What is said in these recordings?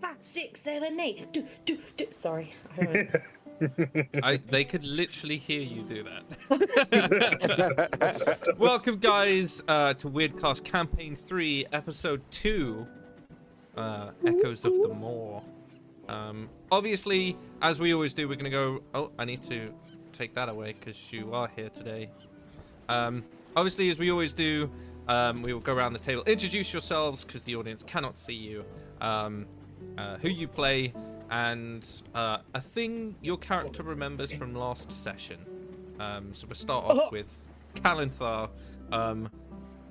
5, 6, 7, 8. Do. Sorry. They could literally hear you do that. Welcome, guys, to Wyrdcast Campaign 3, Episode 2, Echoes of the Moor. Obviously, as we always do, we're going to go... Oh, I need to take that away because you are here today. Obviously, as we always do, we will go around the table. Introduce yourselves because the audience cannot see you. Who you play, and a thing your character remembers from last session. So we'll start off with Calenthar.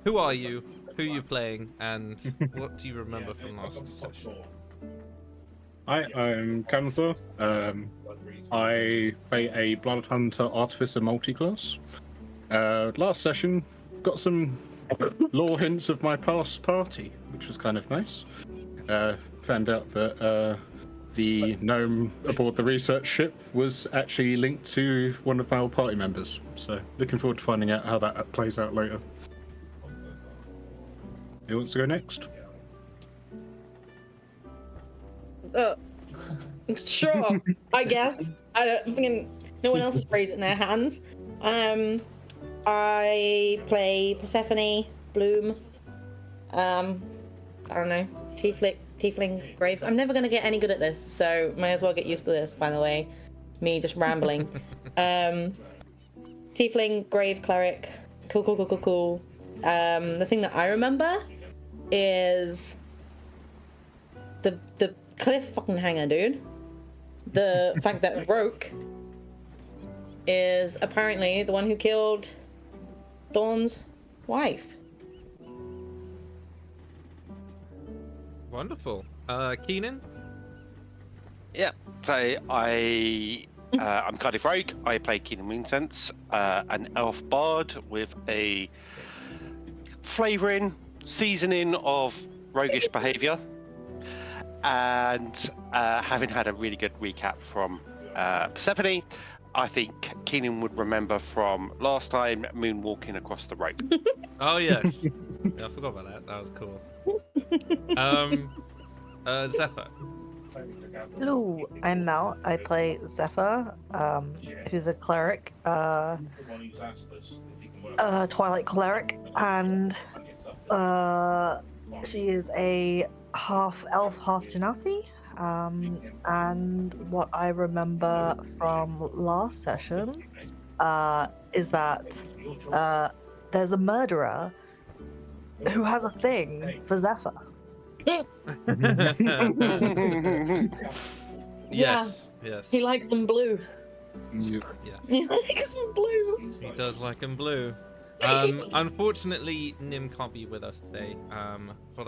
Who are you? Who are you playing? And what do you remember from last session? Hi, I'm Calenthar. I play a Blood Hunter Artificer multiclass. Last session, got some lore hints of my past party, which was kind of nice. Found out that the gnome aboard the research ship was actually linked to one of my old party members. So looking forward to finding out how that plays out later. Who wants to go next? Sure, I guess. I don't think no one else has raised it in their hands. I play Persephone, Bloom. I don't know, Tiefling Grave. I'm never gonna get any good at this, so may as well get used to this. By the way, me just rambling. Tiefling Grave Cleric. Cool. The thing that I remember is the Cliffhanger, dude. The fact that Roke is apparently the one who killed Thorn's wife. Wonderful. Keenan? Yeah, so I'm Cardiff Rogue. I play Keenan Moonsense, an elf bard with a flavouring, seasoning of roguish behaviour. And having had a really good recap from Persephone, I think Keenan would remember from last time moonwalking across the rope. Oh, yes. Yeah, I forgot about that. That was cool. Zephyr. Hello, I'm Mel. I play Zephyr, who's a cleric, Twilight cleric, and she is a half elf, half genasi. And what I remember from last session is that there's a murderer who has a thing for Zephyr. Yes. He likes them blue. Yes. He likes them blue. He does like them blue. Unfortunately, Nim can't be with us today. But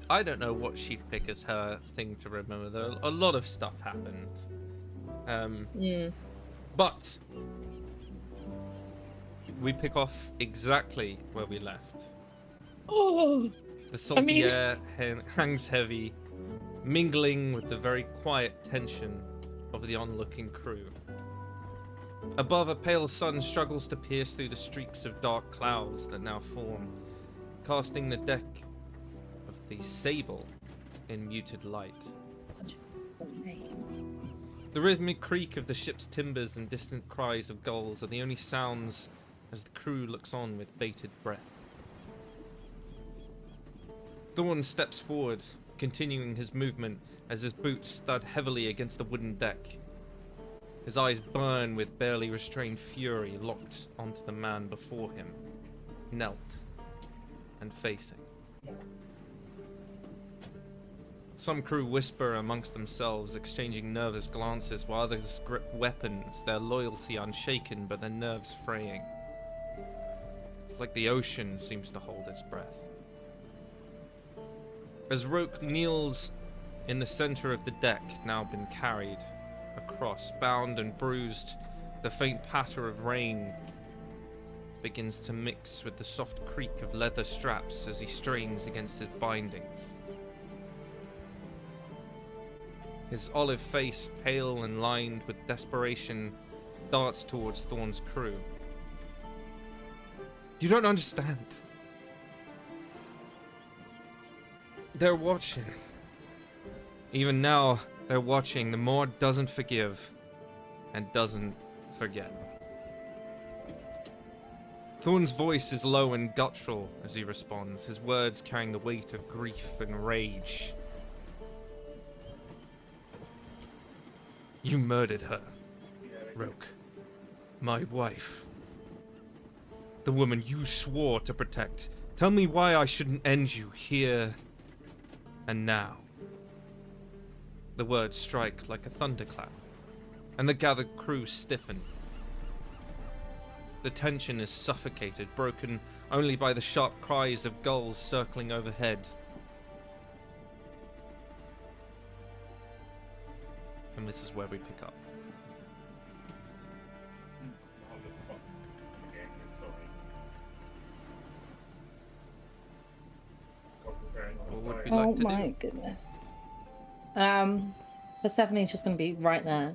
I don't know what she'd pick as her thing to remember. A lot of stuff happened. But we pick off exactly where we left. Oh, The salty air hangs heavy, mingling with the very quiet tension of the onlooking crew. Above, a pale sun struggles to pierce through the streaks of dark clouds that now form, casting the deck of the Sable in muted light. The rhythmic creak of the ship's timbers and distant cries of gulls are the only sounds as the crew looks on with bated breath. Thorn steps forward, continuing his movement as his boots thud heavily against the wooden deck. His eyes burn with barely restrained fury locked onto the man before him, knelt and facing. Some crew whisper amongst themselves, exchanging nervous glances, while others grip weapons, their loyalty unshaken but their nerves fraying. It's like the ocean seems to hold its breath. As Roke kneels in the center of the deck, now been carried across, bound and bruised, the faint patter of rain begins to mix with the soft creak of leather straps as he strains against his bindings. His olive face, pale and lined with desperation, darts towards Thorn's crew. You don't understand. They're watching. Even now, they're watching. The Moor doesn't forgive and doesn't forget. Thorn's voice is low and guttural as he responds, his words carrying the weight of grief and rage. You murdered her, Roke. My wife. The woman you swore to protect. Tell me why I shouldn't end you here and now. The words strike like a thunderclap, and the gathered crew stiffen. The tension is suffocated, broken only by the sharp cries of gulls circling overhead. And this is where we pick up. What would we like to do? Oh my goodness. Persephone's just gonna be right there,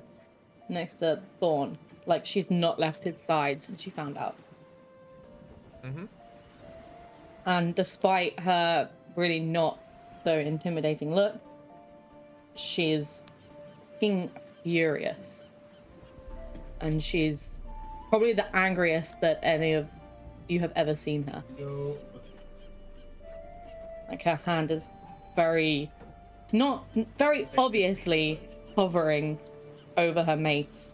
next to Thorn. Like, she's not left his side since she found out. Mm-hmm. And despite her really not so intimidating look, she's fucking furious. And she's probably the angriest that any of you have ever seen her. Like, her hand is very obviously hovering over her mates.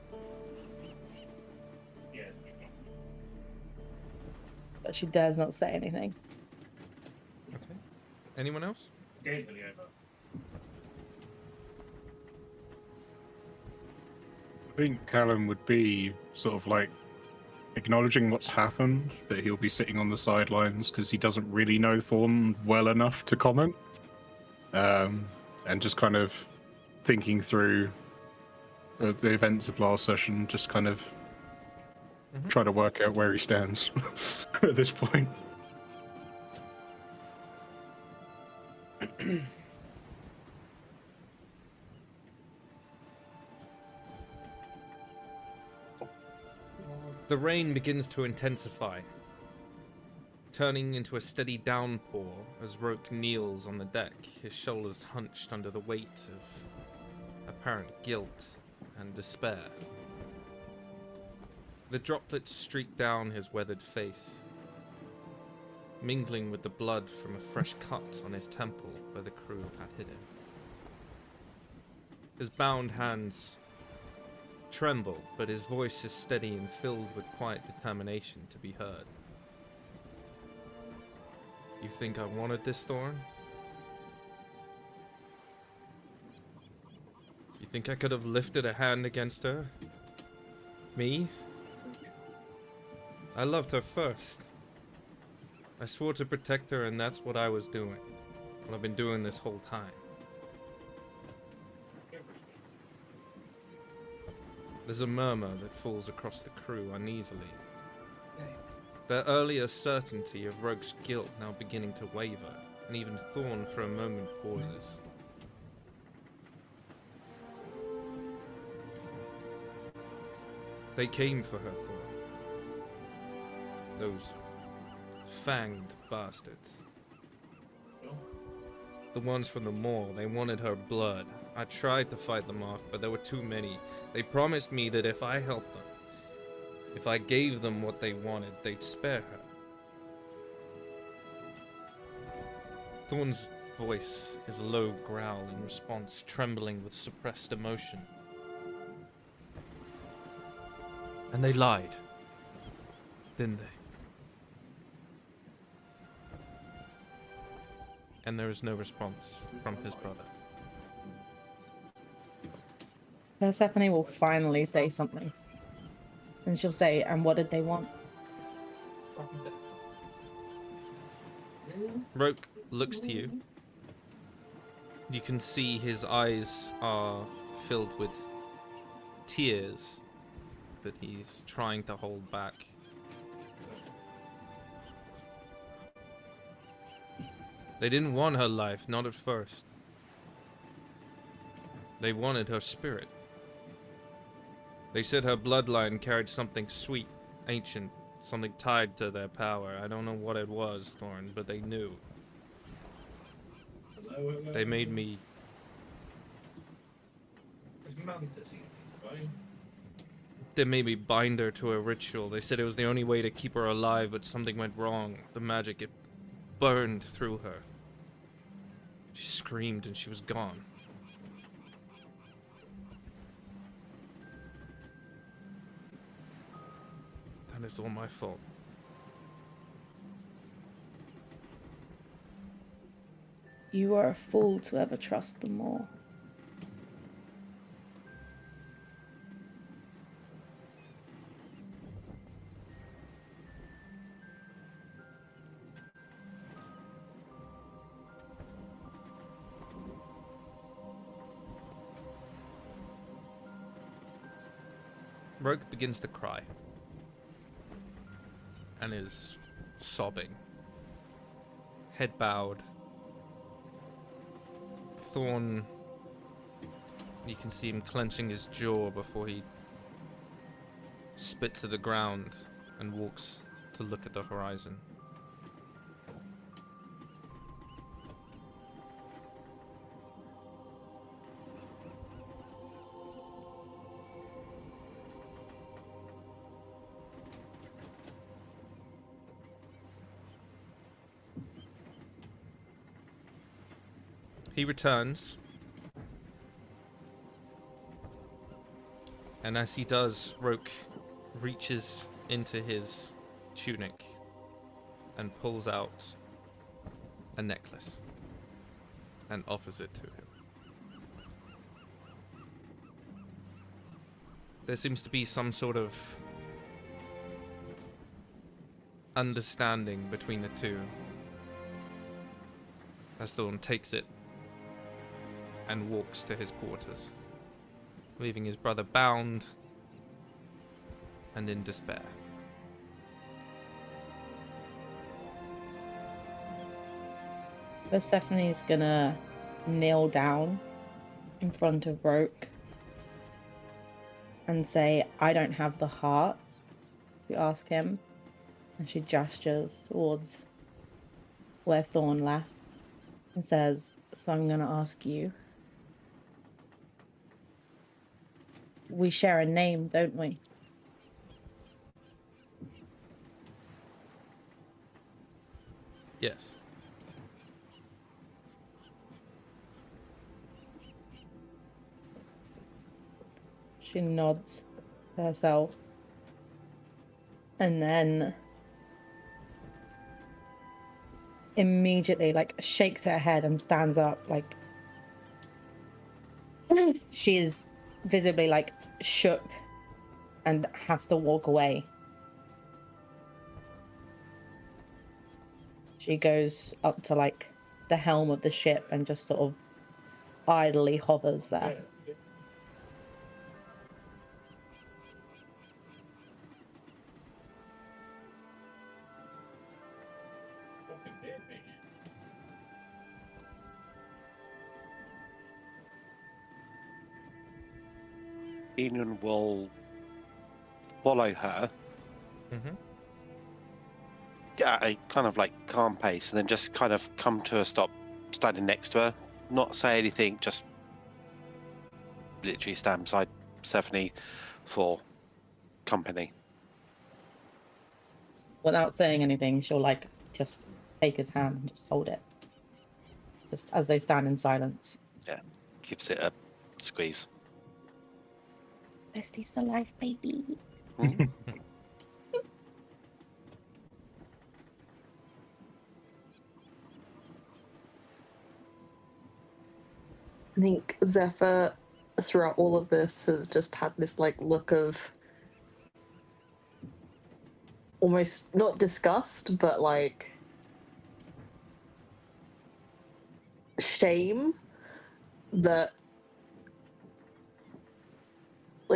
But she dares not say anything. Okay. Anyone else? I think Callum would be sort of like acknowledging what's happened, but he'll be sitting on the sidelines because he doesn't really know Thorn well enough to comment. And just kind of thinking through the events of last session, just kind of try to work out where he stands at this point. The rain begins to intensify, turning into a steady downpour as Roke kneels on the deck, his shoulders hunched under the weight of apparent guilt and despair. The droplets streak down his weathered face, mingling with the blood from a fresh cut on his temple where the crew had hit him. His bound hands tremble, but his voice is steady and filled with quiet determination to be heard. You think I wanted this, Thorn? You think I could have lifted a hand against her? Me? I loved her first. I swore to protect her, and that's what I was doing. What I've been doing this whole time. There's a murmur that falls across the crew uneasily. Their earlier certainty of Rogue's guilt now beginning to waver, and even Thorn for a moment pauses. They came for her, Thorn. Those fanged bastards. The ones from the mall, they wanted her blood. I tried to fight them off, but there were too many. They promised me that if I helped them, if I gave them what they wanted, they'd spare her. Thorn's voice is a low growl in response, trembling with suppressed emotion. And they lied, didn't they? And there is no response from his brother. Persephone will finally say something. And she'll say, and what did they want? Roke looks to you. You can see his eyes are filled with tears that he's trying to hold back. They didn't want her life, not at first. They wanted her spirit. They said her bloodline carried something sweet, ancient, something tied to their power. I don't know what it was, Thorn, but they knew. They made me They maybe bind her to a ritual. They said it was the only way to keep her alive, but something went wrong. The magic, it burned through her. She screamed and she was gone. That is all my fault. You are a fool to ever trust them more. Rogue begins to cry and is sobbing, head bowed. Thorn, you can see him clenching his jaw before he spits to the ground and walks to look at the horizon. He returns, and as he does, Roke reaches into his tunic and pulls out a necklace and offers it to him. There seems to be some sort of understanding between the two as Thorn takes it and walks to his quarters, leaving his brother bound and in despair. Persephone's gonna kneel down in front of Roke and say, I don't have the heart to ask him. And she gestures towards where Thorn left and says, so I'm gonna ask you. We share a name, don't we? Yes. She nods to herself and then immediately shakes her head and stands up. She is visibly shook and has to walk away. She goes up to the helm of the ship and just sort of idly hovers there. Ian will follow her Mm-hmm. at a kind of calm pace, and then just kind of come to a stop, standing next to her, not say anything, just literally stand beside Stephanie for company. Without saying anything, she'll just take his hand and just hold it. Just as they stand in silence. Yeah, gives it a squeeze. Besties for life, baby. Mm. I think Zephyr, throughout all of this, has just had this look of almost not disgust, but shame that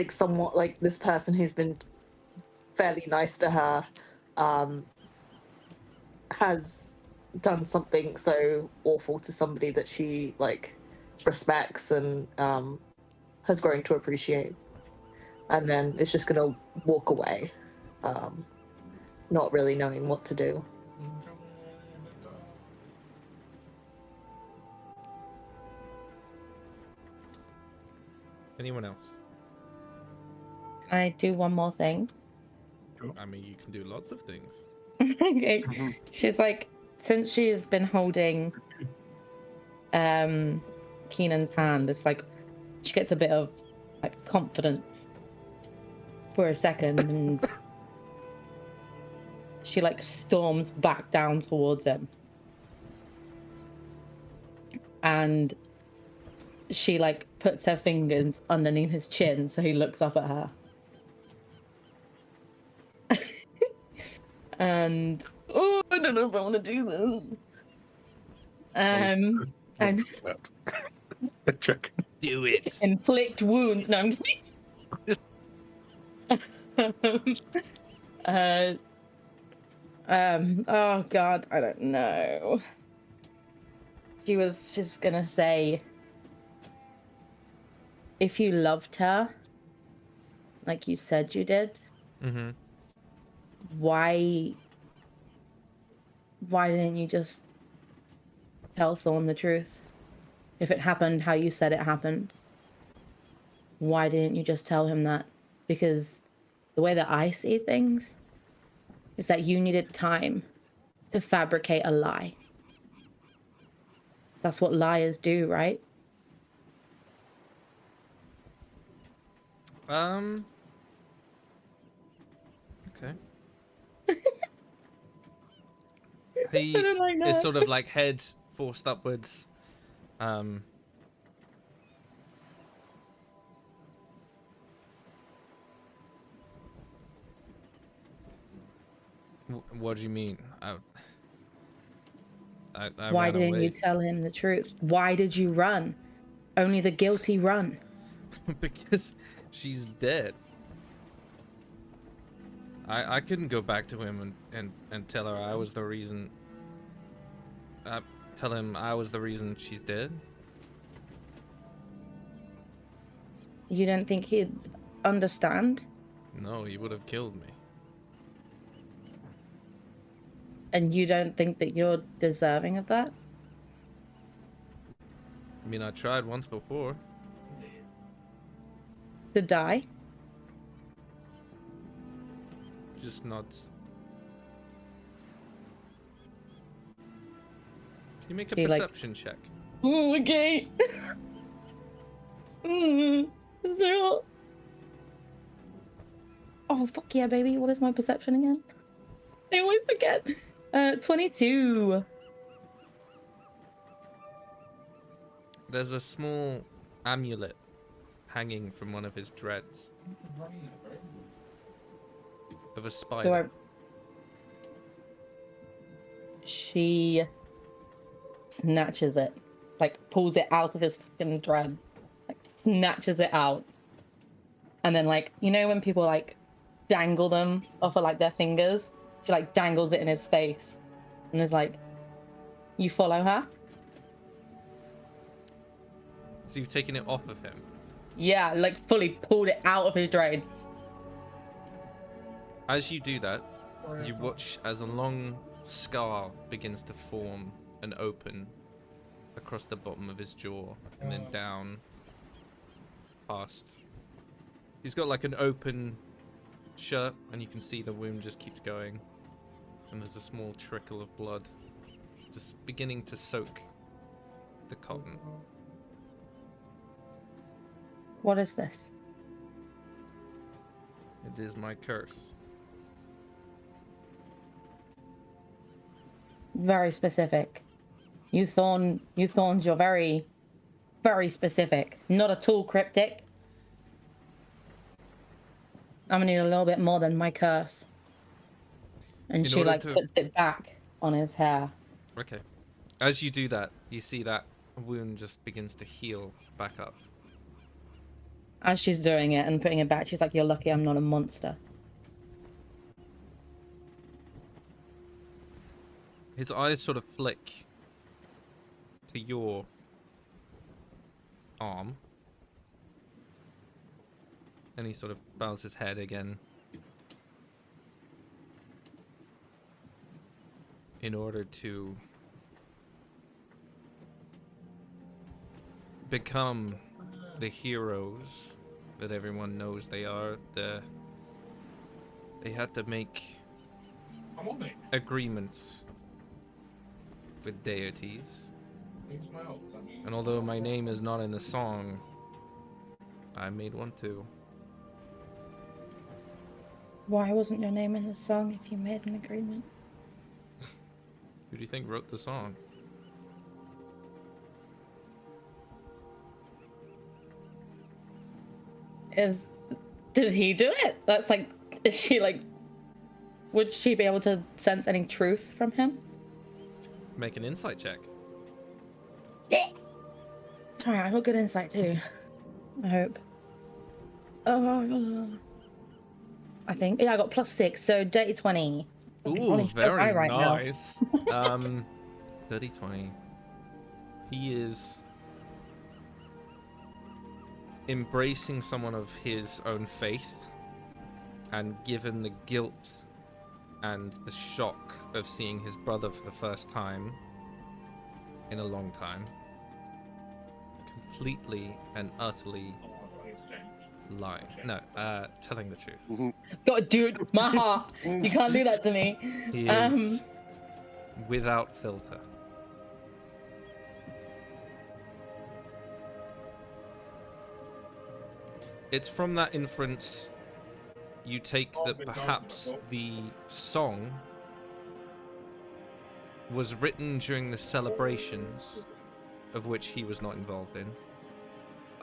somewhat this person who's been fairly nice to her has done something so awful to somebody that she respects and has grown to appreciate, and then it's just gonna walk away, not really knowing what to do. Anyone else? Can I do one more thing? I mean, you can do lots of things. Okay. She's like, since she's been holding Keenan's hand, it's like she gets a bit of like confidence for a second, and she like storms back down towards him, and she like puts her fingers underneath his chin so he looks up at her. And oh, I don't know if I want to do this. And Check. Do it. inflict wounds. No, I'm kidding. Oh god, I don't know. She was just gonna say, if you loved her, like you said you did, Mm-hmm. why didn't you just tell Thorn the truth? If it happened how you said it happened, why didn't you just tell him that? Because the way that I see things is that you needed time to fabricate a lie. That's what liars do, right? Okay. He I don't like is that. sort of like head forced upwards. What do you mean? I Why ran didn't away. you tell him the truth? Why did you run? Only the guilty run. Because she's dead. I couldn't go back to him and tell her I was the reason. Tell him I was the reason she's dead. You don't think he'd understand? No, he would have killed me. And you don't think that you're deserving of that? I mean, I tried once before. To die? Just not. Can you make a Do you, like- perception check? Oh, okay. No. Oh, fuck yeah, baby. What is my perception again? I always forget. 22. There's a small amulet hanging from one of his dreads. Of a spider. She snatches it. Like, pulls it out of his fucking dread. Like, snatches it out. And then, like, you know when people, like, dangle them off of, like, their fingers? She, like, dangles it in his face. And is like, you follow her? So you've taken it off of him. Yeah, like, fully pulled it out of his dreads. As you do that, you watch as a long scar begins to form and open across the bottom of his jaw and then down past. He's got like an open shirt and you can see the wound just keeps going. And there's a small trickle of blood just beginning to soak the cotton. What is this? It is my curse. Very specific. You thorns, you're very, very specific. Not at all cryptic. I'm gonna need a little bit more than my curse. And In she order like to- puts it back on his hair. Okay. As you do that, you see that wound just begins to heal back up. As she's doing it and putting it back, she's like, "You're lucky I'm not a monster." His eyes sort of flick to your arm. And he sort of bows his head again. In order to become the heroes that everyone knows they are, they had to make agreements with deities. And although my name is not in the song, I made one too. Why wasn't your name in the song if you made an agreement? Who do you think wrote the song? Did he do it? That's like, is she like, would she be able to sense any truth from him? Make an insight check. Yeah. Sorry, I got good insight too. I hope. I think, yeah, I got +6, so dirty 20. Ooh, very right nice. 30-20. He is embracing someone of his own faith, and given the guilt and the shock of seeing his brother for the first time in a long time, completely and utterly lying. No, telling the truth. God, dude, my heart. You can't do that to me. He is without filter. It's from that inference you take that perhaps the song was written during the celebrations of which he was not involved in.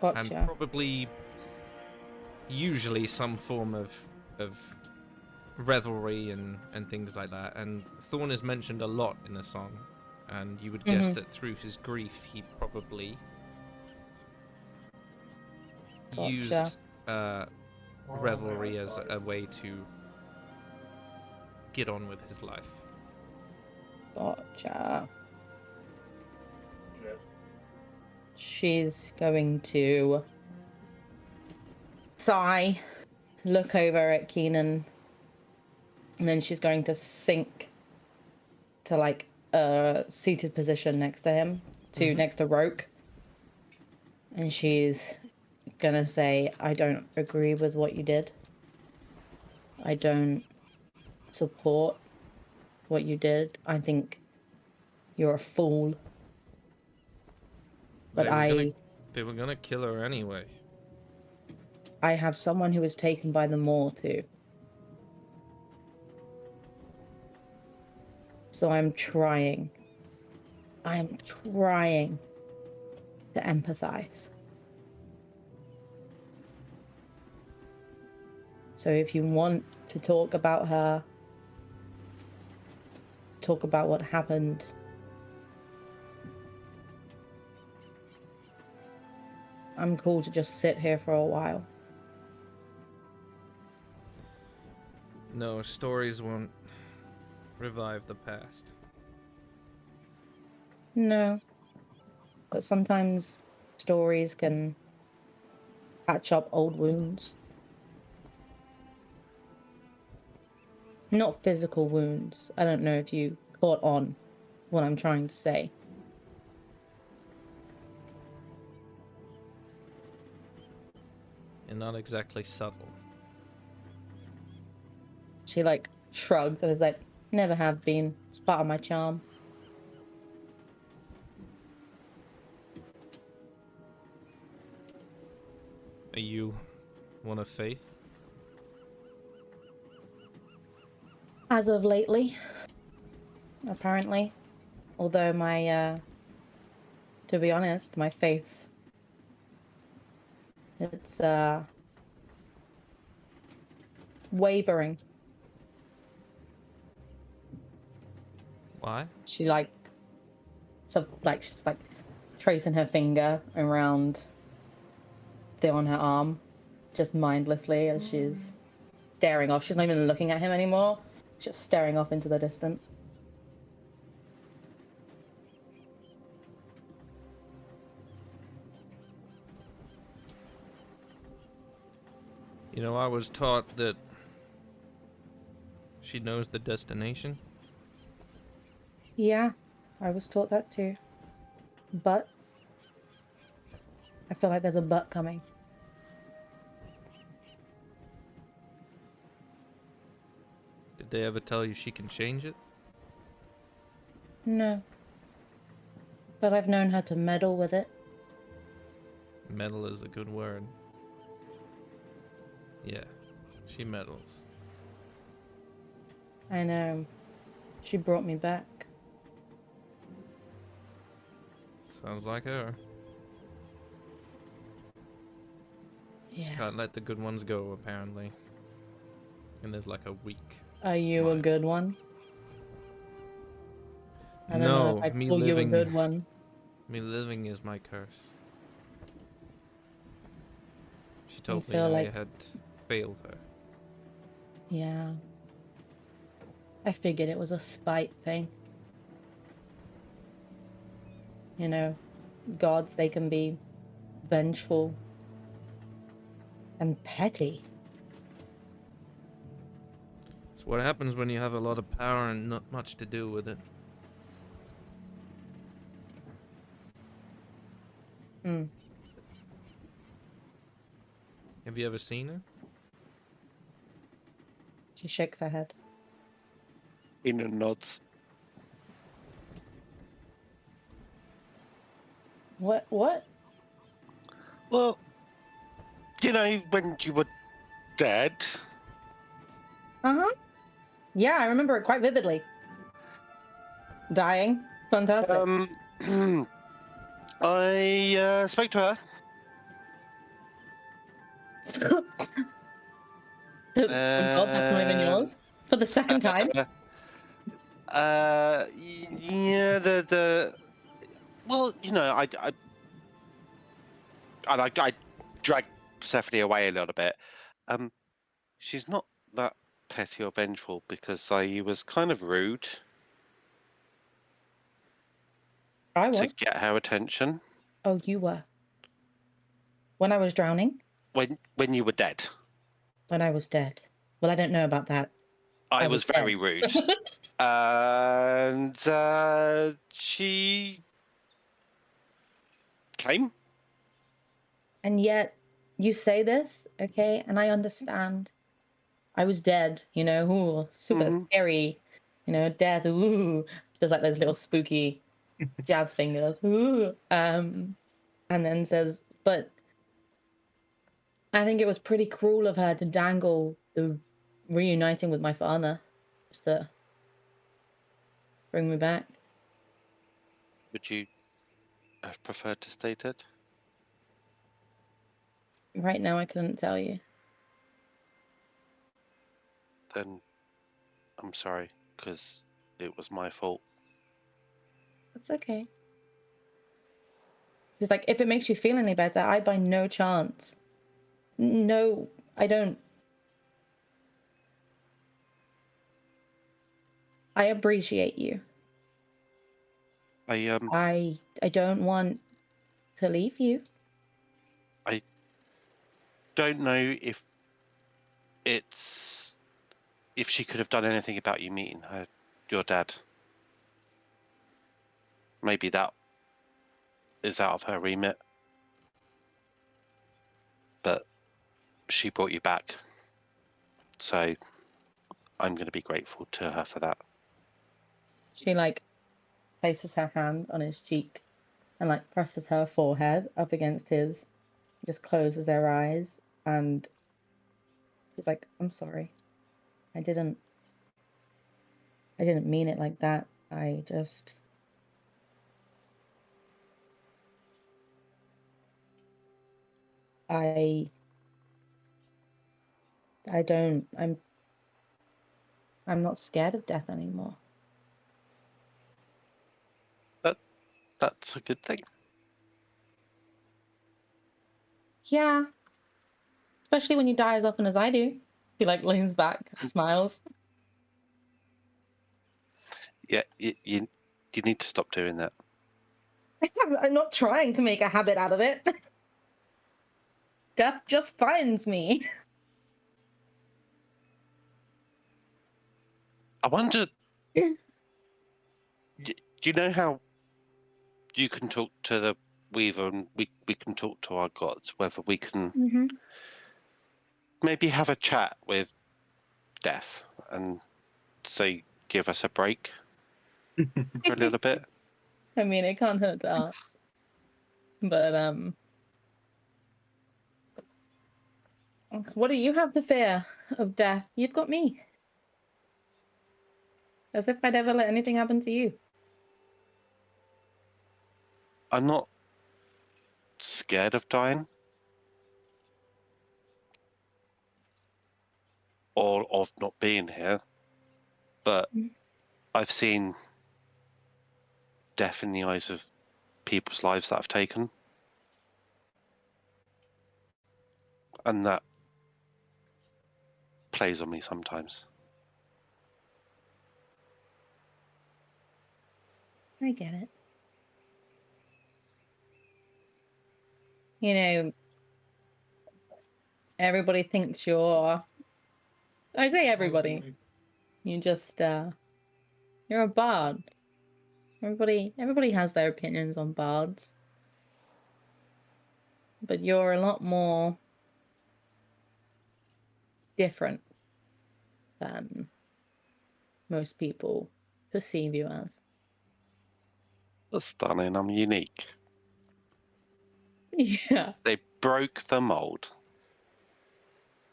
Gotcha. And probably usually some form of revelry and things like that. And Thorn is mentioned a lot in the song, and you would guess that through his grief he probably used revelry as a way to get on with his life. Gotcha. She's going to sigh, look over at Keenan, and then she's going to sink to like a seated position next to him, next to Roke. And she's gonna say, I don't agree with what you did. I don't support what you did. I think you're a fool. But they were gonna kill her anyway. I have someone who was taken by the Maw too. So I'm trying to empathize. So if you want to talk about her, talk about what happened, I'm cool to just sit here for a while. No, stories won't revive the past. No. But sometimes stories can patch up old wounds. Not physical wounds. I don't know if you caught on what I'm trying to say. And not exactly subtle. She like shrugs and is like, never have been. It's part of my charm. Are you one of faith? As of lately, apparently. Although my, to be honest, my faith's, it's, wavering. Why? She like, so like she's like tracing her finger around on her arm, just mindlessly as she's staring off. She's not even looking at him anymore. Just staring off into the distance. You know, I was taught that she knows the destination. Yeah, I was taught that too. But I feel like there's a but coming. Did they ever tell you she can change it? No. But I've known her to meddle with it. Meddle is a good word. Yeah, she meddles. I know. She brought me back. Sounds like her. Just Yeah. can't let the good ones go, apparently. And there's like a week. Are you a good one? I don't know No, if I'd me call you a living. good one. Me living is my curse. She told me feel I like- had failed her. Yeah. I figured it was a spite thing. You know, gods, they can be vengeful and petty. It's what happens when you have a lot of power and not much to do with it. Hmm. Have you ever seen her? She shakes her head. In and nods. What? What? Well, you know, when you were dead, Uh-huh. Yeah, I remember it quite vividly. Dying. Fantastic. I spoke to her. To a god that's not even yours? For the second time? Yeah, the well, you know, I dragged Persephone away a little bit. She's not that petty or vengeful because I was kind of rude I to was. get her attention Oh, you were. When I was drowning? when you were dead. When I was dead. Well, I don't know about that. I I was was very dead. rude, and she came. And yet, you say this, okay? And I understand. I was dead, you know, ooh, super Mhm. scary, you know, death, ooh. Does like those little spooky jazz fingers, ooh. And then says, but I think it was pretty cruel of her to dangle the reuniting with my father just to bring me back. Would you have preferred to stay dead? Right now, I couldn't tell you. Then I'm sorry, because it was my fault. It's okay. She's like, if it makes you feel any better, I by no chance. No, I don't. I appreciate you. I I don't want to leave you. don't know if she could have done anything about you meeting your dad. Maybe that is out of her remit. But she brought you back. So I'm going to be grateful to her for that. She like places her hand on his cheek and like presses her forehead up against his, just closes her eyes, and she's like, I'm sorry. I didn't mean it like that. I just I don't I'm not scared of death anymore. That's a good thing. Yeah. Especially when you die as often as I do. He like leans back, smiles. Yeah, you need to stop doing that. I'm not trying to make a habit out of it. Death just finds me. I wonder. Do you know how you can talk to the we can talk to our gods, whether we can Mm-hmm. maybe have a chat with Death and say, give us a break for a little bit. I mean, it can't hurt to ask. But what do you have to fear of death? You've got me. As if I'd ever let anything happen to you. I'm not scared of dying or of not being here, but I've seen death in the eyes of people's lives that I've taken, and that plays on me sometimes. I get it. You know, everybody thinks you're... I say everybody. You just, you're a bard. Everybody has their opinions on bards. But you're a lot more different than most people perceive you as. That's stunning. I'm unique. Yeah. They broke the mold.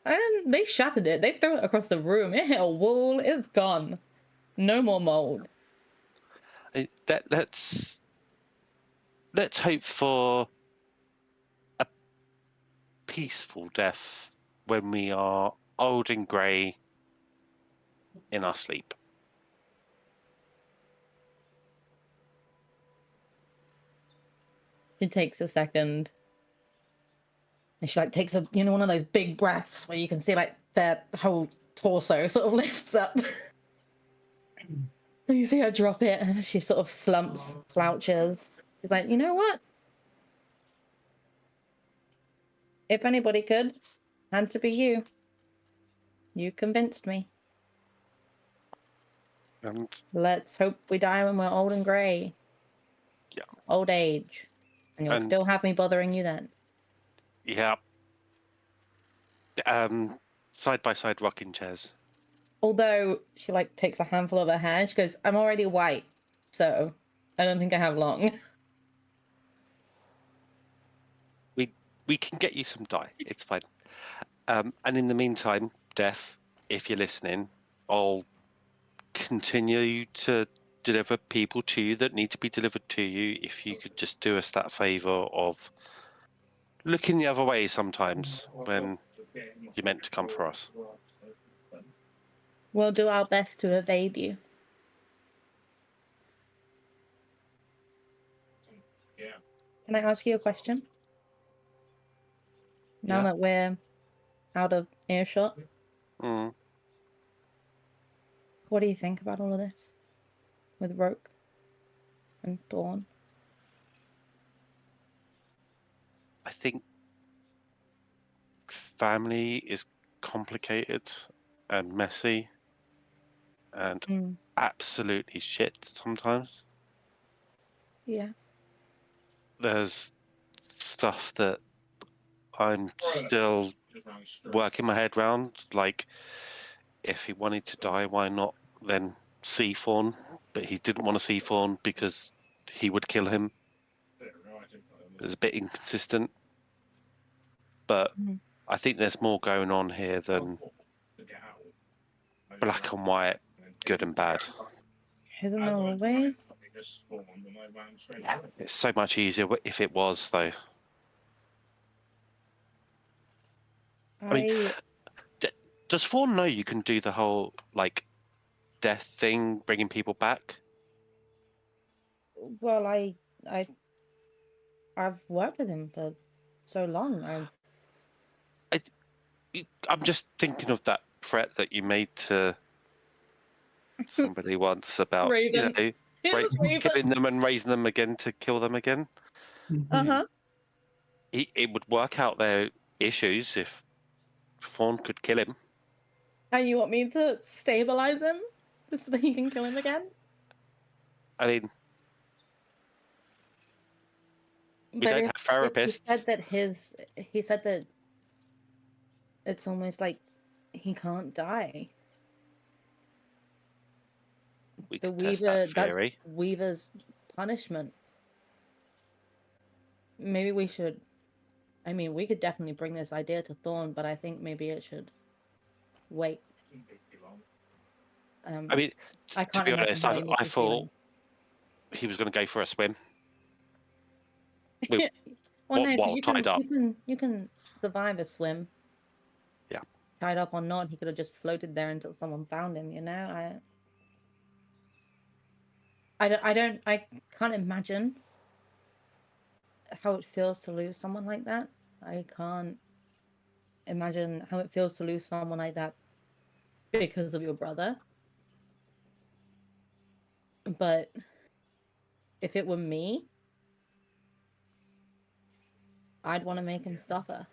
And they shattered it. They threw it across the room. It hit a wall. It's gone. No more mold. Let's hope for a peaceful death when we are old and grey in our sleep. She takes a second. And she like takes a, you know, one of those big breaths where you can see like their whole torso sort of lifts up. And you see her drop it and she sort of slumps, slouches. She's like, you know what? If anybody could, had to be you. You convinced me. And Let's hope we die when we're old and grey. yeah. Old age. And you'll still have me bothering you then. Yeah. Side by side rocking chairs. Although she like takes a handful of her hair, she goes, I'm already white, so I don't think I have long. We can get you some dye. It's fine. And in the meantime, Death, if you're listening, I'll continue to deliver people to you that need to be delivered to you. If you could just do us that favour of looking the other way sometimes when you're meant to come for us. We'll do our best to evade you. Can I ask you a question? Now that we're out of earshot, Mm. what do you think about all of this? With Roke and Dawn? I think family is complicated and messy and absolutely shit sometimes. Yeah. There's stuff that I'm still working my head around. Like, if he wanted to die, why not then see Fawn? But he didn't want to see Fawn because he would kill him. It's a bit inconsistent. But I think there's more going on here than black and white, good and bad. Isn't there always? It's so much easier if it was, though. I mean, does Fawn know you can do the whole, like, death thing, bringing people back? Well, I've worked with him for so long. I'm just thinking of that threat that you made to somebody once about, Raven. killing them and raising them again to kill them again. Uh-huh. It would work out their issues if Fawn could kill him. And you want me to stabilize him just so that he can kill him again? I mean, We But don't if, have if he therapists. said that it's almost like he can't die. We The could test that Weaver, that's theory. Weaver's punishment. Maybe we should. I mean, we could definitely bring this idea to Thorn, but I think maybe it should wait. I mean, I to can't be imagine honest, how I Amy's thought feeling. he was going to go for a swim. Well, no, because While tied up. you can survive a swim. Yeah. Tied up or not, he could have just floated there until someone found him. You know, I can't imagine how it feels to lose someone like that. I can't imagine how it feels to lose someone like that because of your brother. But if it were me, I'd want to make him suffer.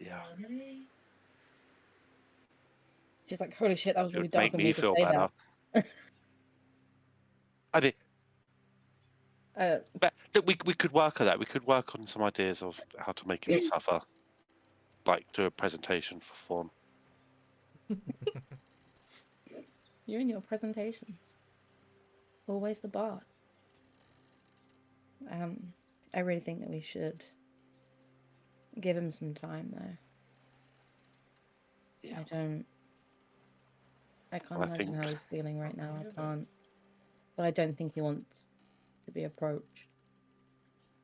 Yeah. She's like, holy shit, that was It really would dark make of me me to feel say better. that. I mean, Uh, but look, we could work on that. We could work on some ideas of how to make him suffer. Like do a presentation for Fawn. you and your presentations. Always the bar. I really think that we should give him some time, though. Yeah. I can't I imagine think- how he's feeling right now. I can't. But I don't think he wants to be approached.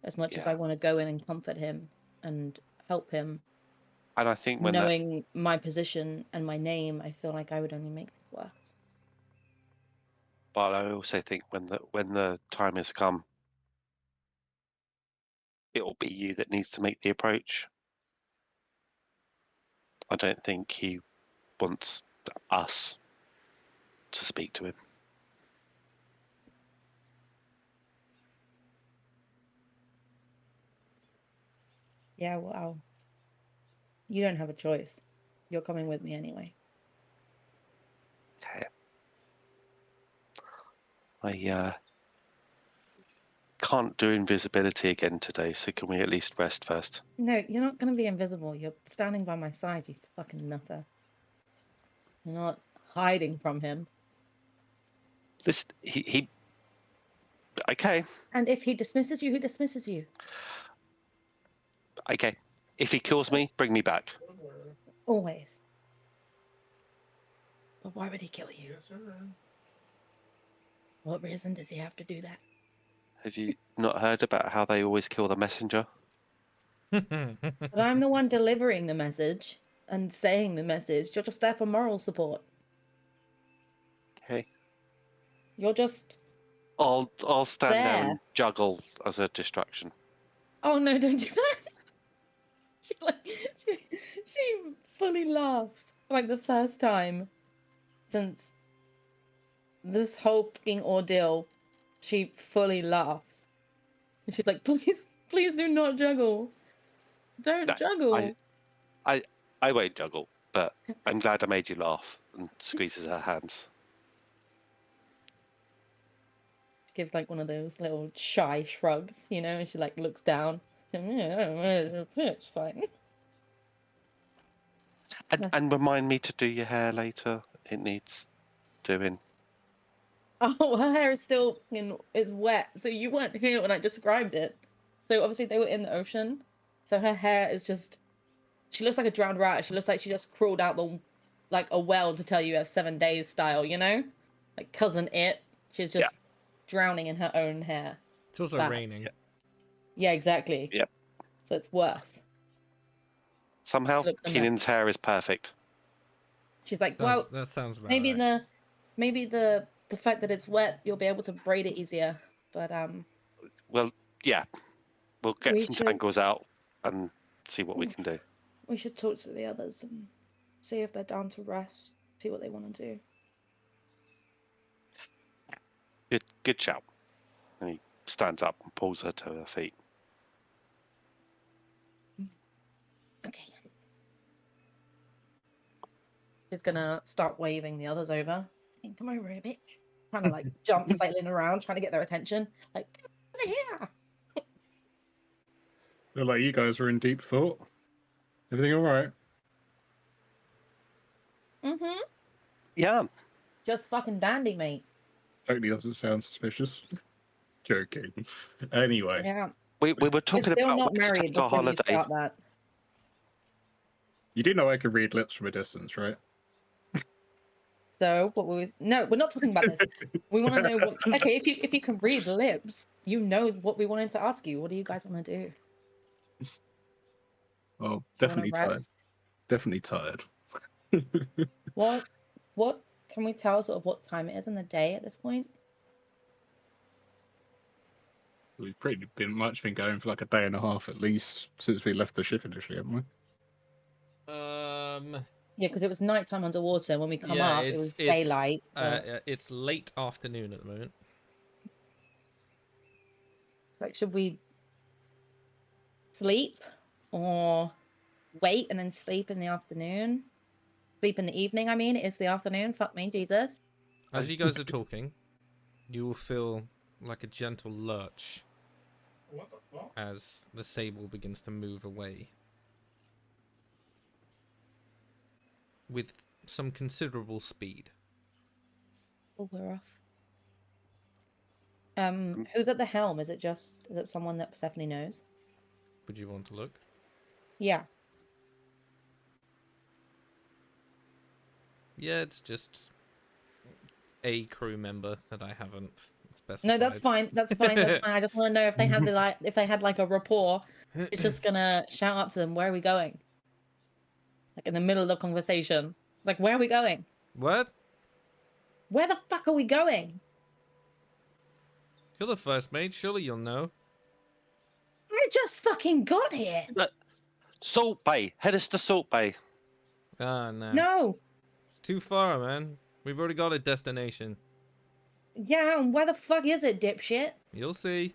As much as I want to go in and comfort him and help him, And I think when knowing my position and my name, I feel like I would only make things worse. but I also think when the time has come, it will be you that needs to make the approach. I don't think he wants us to speak to him. Yeah, well, you don't have a choice. You're coming with me anyway. Okay. I can't do invisibility again today, so can we at least rest first? No, you're not going to be invisible. You're standing by my side, you fucking nutter. You're not hiding from him. Listen, he okay. And if he dismisses you, he dismisses you. Okay. If he kills me, bring me back. Always. But why would he kill you? What reason does he have to do that? Have you not heard about how they always kill the messenger? But I'm the one delivering the message and saying the message. You're just there for moral support. Okay. You're just... I'll stand there There. and juggle as a distraction. Oh no, don't do that. She fully laughs. Like the first time since this whole fucking ordeal, she fully laughs. And she's like, please do not juggle. Don't No, juggle. I won't juggle, but I'm glad I made you laugh, and squeezes her hands. She gives like one of those little shy shrugs, you know, and she like looks down. It's fine. And remind me to do your hair later. It needs doing. Oh, her hair is still it's wet, so you weren't here when I described it. So obviously they were in the ocean, so her hair is just. She looks like a drowned rat. She looks like she just crawled out like a well to tell you have 7 days style, you know, like Cousin It. She's just drowning in her own hair. It's also Bad. raining. Yeah, exactly. Yep. So it's worse. Somehow, Looks a mess. Keenan's hair is perfect. She's like, well, That sounds about maybe right. the fact that it's wet, you'll be able to braid it easier. But Well, yeah. We'll get We some should- tangles out and see what we can do. we should talk to the others and see if they're down to rest. See what they want to do. Good shout. And he stands up and pulls her to her feet. Okay. She's gonna start waving the others over. Hey, come over here, bitch. trying to like jump, cycling around, trying to get their attention. Like, over here. Look like you guys were in deep thought. Everything all right? Mm-hmm. Yeah. Just fucking dandy, mate. Totally doesn't sound suspicious. Joking. Anyway, Yeah. We were We're talking still about not where to married take our before you holiday. start that. you do know I can read lips from a distance, right? So what we no, we're not talking about this. We want to know what. Okay, if you can read lips, you know what we wanted to ask you. What do you guys want to do? Oh, You wanna definitely tired. rest? Definitely tired. What can we tell sort of what time it is in the day at this point? We've pretty been going for like a day and a half at least since we left the ship initially, haven't we? Yeah, because it was nighttime underwater. When we come Yeah, up, it was daylight. It's late afternoon at the moment. Like, should we sleep or wait and then sleep in the afternoon? Sleep in the evening, I mean. It's the afternoon. Fuck me, Jesus. As you guys are talking, you will feel like a gentle lurch as the sable begins to move away with some considerable speed. Oh, we're off. Who's at the helm? Is it someone that Persephone knows? Would you want to look? Yeah. Yeah, it's just a crew member that I haven't specified. No, that's fine. That's fine. That's fine. I just want to know if they had like a rapport. It's just gonna shout up to them. Where are we going? Like in the middle of the conversation. Like, where are we going? What? Where the fuck are we going? You're the first mate. Surely you'll know. I just fucking got here. Salt Bay. Head us to Salt Bay. Ah, no. No. It's too far, man. We've already got a destination. Yeah, and where the fuck is it, dipshit? You'll see.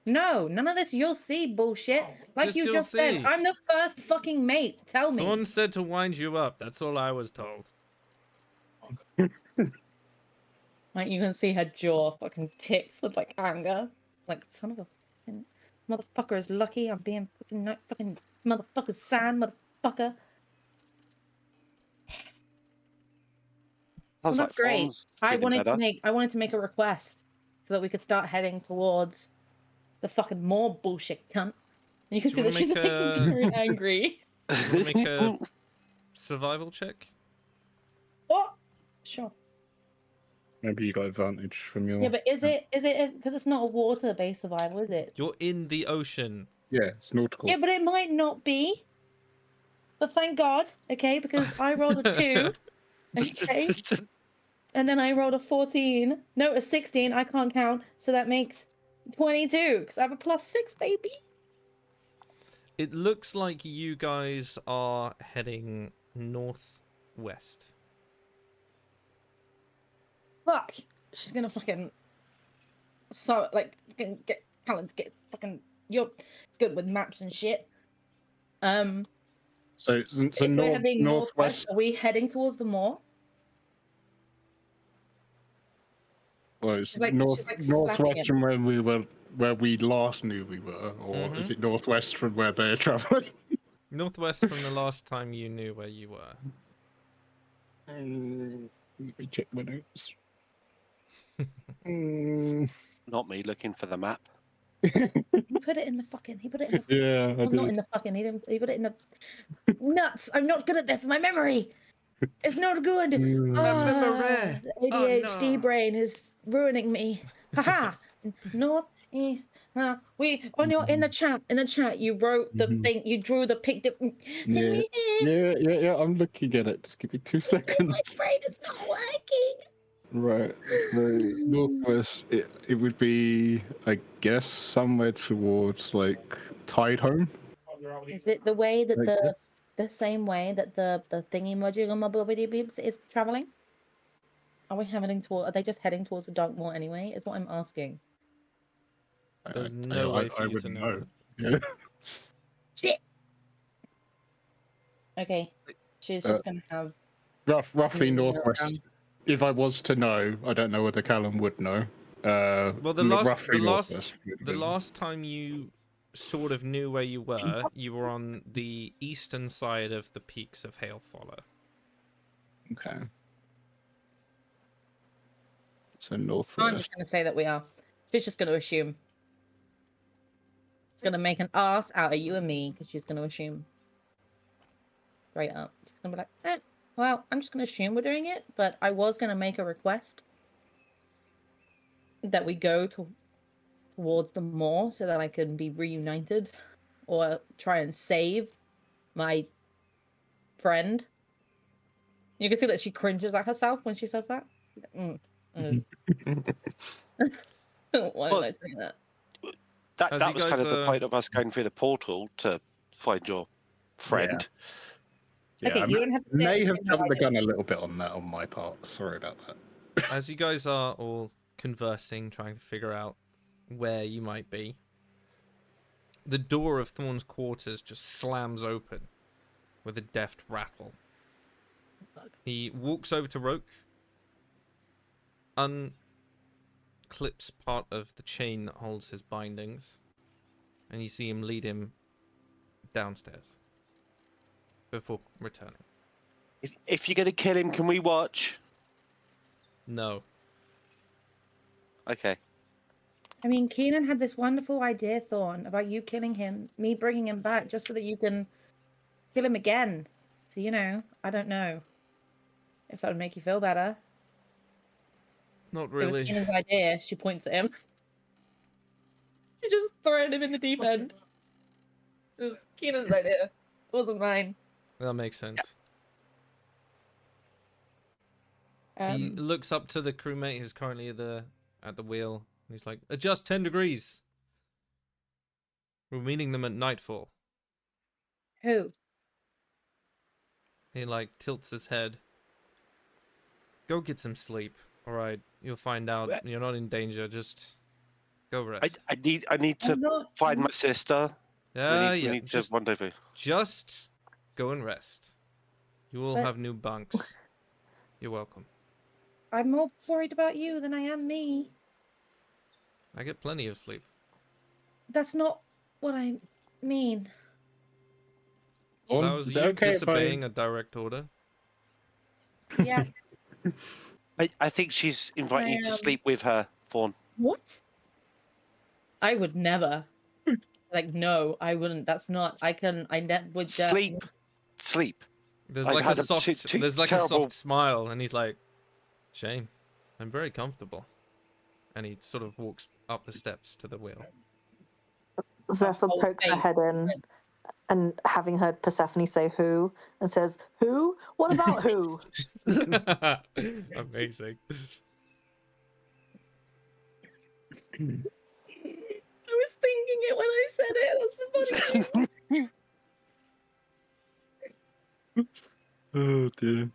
No, none of this you'll see bullshit. Like Just you you'll just said, see. I'm the first fucking mate. Tell me. Thorn said to wind you up. That's all I was told. Like you can see her jaw fucking ticks with like anger. Like, son of a fucking motherfucker is lucky I'm being fucking not fucking motherfucker sand motherfucker. Well, Sounds that's like great. Thorn's I feeling wanted better. to make a request so that we could start heading towards the fucking more bullshit cunt. And you can Do see you that wanna she's make like a- very angry. Do you want to make a survival check? What? Sure. Maybe you got advantage from your. Yeah, but is it because it's not a water-based survival, is it? You're in the ocean. Yeah, it's nautical. Yeah, but it might not be. But thank God, okay, because I rolled a 2, okay, and then I rolled a 14. No, a 16. I can't count, so that makes 22 because I have a +6, baby. It looks like you guys are heading northwest. Fuck, she's gonna fucking fucking get Callan to get fucking. You're good with maps and shit. So If we're heading northwest. are we heading towards the moor? Well, it's She's like northwest slapping from where we last knew we were, or is it northwest from where they're traveling? Northwest from the last time you knew where you were. Let me check my notes. Not me looking for the map. He put it in the fucking. Yeah, I Well, not did. in the fucking. He put it in the nuts. I'm not good at this. My memory, it's not good. memory. The ADHD no. brain is ruining me. Haha. North, east. We on your in the chat. You wrote the thing. You drew the picture. Yeah. I'm looking at it. Just give me 2 seconds. My brain is not working. Right. So northwest, it would be, I guess, somewhere towards like Tide Home. Is it the way that Like the same way that the thingy emoji on my boobity beeps is traveling? Are they just heading towards the dark moor anyway? Is what I'm asking. There's no way for I you to wouldn't know. Yeah. Shit. Okay. She's just gonna have Roughly Mm, northwest. if I was to know, I don't know whether Callum would know. Well, the roughly northwest would have been. last time you sort of knew where you were on the eastern side of the peaks of Hailfaller. Okay. So I'm northwest. just going to say that we are. She's just going to assume. She's going to make an ass out of you and me because she's going to assume. Straight up. She's going to be like, well, I'm just going to assume we're doing it, but I was going to make a request that we go towards the moor so that I can be reunited or try and save my friend. You can see that she cringes at herself when she says that. Why did I say that? That was kind of the point of us going through the portal to find your friend. Yeah, Okay, you don't have to may say have it, jumped the gun a little bit on that on my part. Sorry about that. As you guys are all conversing, trying to figure out where you might be, the door of Thorn's quarters just slams open with a deft rattle. He walks over to Roke, unclips part of the chain that holds his bindings, and you see him lead him downstairs before returning. If you're going to kill him, can we watch? No. Okay. I mean, Keenan had this wonderful idea, Thorn, about you killing him, me bringing him back just so that you can kill him again. So, you know, I don't know if that would make you feel better. Not It really. was Keenan's idea. She points at him. She just thrown him in the deep end. It was Keenan's idea. It wasn't mine. That makes sense. He looks up to the crewmate who's currently at the wheel. And he's like, adjust 10 degrees. We're meeting them at nightfall. Who? He like tilts his head. Go get some sleep. All right, you'll find out you're not in danger. Just go rest. I need to find my sister. We need to rendezvous. Just go and rest. You will have new bunks. You're welcome. I'm more worried about you than I am me. I get plenty of sleep. That's not what I mean. If I was you disobeying a direct order. Yeah. I think she's inviting you to sleep with her, Fawn. What? I would never. Like, no, I wouldn't. That's not. Would sleep. Sleep. There's like a soft smile, and he's like, "Shame, I'm very comfortable." And he sort of walks up the steps to the wheel. Zephyr pokes her head in, and having heard Persephone say "who," and says, "Who? What about who?" Amazing. I was thinking it when I said it. That's the funny thing. Oh dear.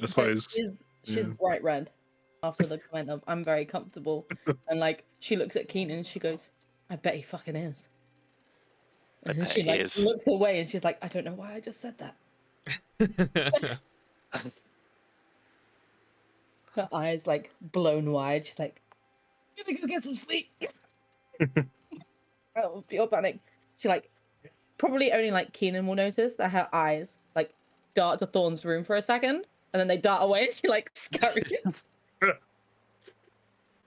I suppose She's bright red after the comment of "I'm very comfortable," and like she looks at Keenan and she goes, "I bet he fucking is." And then she like looks away and she's like, "I don't know why I just said that." Her eyes like blown wide. She's like, "I'm gonna go get some sleep." Oh, pure panic. She like probably only like Keenan will notice that her eyes like dart to Thorn's room for a second, and then they dart away. And she like scurries.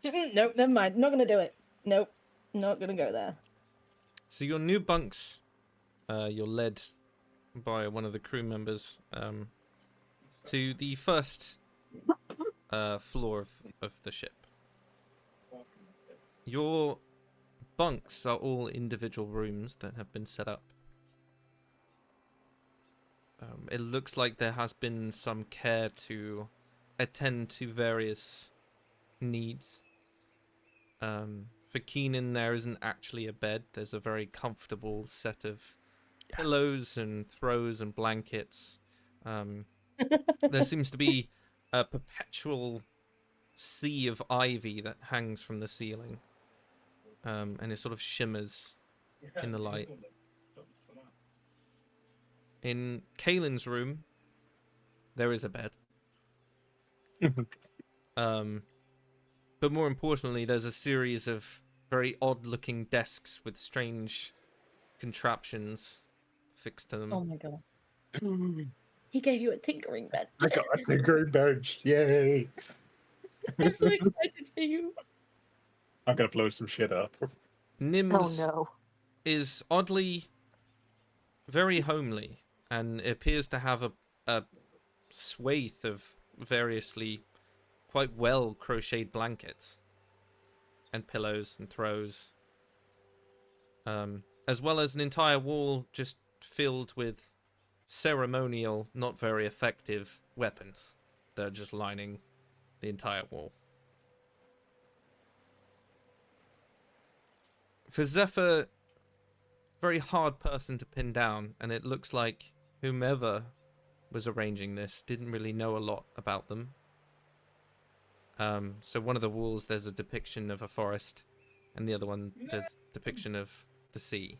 Nope, never mind. Not gonna do it. Nope, not gonna go there. So your new bunks, you're led by one of the crew members to the first floor of the ship. Your bunks are all individual rooms that have been set up. It looks like there has been some care to attend to various needs. For Keenan, there isn't actually a bed. There's a very comfortable set of pillows and throws and blankets. There seems to be a perpetual sea of ivy that hangs from the ceiling. And it sort of shimmers in the light. In Kaylin's room, there is a bed. But more importantly, there's a series of very odd-looking desks with strange contraptions fixed to them. Oh my god. He gave you a tinkering bench. I got a tinkering bench. Yay! I'm so excited for you. I'm gonna blow some shit up. Nims Oh no. is oddly very homely and appears to have a swathe of variously quite well crocheted blankets and pillows and throws, as well as an entire wall just filled with ceremonial, not very effective weapons that are just lining the entire wall. For Zephyr, very hard person to pin down, and it looks like whomever was arranging this didn't really know a lot about them. So one of the walls there's a depiction of a forest, and the other one there's a depiction of the sea.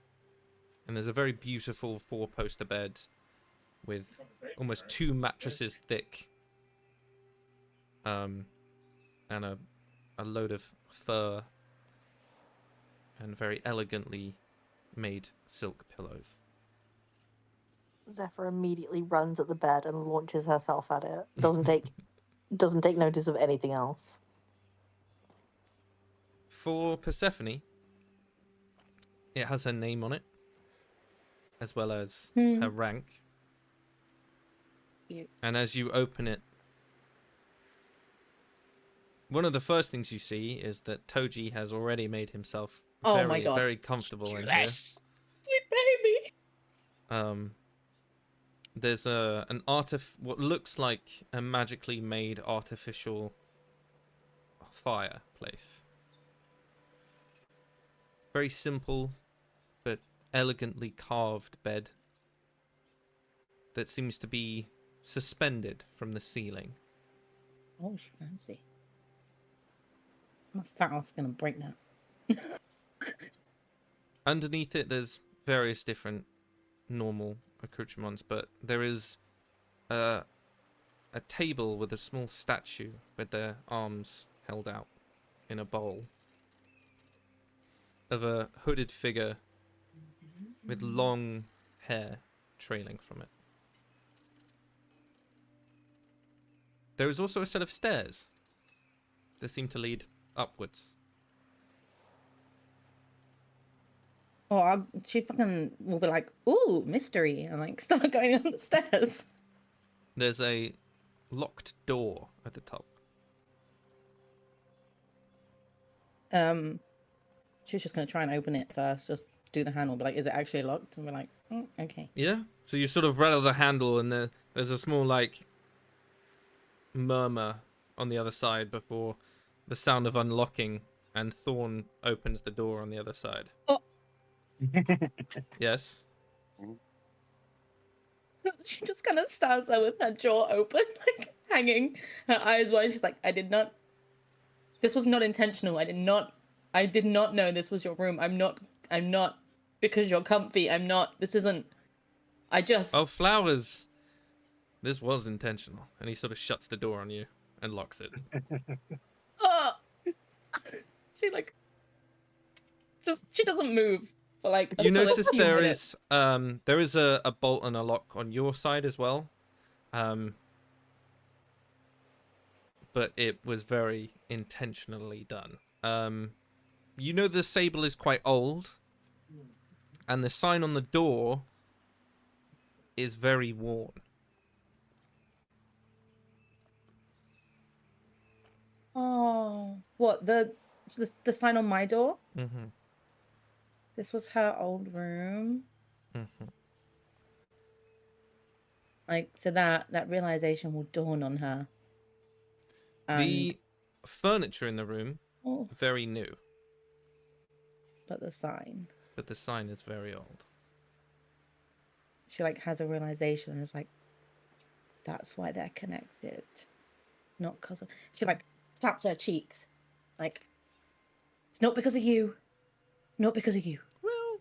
And there's a very beautiful 4-poster bed with almost 2 mattresses thick, and a load of fur and very elegantly made silk pillows. Zephyr immediately runs at the bed and launches herself at it. Doesn't take notice of anything else. For Persephone, it has her name on it, as well as her rank. Cute. And as you open it, one of the first things you see is that Toji has already made himself Oh my God. very comfortable in here. Sweet baby. There's what looks like a magically made artificial fireplace. Very simple, but elegantly carved bed that seems to be suspended from the ceiling. Oh, she fancy. My fat ass gonna break that. Underneath it, there's various different normal accoutrements, but there is a table with a small statue with their arms held out in a bowl of a hooded figure with long hair trailing from it. There is also a set of stairs that seem to lead upwards. Oh, she fucking will be like, ooh, mystery, and like start going up the stairs. There's a locked door at the top. She's just gonna try and open it first. Just do the handle, but like, is it actually locked? And we're like, okay. Yeah. So you sort of rattle the handle, and there's a small like murmur on the other side before the sound of unlocking, and Thorn opens the door on the other side. Oh. Yes. She just kind of stands there with her jaw open, like hanging, her eyes wide. She's like, this was not intentional. I did not know this was your room. I'm not because you're comfy. This isn't, Oh, flowers. This was intentional. And he sort of shuts the door on you and locks it. She like, she doesn't move. Like, you notice there is a bolt and a lock on your side as well, but it was very intentionally done. You know the sable is quite old, and the sign on the door is very worn. Oh, what the sign on my door? Mm-hmm. This was her old room. Mm-hmm. Like, so that realization will dawn on her. The furniture in the room, Oh, very new, but the sign. but the sign is very old. She like has a realization and is like, that's why they're connected. Not because of... She like taps her cheeks. Like, it's not because of you. Not because of you. Well,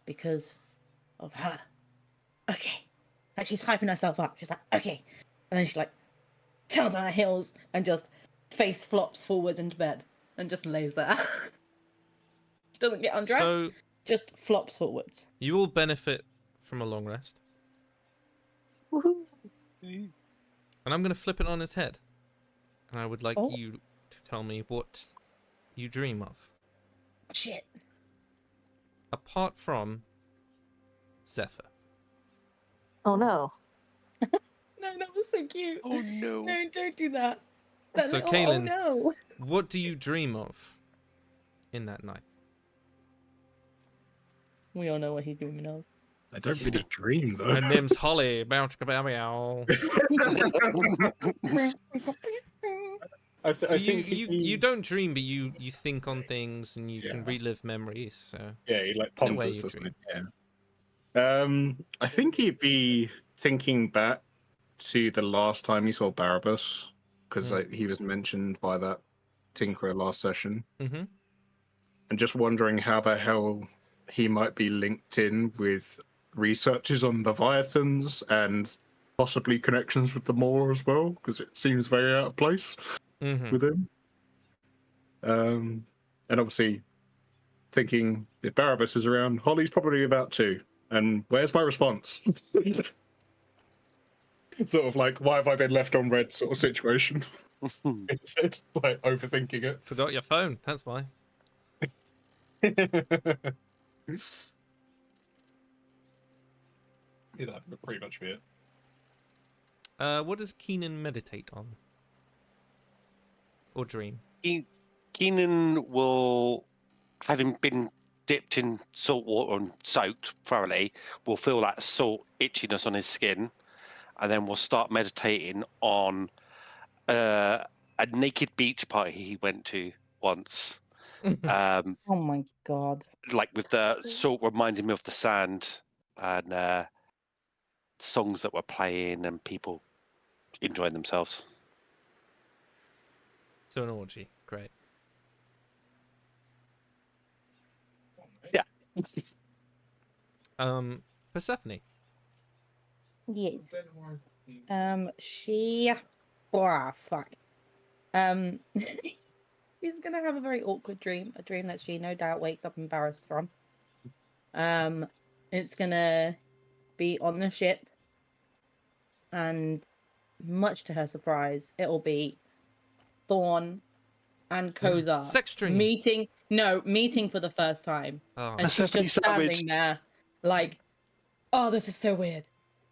because of her. Okay. Like she's hyping herself up. She's like, okay. And then she like turns on her heels, and just face flops forwards into bed and just lays there. Doesn't get undressed, So just flops forwards. you all benefit from a long rest. Woohoo. And I'm going to flip it on his head. And I would like Oh. you to tell me what you dream of. Shit. Apart from Zephyr. Oh no. No, that was so cute. Oh no. No, don't do that. That's So, like, Kaylin, no. what do you dream of in that night? We all know what he's dreaming of. I don't really dream though. My name's Holly. Bow chicka bow meow. I think You don't dream, but you think on things and you can Yeah. relive memories. So Yeah, he like In a way ponders, you doesn't dream. he? Yeah. I think he'd be thinking back to the last time he saw Barabbas, because he was mentioned by that Tinkerer last session, mm-hmm. and just wondering how the hell he might be linked in with researches on Leviathans and possibly connections with the Maw as well, because it seems very out of place Mm-hmm. with him. And obviously thinking if Barabbas is around, Holly's probably about too. And where's my response? Sort of like, why have I been left on red sort of situation. Instead, like overthinking it. Forgot your phone. That's why. Yeah, that would pretty much be it. What does Keenan meditate on? Or dream? Keenan will, having been dipped in salt water and soaked thoroughly, will feel that salt itchiness on his skin, and then will start meditating on a naked beach party he went to once. Oh my god. Like with the salt reminding me of the sand and songs that were playing and people enjoying themselves. So an orgy. Great. Yeah. Persephone. Yes. She. Oh, fuck. She's gonna have a very awkward dream. A dream that she no doubt wakes up embarrassed from. It's gonna be on the ship, and much to her surprise, it'll be Thorn and Kozar Sex dream. meeting for the first time. Oh. And she's Persephone just standing savage. there, like, oh, this is so weird.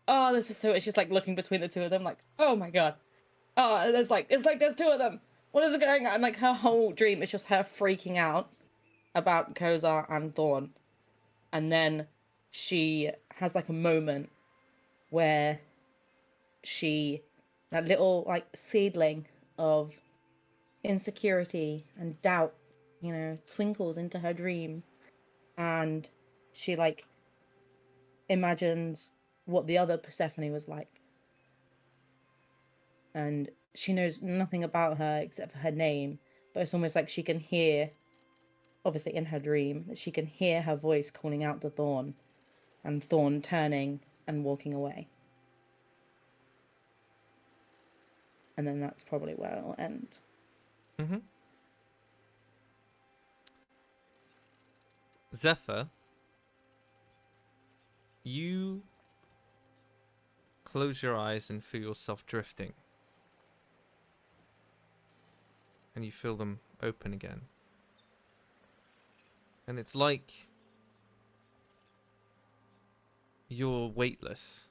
Oh, this is so. It's just like looking between the two of them, like, oh my god. Oh, it's like there's two of them. What is it going on? Like her whole dream is just her freaking out about Kozar and Thorn, and then she has like a moment where that little like seedling of insecurity and doubt, twinkles into her dream, and she like imagines what the other Persephone was like, and she knows nothing about her except for her name, but it's almost like she can hear, obviously in her dream, that she can hear her voice calling out to Thorn, and Thorn turning and walking away. And then that's probably where it'll end. Mm-hmm. Zephyr, you close your eyes and feel yourself drifting. And you feel them open again. And it's like you're weightless.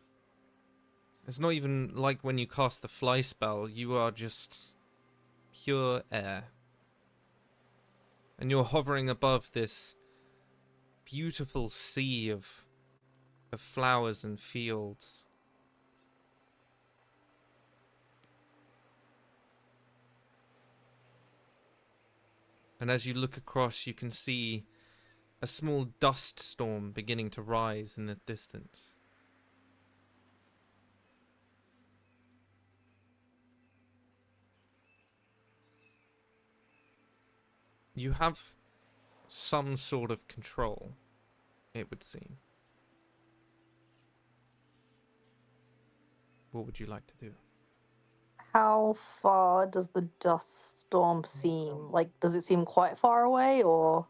It's not even like when you cast the fly spell, you are just pure air. And you're hovering above this beautiful sea of flowers and fields. And as you look across, you can see a small dust storm beginning to rise in the distance. You have some sort of control, it would seem. What would you like to do? How far does the dust storm seem? Like, does it seem quite far away, or?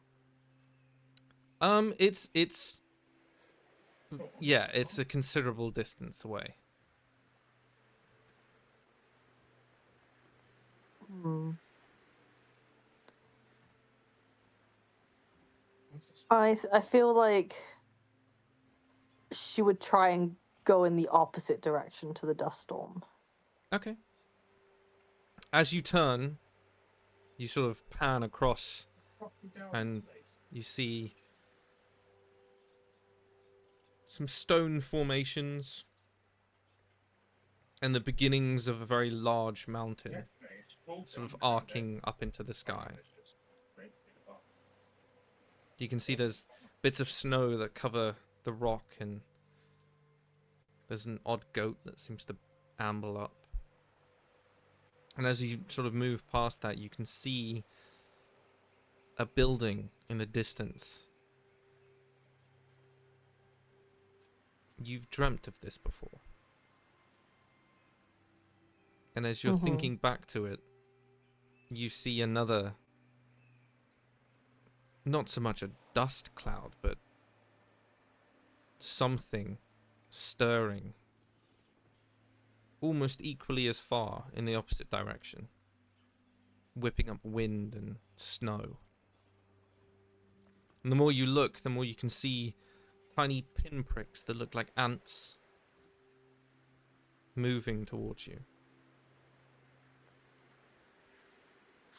It's yeah, it's a considerable distance away. Hmm. I feel like she would try and go in the opposite direction to the dust storm. Okay. As you turn, you sort of pan across, and you see some stone formations and the beginnings of a very large mountain, sort of arcing up into the sky. You can see there's bits of snow that cover the rock, and there's an odd goat that seems to amble up. And as you sort of move past that, you can see a building in the distance. You've dreamt of this before. And as you're thinking back to it, you see another, not so much a dust cloud, but something stirring almost equally as far in the opposite direction, whipping up wind and snow. And the more you look, the more you can see tiny pinpricks that look like ants moving towards you.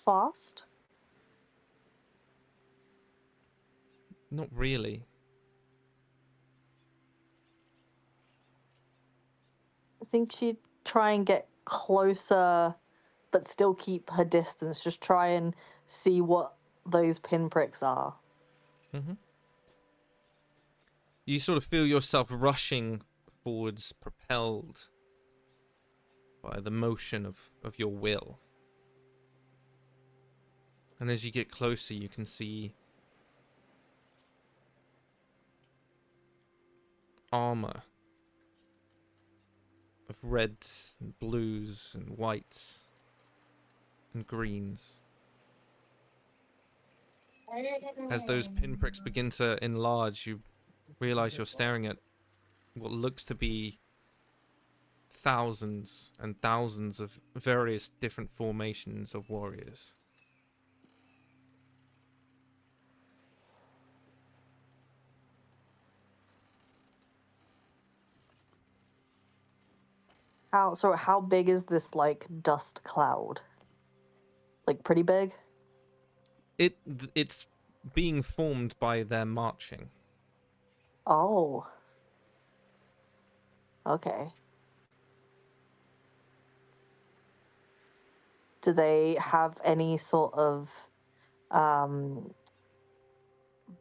Fast? Not really. I think she'd try and get closer, but still keep her distance. Just try and see what those pinpricks are. Mm-hmm. You sort of feel yourself rushing forwards, propelled by the motion of your will. And as you get closer, you can see armor of reds and blues and whites and greens. As those pinpricks begin to enlarge, you realize you're staring at what looks to be thousands and thousands of various different formations of warriors. How big is this, like, dust cloud? Like, pretty big? It's being formed by their marching. Oh. Okay. Do they have any sort of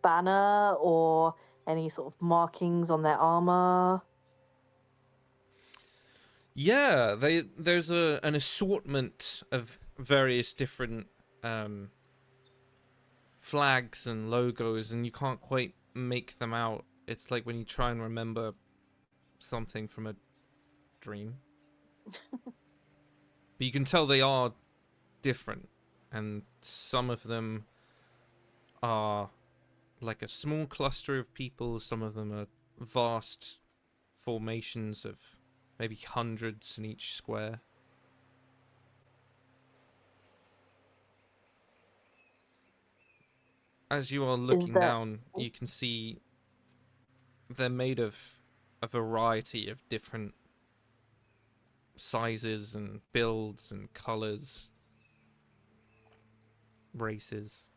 banner or any sort of markings on their armor? Yeah, there's an assortment of various different flags and logos, and you can't quite make them out. It's like when you try and remember something from a dream. But you can tell they are different, and some of them are like a small cluster of people, some of them are vast formations of maybe hundreds in each square. As you are looking down, you can see they're made of a variety of different sizes and builds and colors, races.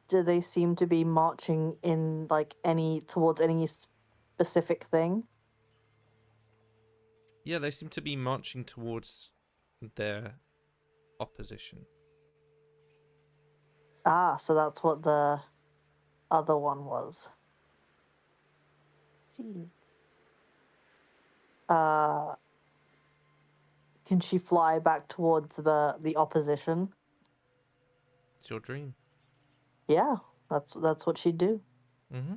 Do they seem to be marching in, like, towards any specific thing? Yeah, they seem to be marching towards their opposition. Ah, so that's what the other one was. See. Can she fly back towards the opposition? It's your dream. Yeah, that's what she'd do. Mm-hmm.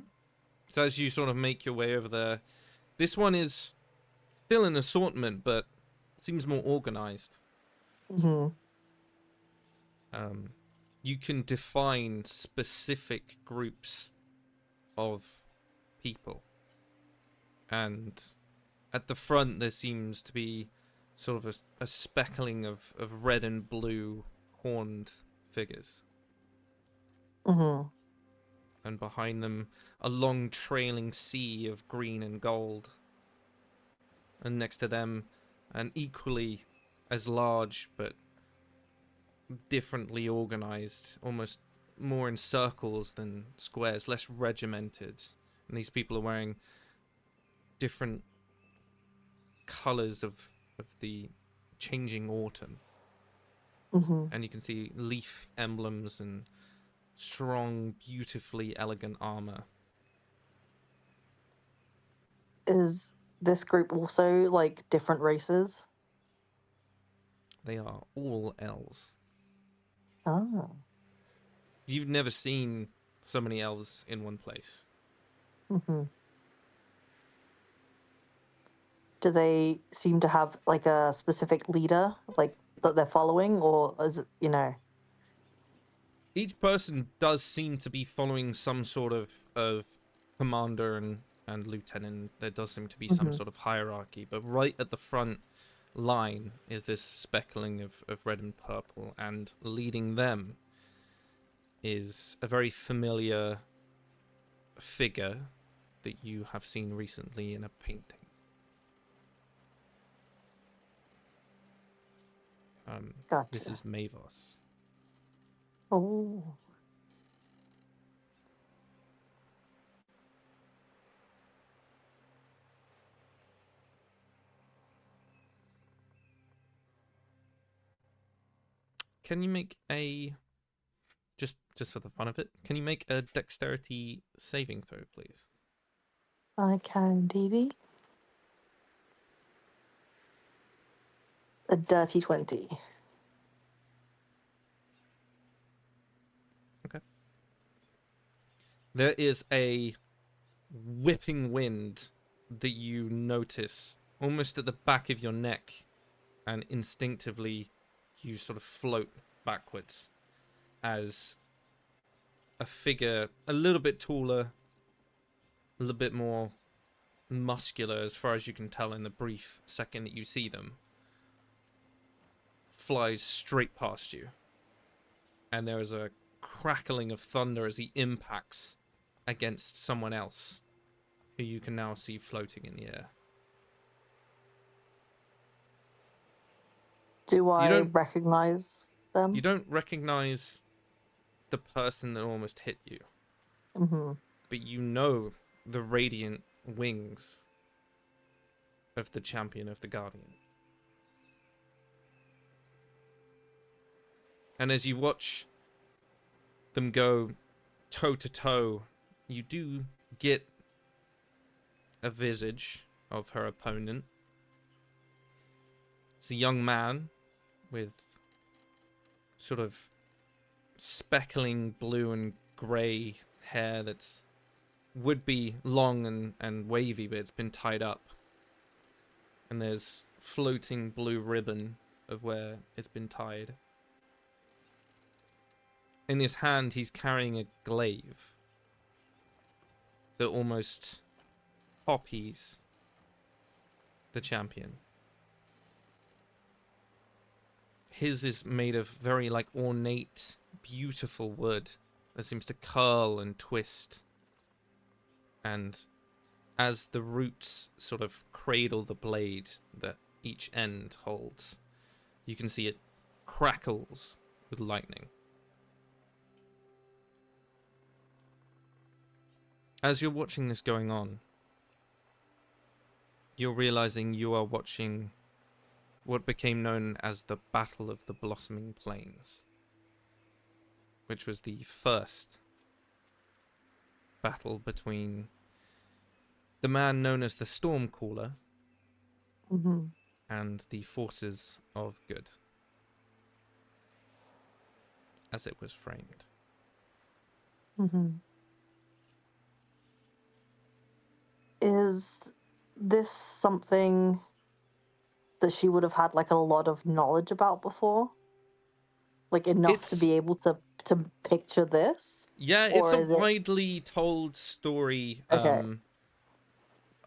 So as you sort of make your way over there, This one is still an assortment, but seems more organized. Mm-hmm. You can define specific groups of people. And at the front, there seems to be sort of a speckling of red and blue horned figures. Mm-hmm. And behind them, a long trailing sea of green and gold. And next to them, an equally as large but differently organized, almost more in circles than squares, less regimented. And these people are wearing different colors of the changing autumn. Mm-hmm. And you can see leaf emblems and strong, beautifully elegant armor. Is this group also like different races? They are all elves. Oh. You've never seen so many elves in one place. Mm-hmm. Do they seem to have like a specific leader, like that they're following, or is it, you know? Each person does seem to be following some sort of commander and lieutenant. There does seem to be some Mm-hmm. sort of hierarchy, but right at the front line is this speckling of red and purple, and leading them is a very familiar figure that you have seen recently in a painting. Gotcha. This is Mavos. Oh. Can you make a just for the fun of it? Can you make a dexterity saving throw, please? I can, DD. A dirty 20. Okay. There is a whipping wind that you notice almost at the back of your neck, and instinctively you sort of float backwards as a figure a little bit taller, a little bit more muscular as far as you can tell in the brief second that you see them, flies straight past you. And there is a crackling of thunder as he impacts against someone else who you can now see floating in the air. Do I recognize them? You don't recognize the person that almost hit you, Mm-hmm. but you know the radiant wings of the champion of the Guardian. And as you watch them go toe to toe, you do get a visage of her opponent. It's a young man with sort of speckling blue and grey hair that's would be long and wavy, but it's been tied up. And there's floating blue ribbon of where it's been tied. In his hand, he's carrying a glaive that almost copies the champion. His is made of very ornate, beautiful wood that seems to curl and twist. And as the roots sort of cradle the blade that each end holds, you can see it crackles with lightning. As you're watching this going on, you're realizing you are watching what became known as the Battle of the Blossoming Plains, which was the first battle between the man known as the Stormcaller Mm-hmm. and the forces of good, as it was framed. Mm-hmm. Is this something that she would have had like a lot of knowledge about before? Like enough to It's be able to picture this? yeah, it's Or a is it widely told story. okay?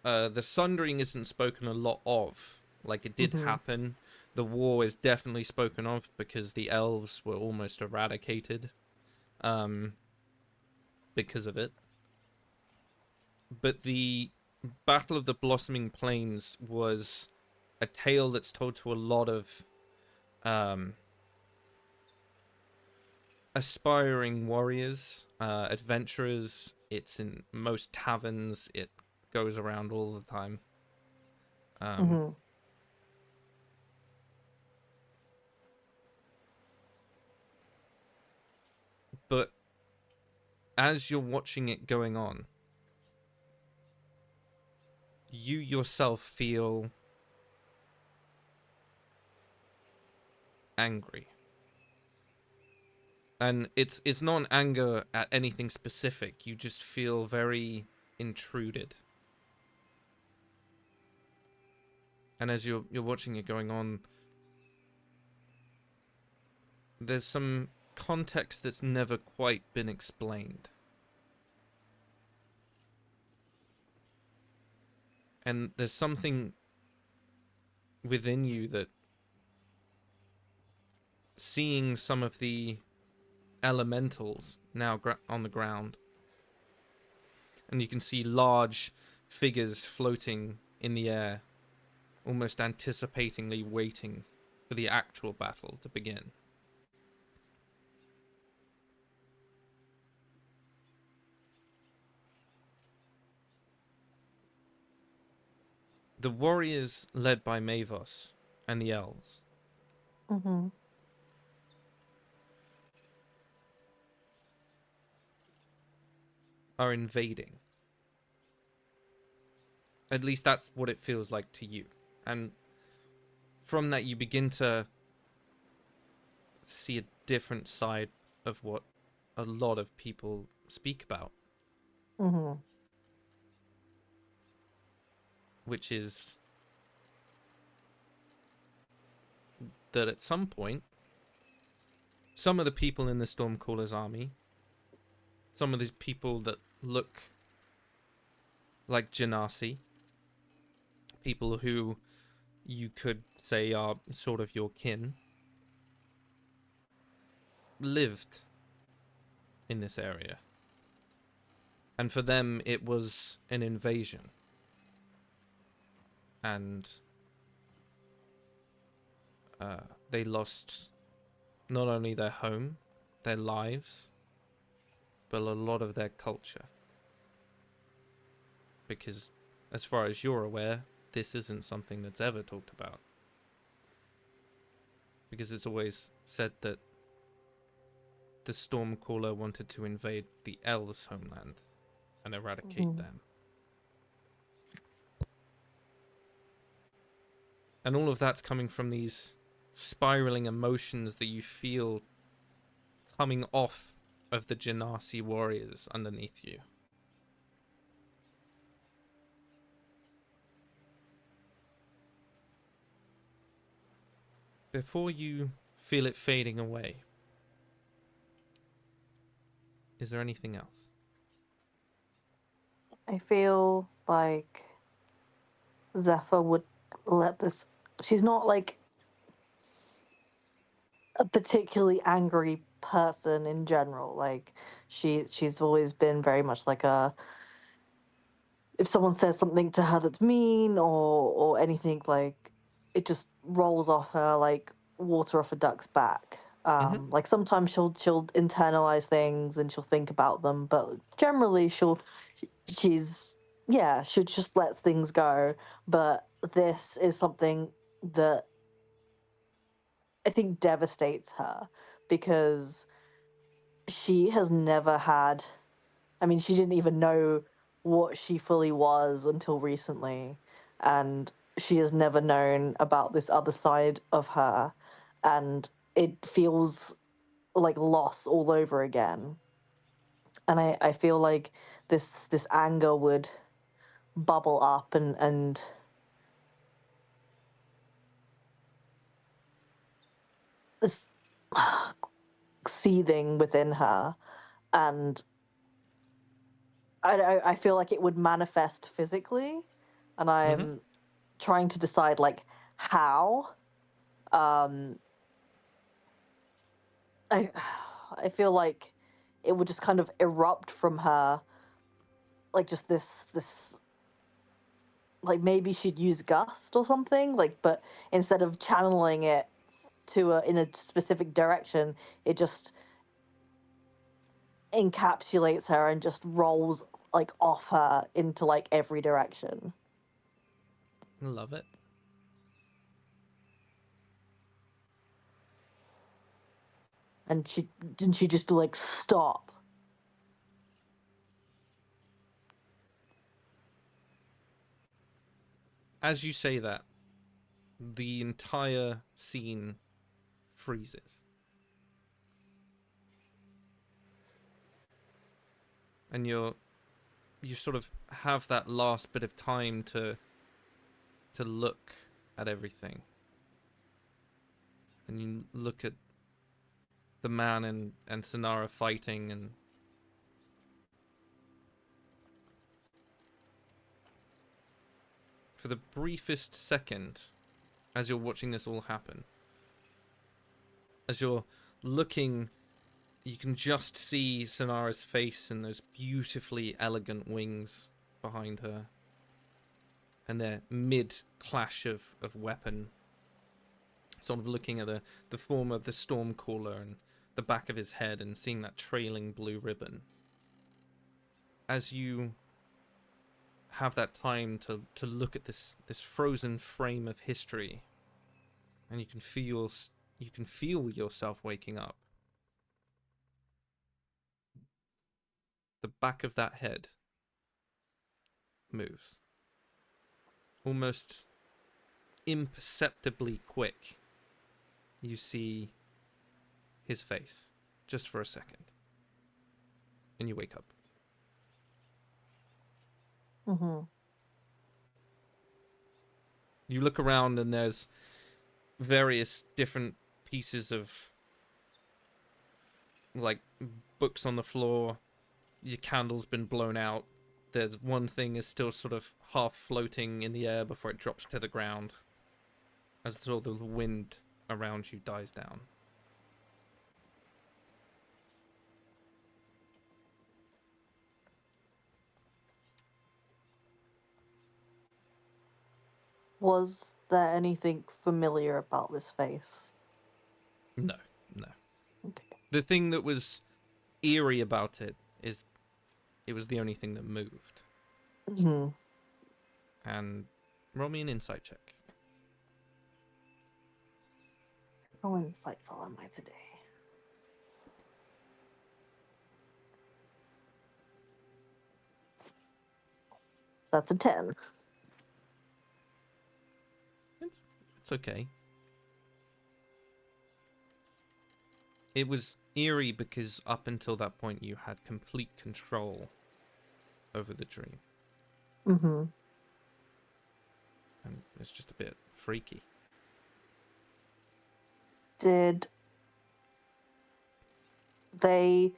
The Sundering isn't spoken a lot of. Like, it did Mm-hmm. happen. The war is definitely spoken of because the elves were almost eradicated because of it. But the Battle of the Blossoming Plains was a tale that's told to a lot of aspiring warriors, adventurers. It's in most taverns. It goes around all the time. Mm-hmm. But as you're watching it going on, you yourself feel angry. And it's not an anger at anything specific. You just feel very intruded. And as you're watching it going on, there's some context that's never quite been explained. And there's something within you that, seeing some of the elementals now on the ground, and you can see large figures floating in the air, almost anticipatingly waiting for the actual battle to begin. The warriors led by Mavos and the elves Mm-hmm. are invading. At least that's what it feels like to you. And from that you begin to see a different side of what a lot of people speak about, Mm-hmm. which is that at some point, some of the people in the Stormcaller's army, some of these people that look like Genasi, people who you could say are sort of your kin, lived in this area. And for them, it was an invasion. And they lost not only their home, their lives, but a lot of their culture. Because, as far as you're aware, this isn't something that's ever talked about. Because it's always said that the Stormcaller wanted to invade the elves' homeland and eradicate Mm-hmm. them. And all of that's coming from these spiraling emotions that you feel coming off of the Genasi warriors underneath you. Before you feel it fading away, is there anything else? I feel like Zephyr would let this. She's not like a particularly angry person in general. Like she's always been very much like a, if someone says something to her that's mean or anything, like it just rolls off her like water off a duck's back. Mm-hmm. Like sometimes she'll internalize things and she'll think about them, but generally she's yeah, she just lets things go. But this is something that I think devastates her because she has never had, I mean, she didn't even know what she fully was until recently. And she has never known about this other side of her. And it feels like loss all over again. And I feel like this anger would bubble up and this seething within her, and I feel like it would manifest physically, and I'm trying to decide like how. I I feel like it would just kind of erupt from her, like just this like maybe she'd use gust or something, like, but instead of channeling it to in a specific direction, it just encapsulates her and just rolls like off her into like every direction. Love it. And she just be like, stop. As you say that, the entire scene freezes. And you sort of have that last bit of time to look at everything. And you look at the man and Sonara fighting, and for the briefest second, as you're watching this all happen, as you're looking, you can just see Sonara's face and those beautifully elegant wings behind her, and their mid-clash of weapon, sort of looking at the form of the Stormcaller and the back of his head and seeing that trailing blue ribbon. As you have that time to look at this frozen frame of history, and you can feel yourself waking up. The back of that head moves. Almost imperceptibly quick. You see his face, just for a second. And you wake up. Mm-hmm. You look around and there's various different pieces of, like, books on the floor. Your candle's been blown out. There's one thing is still sort of half floating in the air before it drops to the ground, as all the wind around you dies down. Was there anything familiar about this face? No. Okay. The thing that was eerie about it is it was the only thing that moved. Mm-hmm. And roll me an insight check. How insightful am I today? That's a 10. It's okay. It was eerie because up until that point you had complete control over the dream. Mm-hmm. And it's just a bit freaky. Did they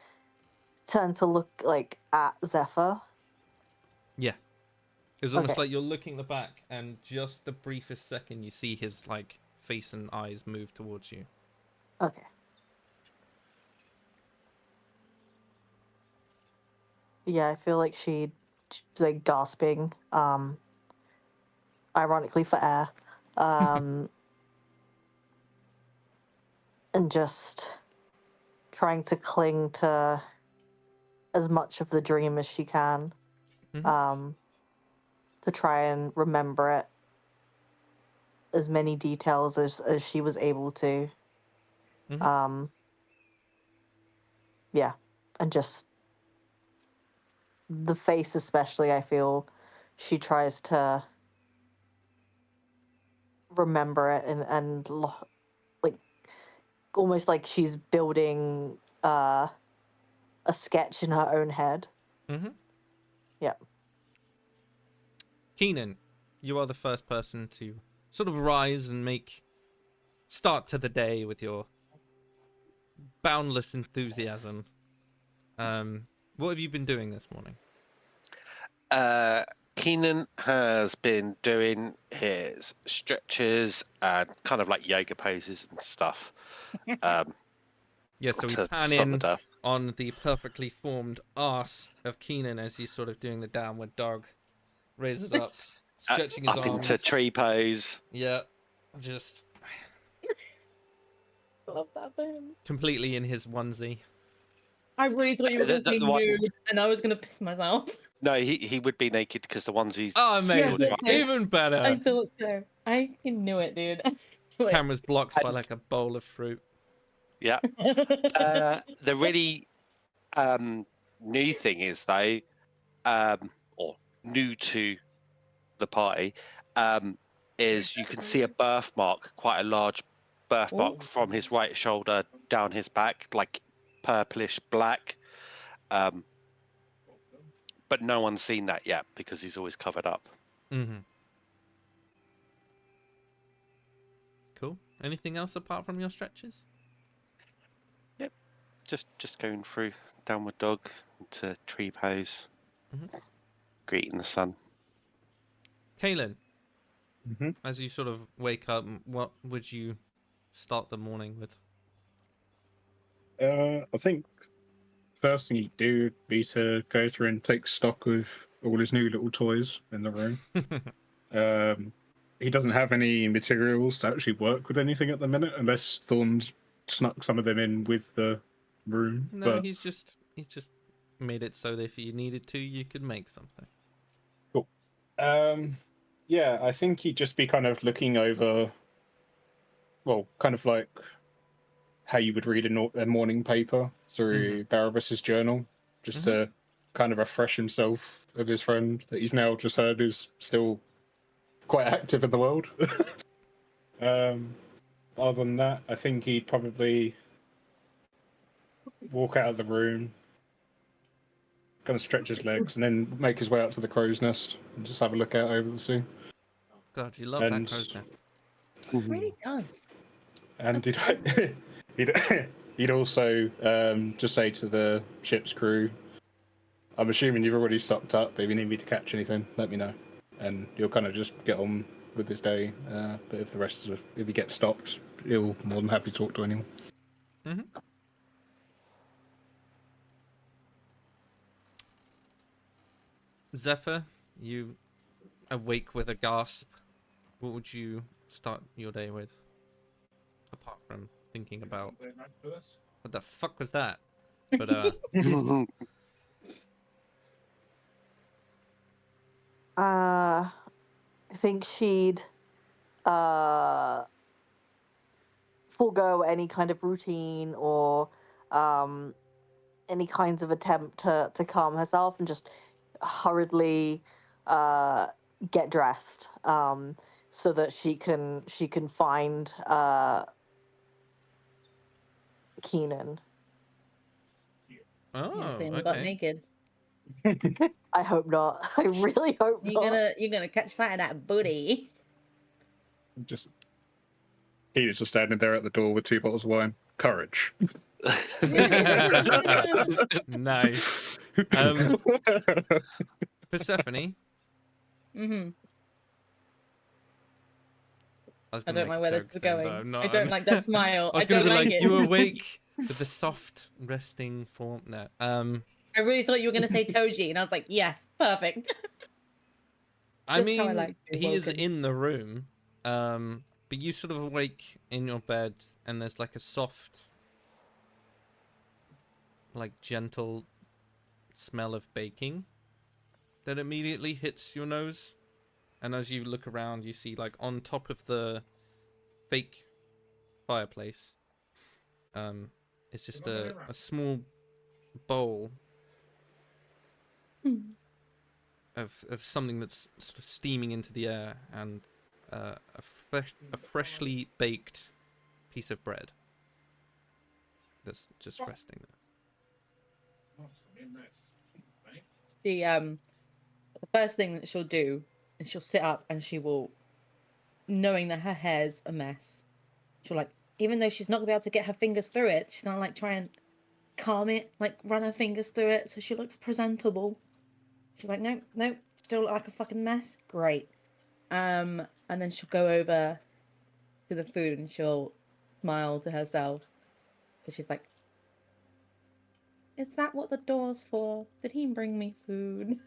turn to look like at Zephyr? Yeah. It was almost Okay. like you're looking at the back and just the briefest second you see his like face and eyes move towards you. Okay. Yeah, I feel like she's like gasping, ironically for air, and just trying to cling to as much of the dream as she can, Mhm. to try and remember it, as many details as she was able to. Mhm. Yeah, and just the face especially, I feel she tries to remember it and like almost like she's building a sketch in her own head. Mhm. Yeah. Keenan, you are the first person to sort of rise and make start to the day with your boundless enthusiasm. What have you been doing this morning? Keenan has been doing his stretches and kind of like yoga poses and stuff. Yeah, so we to pan start the in day. on the perfectly formed arse of Keenan as he's sort of doing the downward dog, raises up, stretching his Up arms. into tree pose. Yeah, just Love that for him. completely in his onesie. I really thought you were going to say The one- nude, and I was going to piss myself. No, he would be naked because the onesies. Oh, Yes, amazing! yes, yes. Even better. I thought so. I knew it, dude. I knew it. Camera's blocked by like a bowl of fruit. Yeah. The really new thing is though, or new to the party, is you can see a birthmark, quite a large birthmark Ooh. from his right shoulder down his back, like purplish black. But no one's seen that yet because he's always covered up. Mm-hmm. Cool. Anything else apart from your stretches? Just going through downward dog to tree pose, greeting the sun. Kaylin, Mhm. as you sort of wake up, what would you start the morning with? I think first thing he'd do would be to go through and take stock of all his new little toys in the room. He doesn't have any materials to actually work with anything at the minute, unless Thorn's snuck some of them in with the room. No, but he's just made it so that if you needed to, you could make something. cool. Yeah, I think he'd just be kind of looking over, well, kind of like how you would read a morning paper through Barabbas's journal, just to kind of refresh himself of his friend that he's now just heard is still quite active in the world. Other than that, I think he'd probably walk out of the room, kind of stretch his legs, and then make his way up to the crow's nest and just have a look out over the sea. God, you love And- that crow's nest. It really does. And he'd, That's he'd also just say to the ship's crew, I'm assuming you've already stocked up, but if you need me to catch anything, let me know. And he'll kind of just get on with his day. But if he gets stopped, he'll more than happy to talk to anyone. Mm-hmm. Zephyr, you awake with a gasp. What would you start your day with? Apart from thinking about what the fuck was that? But I think she'd forego any kind of routine or any kinds of attempt to calm herself and just hurriedly get dressed so that she can find Keenan. oh, See him butt okay. naked. I hope not. I really hope not. You're gonna catch sight of that booty. He was just standing there at the door with 2 bottles of wine. Courage. Nice. Persephone. I don't like where this is going. I don't like that smile. I was going to be don't like, it. you awake with the soft resting form. No. I really thought you were going to say Toji, and I was like, yes, perfect. I Just how I mean, like to be he is woken. in the room, but you sort of awake in your bed, and there's like a soft, like gentle smell of baking that immediately hits your nose. And as you look around, you see like on top of the fake fireplace, it's just a small bowl of something that's sort of steaming into the air, and a freshly baked piece of bread that's just resting there. The first thing that she'll do and she'll sit up and she will, knowing that her hair's a mess, she'll like, even though she's not gonna be able to get her fingers through it, she's gonna like try and calm it, like run her fingers through it so she looks presentable. She's like, nope, still look like a fucking mess. Great. And then she'll go over to the food and she'll smile to herself because she's like, is that what the door's for? Did he bring me food?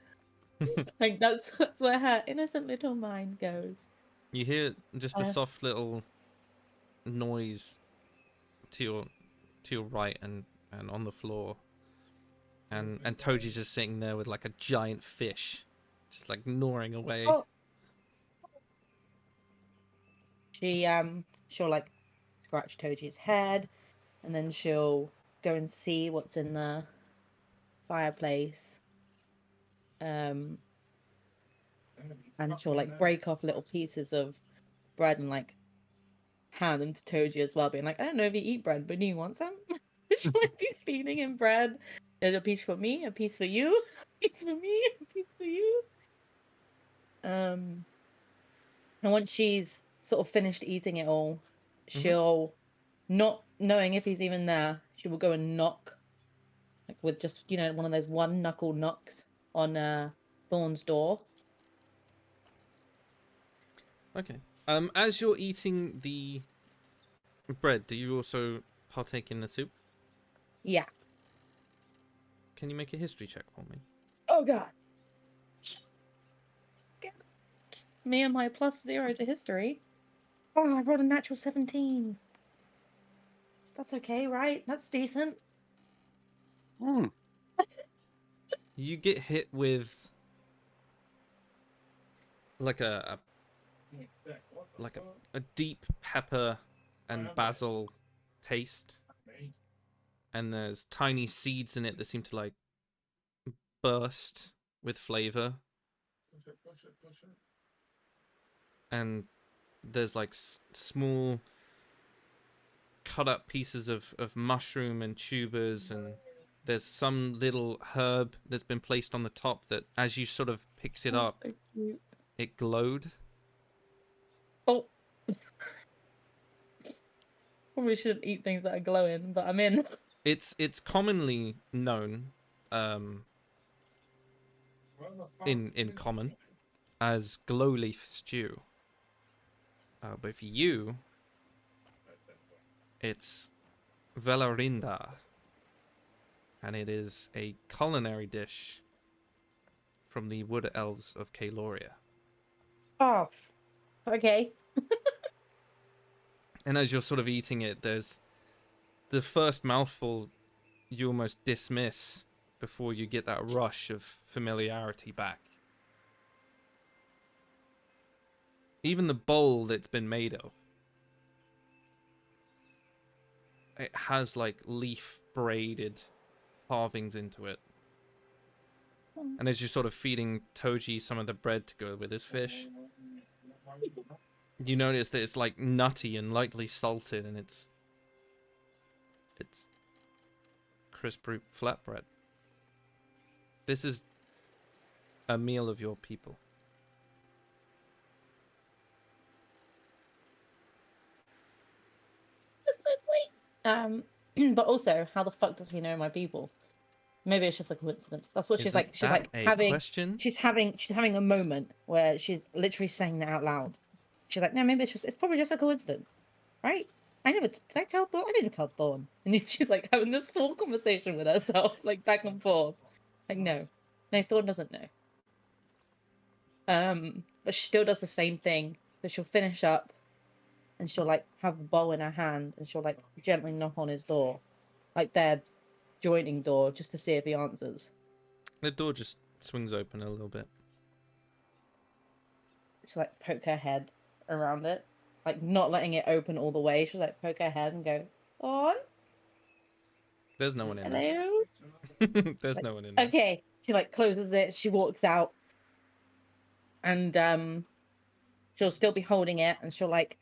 Like that's where her innocent little mind goes. You hear just a soft little noise to your right and on the floor, and Toji's just sitting there with like a giant fish, just like gnawing away. Oh. She'll like scratch Toji's head, and then she'll go and see what's in the fireplace. And she'll like break off little pieces of bread and like hand them to Toji as well, being like, I don't know if you eat bread, but do you want some? She'll like be feeding him bread. There's a piece for me, a piece for you, a piece for me, a piece for you. And once she's sort of finished eating it all, she'll, not knowing if he's even there, she will go and knock, like with just, you know, one of those one knuckle knocks on Thorn's door. Okay. As you're eating the bread, do you also partake in the soup? Yeah. Can you make a history check for me? Oh god. Me and my +0 to history. Oh, I rolled a natural 17. That's okay, right? That's decent. You get hit with like a deep pepper and basil taste, and there's tiny seeds in it that seem to like burst with flavor, and there's like small cut up pieces of mushroom and tubers, and there's some little herb that's been placed on the top that as you sort of picked it up, So cute. it glowed. Oh. Probably shouldn't eat things that are glowing, but I'm in. It's commonly known in common as glowleaf stew. But for you, it's Velarinda, and it is a culinary dish from the wood elves of Kaloria. Oh, okay. And as you're sort of eating it, there's the first mouthful you almost dismiss before you get that rush of familiarity back. Even the bowl that's been made of, it has like leaf braided carvings into it. And as you're sort of feeding Toji some of the bread to go with his fish, you notice that it's like nutty and lightly salted, and it's crisp root flatbread. This is a meal of your people. That's so sweet. But also, how the fuck does he know my people? Maybe it's just a coincidence. That's what she's Isn't like. She's that like a having. question? She's having a moment where she's literally saying that out loud. She's like, no, maybe it's probably just a coincidence, right? Did I tell Thorn? I didn't tell Thorn. And then she's like having this full conversation with herself, like back and forth. Like, no, Thorn doesn't know. But she still does the same thing. So she'll finish up, and she'll like have a bowl in her hand, and she'll like gently knock on his door, like their joining door, just to see if he answers. The door just swings open a little bit. She'll like poke her head around it, like not letting it open all the way. She'll like poke her head and go, "On." There's no one in Hello. there. There's Like, no one in there. Okay. She like closes it. She walks out, and she'll still be holding it, and she'll like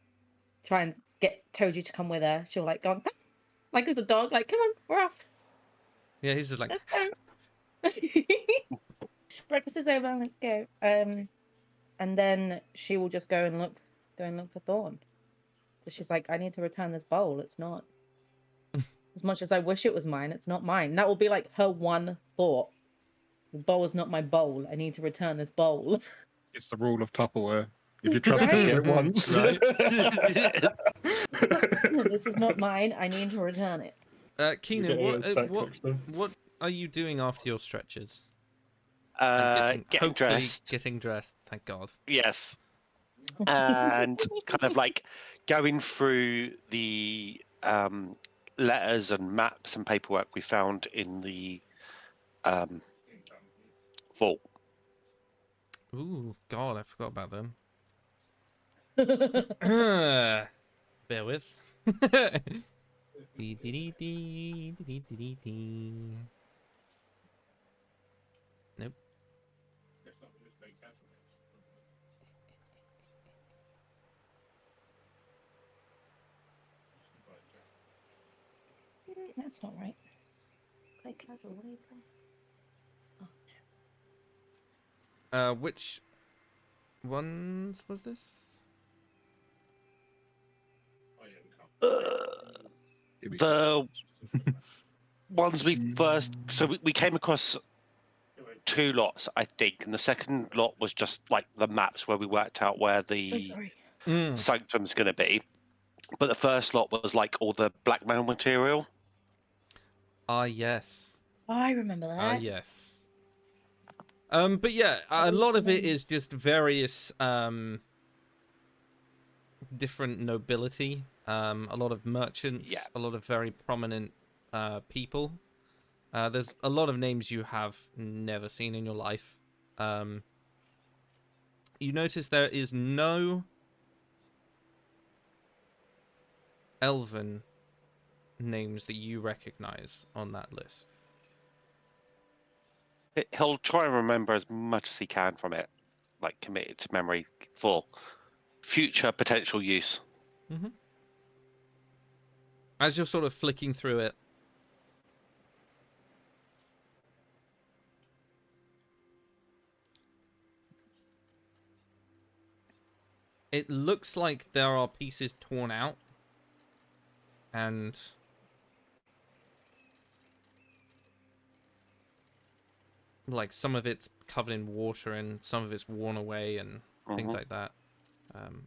try and get Toji to come with her. She'll like go, "Come," like as a dog, like, "Come on, we're off. Yeah, he's just like, Let's go." Breakfast is over. Let's go. And and then she will just go and look for Thorn. But she's like, I need to return this bowl. It's not. As much as I wish it was mine, it's not mine. That will be like her one thought. The bowl is not my bowl. I need to return this bowl. It's the rule of Tupperware. If you trust it, get it once. Right. This is not mine. I need to return it. Keenan, what are you doing after your stretches? And Getting dressed. Getting dressed. Thank God. Yes. And kind of like going through the letters and maps and paperwork we found in the vault. Ooh, God, I forgot about them. Bear with. Nope. That's not right. Play casual. What are you playing? Which ones was this? The ones we first, so we came across 2 lots, I think, and the second lot was just like the maps where we worked out where the sanctum's going to be. But the first lot was like all the blackmail material. Ah, yes. I remember that. Ah, yes. But yeah, a lot of it is just various different nobility. A lot of merchants, a lot of very prominent people. There's a lot of names you have never seen in your life. You notice there is no elven names that you recognize on that list. He'll try and remember as much as he can from it, like commit it to memory for future potential use. Mm-hmm. As you're sort of flicking through it, it looks like there are pieces torn out, and like some of it's covered in water and some of it's worn away and things like that.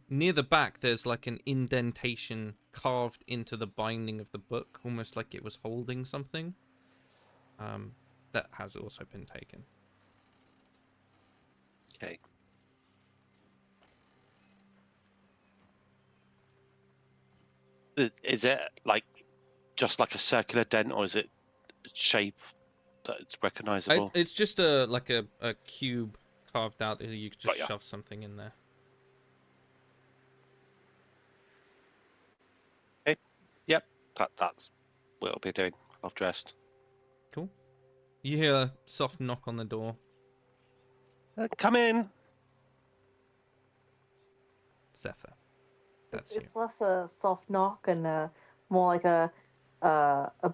Near the back, there's like an indentation carved into the binding of the book, almost like it was holding something. That has also been taken. Okay. Is it like just like a circular dent, or is it shape that it's recognizable? It's just a cube carved out that you could just Right, yeah. shove something in there. Okay. Yep. That's what I'll be doing. I've dressed. Cool. You hear a soft knock on the door. Come in. Zephyr. That's you. It's less a soft knock and more like a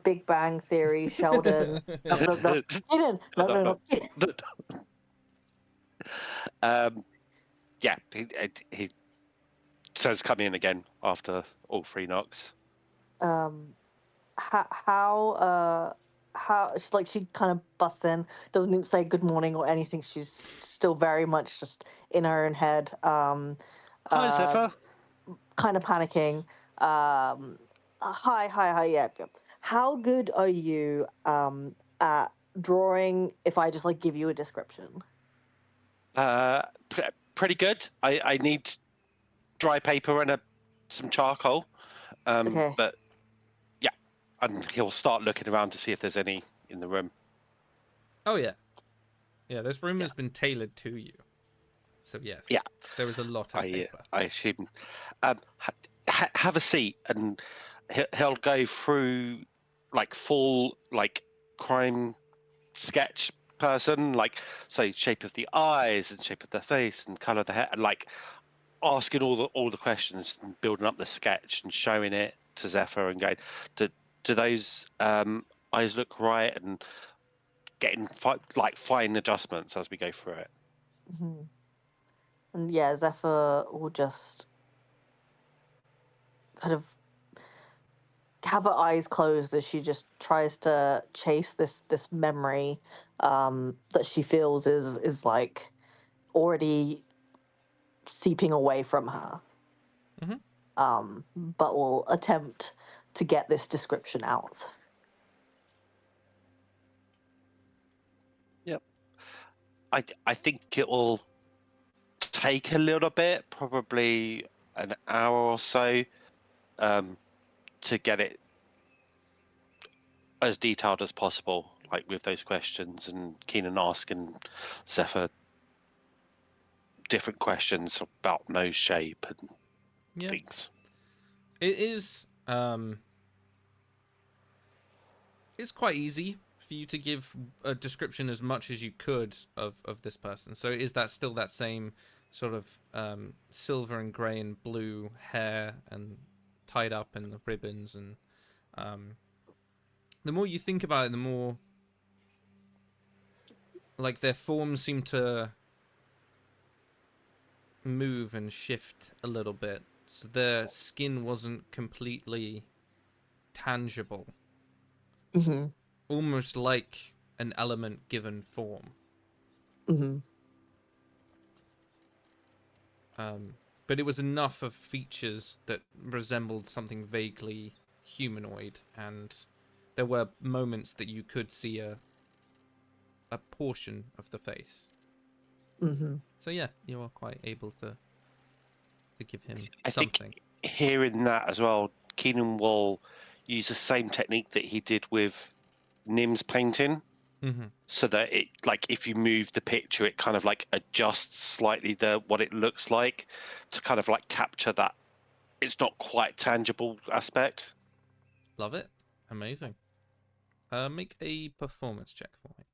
Big Bang Theory Sheldon. No, get in. No, get in. Yeah, he says come in again after all 3 knocks. How she kind of busts in, doesn't even say good morning or anything. She's still very much just in her own head. Hi, Zephyr. Kind of panicking. Hi, yep. How good are you at drawing if I just like give you a description? Pretty good. I need dry paper and some charcoal. Okay. But yeah, and he'll start looking around to see if there's any in the room. Oh yeah. Yeah, this room has been tailored to you. So yes. Yeah. There is a lot of paper. I assume. Have a seat, and he'll go through like full like crime sketch person, like so shape of the eyes and shape of the face and color of the hair, and like asking all the questions and building up the sketch and showing it to Zephyr and going, do those eyes look right, and getting fine adjustments as we go through it. Mm-hmm. And yeah, Zephyr will just kind of have her eyes closed as she just tries to chase this memory that she feels is like already seeping away from her. But will attempt to get this description out. Yep. I think it will take a little bit, probably an hour or so, to get it as detailed as possible, like with those questions and Keenan asking Zephyr different questions about nose shape and things. It is it's quite easy for you to give a description as much as you could of this person. So is that still that same sort of silver and grey and blue hair and tied up in the ribbons? And the more you think about it, the more like their forms seem to move and shift a little bit. So their skin wasn't completely tangible. Mm-hmm. Almost like an element given form. Mm-hmm. But it was enough of features that resembled something vaguely humanoid, and there were moments that you could see a portion of the face. Mm-hmm. So yeah, you are quite able to give him I something. think hearing that as well, Keenan will use the same technique that he did with Nim's painting. Mm-hmm. So that it, like, if you move the picture, it kind of like adjusts slightly what it looks like to kind of like capture that it's not quite tangible aspect. Love it. Amazing. Make a performance check for me.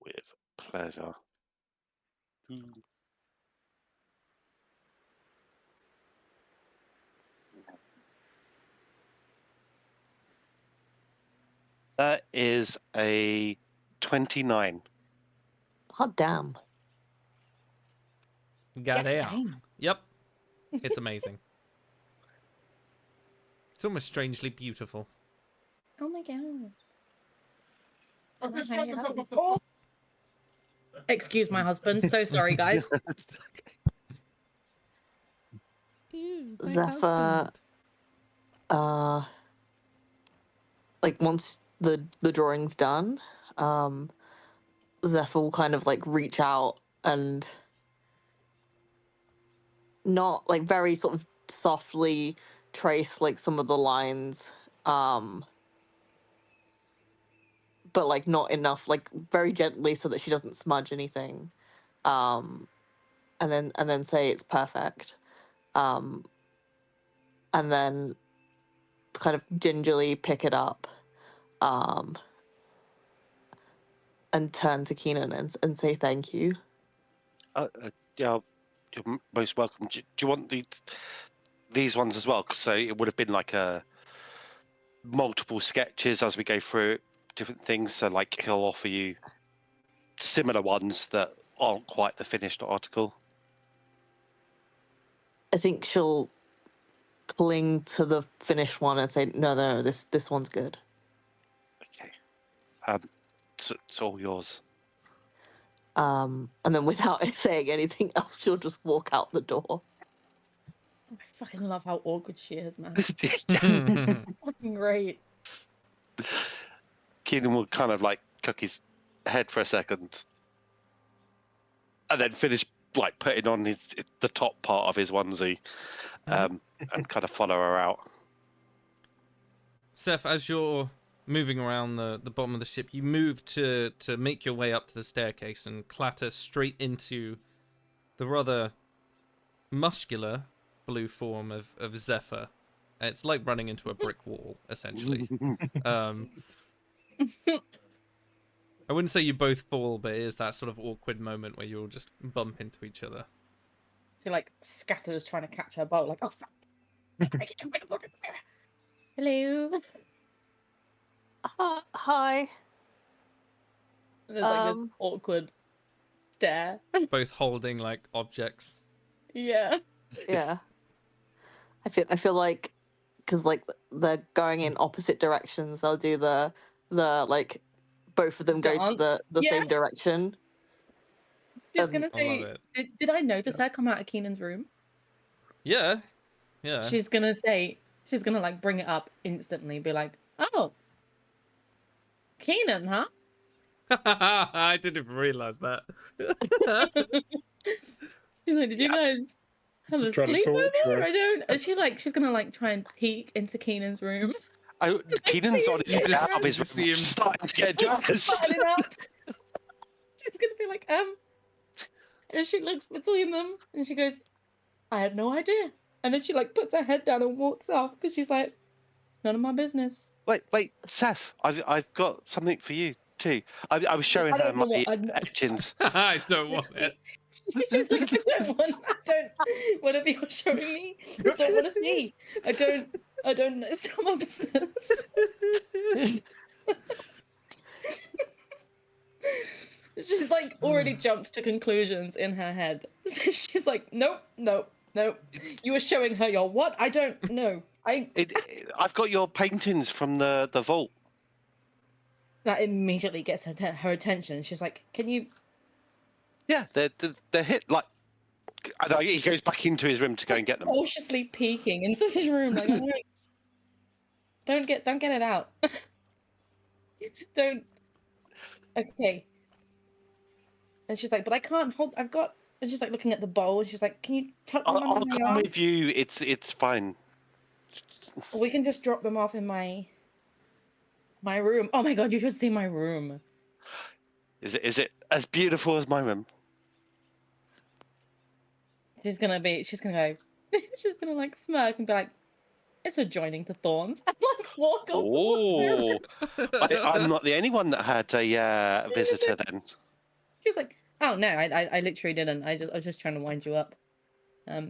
With pleasure. That is a 29. Hot damn. Got it. Damn. Yep. It's amazing. It's almost strangely beautiful. Oh my god. Oh. Excuse my husband. So sorry, guys. Ew, Zephyr, like once the drawing's done, Zephyr will kind of like reach out and not like very sort of softly trace like some of the lines, but like not enough, like very gently so that she doesn't smudge anything, and then say it's perfect, and then kind of gingerly pick it up, and turn to Keenan and say thank you. Yeah, you're most welcome. Do you want these ones as well? So it would have been like a multiple sketches as we go through different things. So like he'll offer you similar ones that aren't quite the finished article. I think she'll cling to the finished one and say, no, this one's good. Okay. It's all yours. And then without saying anything else, she'll just walk out the door. I fucking love how awkward she is, man. Fucking great. Keenan will kind of like cook his head for a second and then finish like putting on the top part of his onesie, and kind of follow her out. Seth, as you're moving around the bottom of the ship, you move to make your way up to the staircase and clatter straight into the rather muscular blue form of Zephyr. It's like running into a brick wall, essentially. I wouldn't say you both fall, but it is that sort of awkward moment where you'll just bump into each other. She like scatters trying to catch her boat, like, oh fuck. Hello. Hi. There's like this awkward stare. Both holding like objects. Yeah. Yeah. I feel like because like they're going in opposite directions, they'll do the like both of them go to Dance. the Yeah. same direction. She's gonna I love say, it. did I notice her come out of Keenan's room? Yeah. Yeah. She's gonna like bring it up instantly, be like, oh, Keenan, huh? I didn't even realize that. She's like, did you guys have a Just trying to torture sleepover? her. I don't. And she's gonna like try and peek into Keenan's room. Keenan's on his You way just- out of you his just room, see him- starting to get dressed. Starting it up. She's gonna be like, and she looks between them and she goes, I had no idea. And then she like puts her head down and walks off because she's like, none of my business. Wait, Seth, I've got something for you too. I was showing I her don't know my what I- etchings. I don't want it. She's like, I don't, whatever you're showing me, I don't want to see. I don't, it's not my business. She's like already jumped to conclusions in her head. So she's like, nope. You were showing her your what? I don't know. I've got your paintings from the vault. That immediately gets her attention. She's like, can you... Yeah, they're hit like. I know, he goes back into his room to go and get them. Cautiously peeking into his room like, don't get it out. Don't. Okay. And she's like, but I can't hold. I've got. And she's like looking at the bowl. And she's like, can you tuck them I'll under my come arm? with you. It's fine. Or we can just drop them off in my room. Oh my god, you should see my room. Is it as beautiful as my room? She's gonna go. She's gonna like smirk and be like, it's adjoining to Thorns. And like walk off. Oh, I'm not the only one that had a visitor then. She's like, oh no, I literally didn't. I was just trying to wind you up. But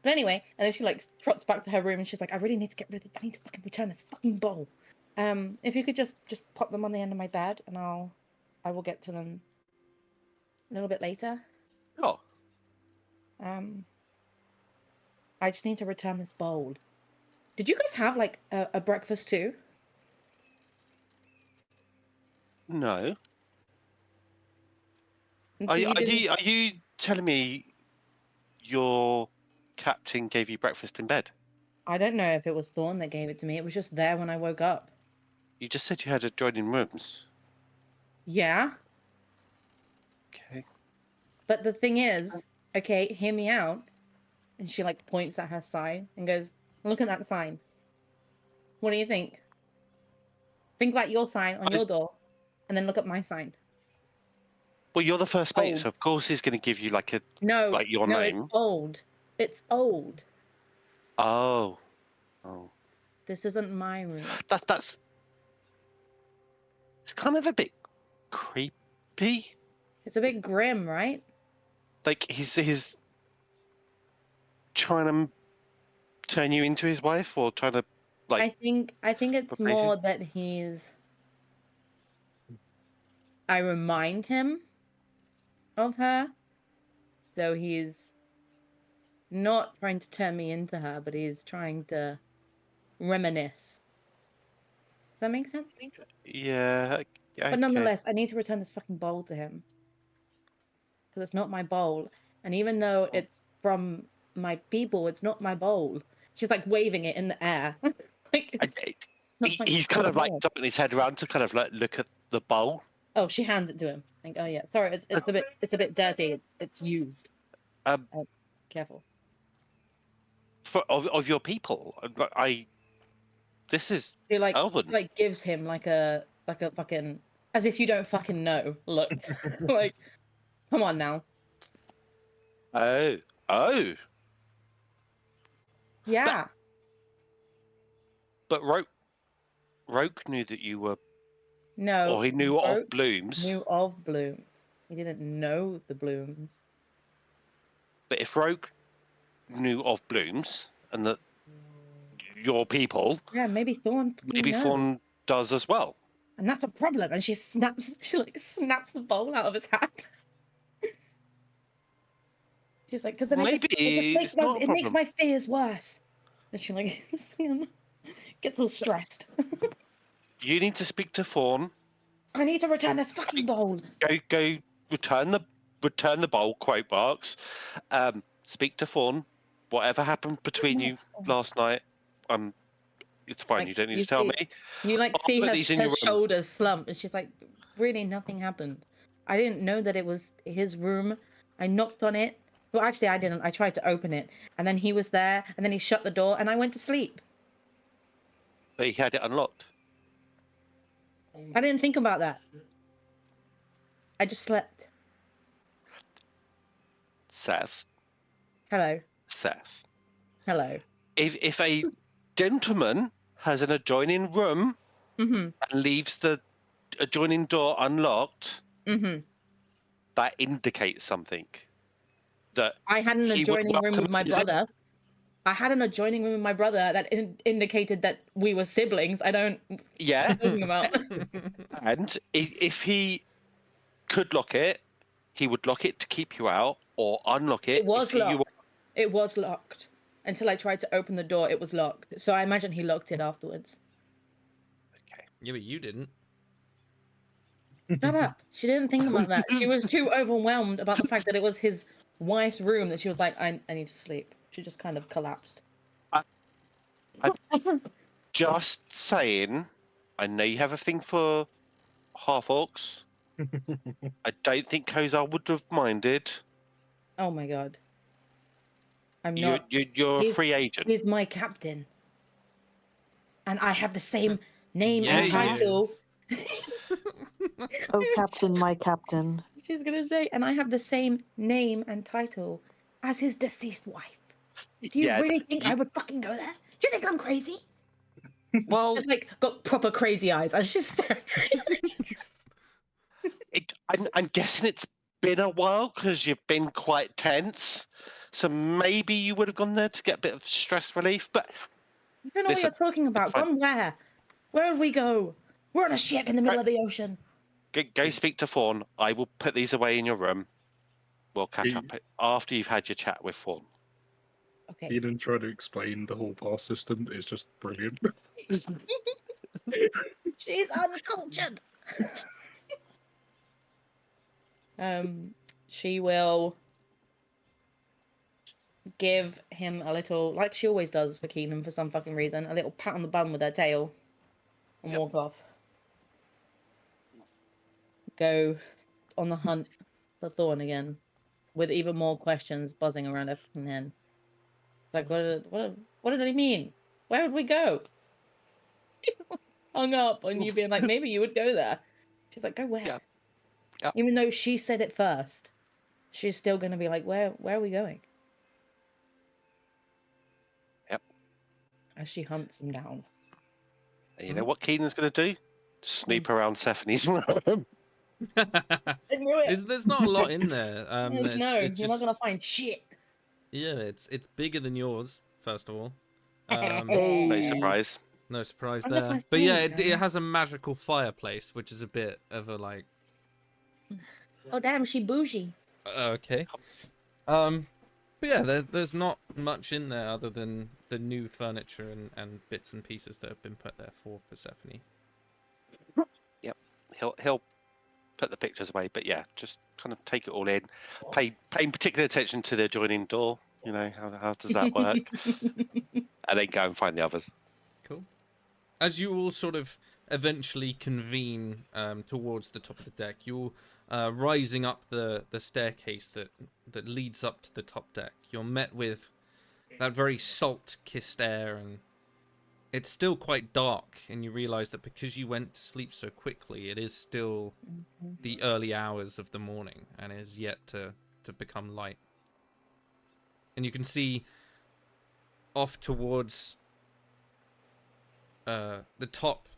anyway, and then she like trots back to her room and she's like, I really need to I need to fucking return this fucking bowl. If you could just pop them on the end of my bed and I will get to them a little bit later. Oh, I just need to return this bowl. Did you guys have like a breakfast too? no. And Are so you didn't- you telling me your captain gave you breakfast in bed? I don't know if it was Thorn that gave it to me. It was just there when I woke up. You just said you had adjoining rooms. Yeah. Okay. But the thing is, okay, hear me out. And she like points at her sign and goes, look at that sign. What do you think? Think about your sign on your door and then look at my sign. Well, you're the first mate, Old. so of course he's going to give you like your no, name. it's old. It's old. Oh. This isn't my room. That's. It's kind of a bit creepy. It's a bit grim, right? Like he's trying to turn you into his wife, or trying to like. I think it's replace more you? that I remind him of her. So he's not trying to turn me into her, but he's trying to reminisce. Does that make sense? Yeah. But nonetheless, I need to return this fucking bowl to him. Because it's not my bowl. And even though it's from my people, it's not my bowl. She's like waving it in the air. Like, it's not He's my kind of like bowl. turning his head around to kind of like look at the bowl. Oh, she hands it to him. Like, oh yeah, sorry, it's a bit dirty. It's used. Careful. Of your people, this is She like Elven. she like gives him like a fucking, as if you don't fucking know. Look, like, come on now. Oh. Yeah. But Roke knew that you were, No. or he knew of Roke Blooms. Knew of Bloom. He didn't know the Blooms. But if Roke knew of Blooms and that your people, Yeah, maybe Thorn. maybe Thorn does as well. and that's a problem. And she snaps the bowl out of his hand. She's like, because then Maybe it's not a it makes problem. my fears worse. And she like gets all stressed. You need to speak to Fawn. I need to return this fucking bowl. Go return the bowl, quote marks. Speak to Fawn. Whatever happened between you last night, it's fine. Like, you don't need you to tell see- me. You like I'll see put her, these in your room. shoulders slump, and she's like, really, nothing happened. I didn't know that it was his room. I knocked on it. Well, actually, I didn't. I tried to open it, and then he was there, and then he shut the door, and I went to sleep. But he had it unlocked. I didn't think about that. I just slept. Seth. Hello. Seth. Hello. If a gentleman has an adjoining room Mm-hmm. and leaves the adjoining door unlocked, Mm-hmm. that indicates something. That I had an he would adjoining room welcome with my a visit. brother. I had an adjoining room with my brother that indicated that we were siblings. I don't. Yeah. What are you talking about? And if he could lock it, he would lock it to keep you out, or unlock it. It was if you locked. It was locked. Until I tried to open the door, it was locked. So I imagine he locked it afterwards. Okay. Yeah, but you didn't. Shut up. She didn't think about that. She was too overwhelmed about the fact that it was his wife's room that she was like, I need to sleep. She just kind of collapsed. Just saying, I know you have a thing for half orcs. I don't think Kozar would have minded. Oh my god. I'm You're not. a He's- free agent. He's my captain. And I have the same name Yeah, and he title. is. Oh, Captain, my Captain. She's gonna say, and I have the same name and title as his deceased wife. Do you really think I would fucking go there? Do you think I'm crazy? Well, Just like got proper crazy eyes as she's staring. I'm guessing it's been a while because you've been quite tense. So maybe you would have gone there to get a bit of stress relief. But You don't know Listen, what you're talking about. fine. Gone where? Where would we go? We're on a ship in the middle of the ocean. go speak to Fawn. I will put these away in your room. We'll catch up after you've had your chat with Fawn. Okay. He didn't try to explain the whole pass system. It's just brilliant. She's uncultured. She will give him a little, like she always does for Keenan for some fucking reason, a little pat on the bum with her tail and Yep. walk off. Go on the hunt for Thorn again, with even more questions buzzing around her fucking head. It's like, what did he mean? Where would we go? Hung up on you being like, maybe you would go there. She's like, go where? Yeah. Yeah. Even though she said it first, she's still gonna be like, where are we going? Yep. As she hunts him down. And you know what Keenan's going to do? Snoop around Stephanie's room. I knew it. There's not a lot in there. No, it you're not gonna just- find shit. Yeah, it's bigger than yours, first of all. No surprise. No surprise I'm the there. first But yeah, player. it has a magical fireplace, which is a bit of a like. Oh damn, she bougie. Okay. But yeah, there's not much in there other than the new furniture and bits and pieces that have been put there for Persephone. He'll put the pictures away, but yeah, just kind of take it all in. Paying particular attention to the adjoining door. You know, how does that work? And then go and find the others. Cool. As you all sort of eventually convene towards the top of the deck, you're rising up the staircase that leads up to the top deck. You're met with that very salt-kissed air, and it's still quite dark, and you realize that because you went to sleep so quickly, it is still the early hours of the morning, and is yet to become light. And you can see off towards the top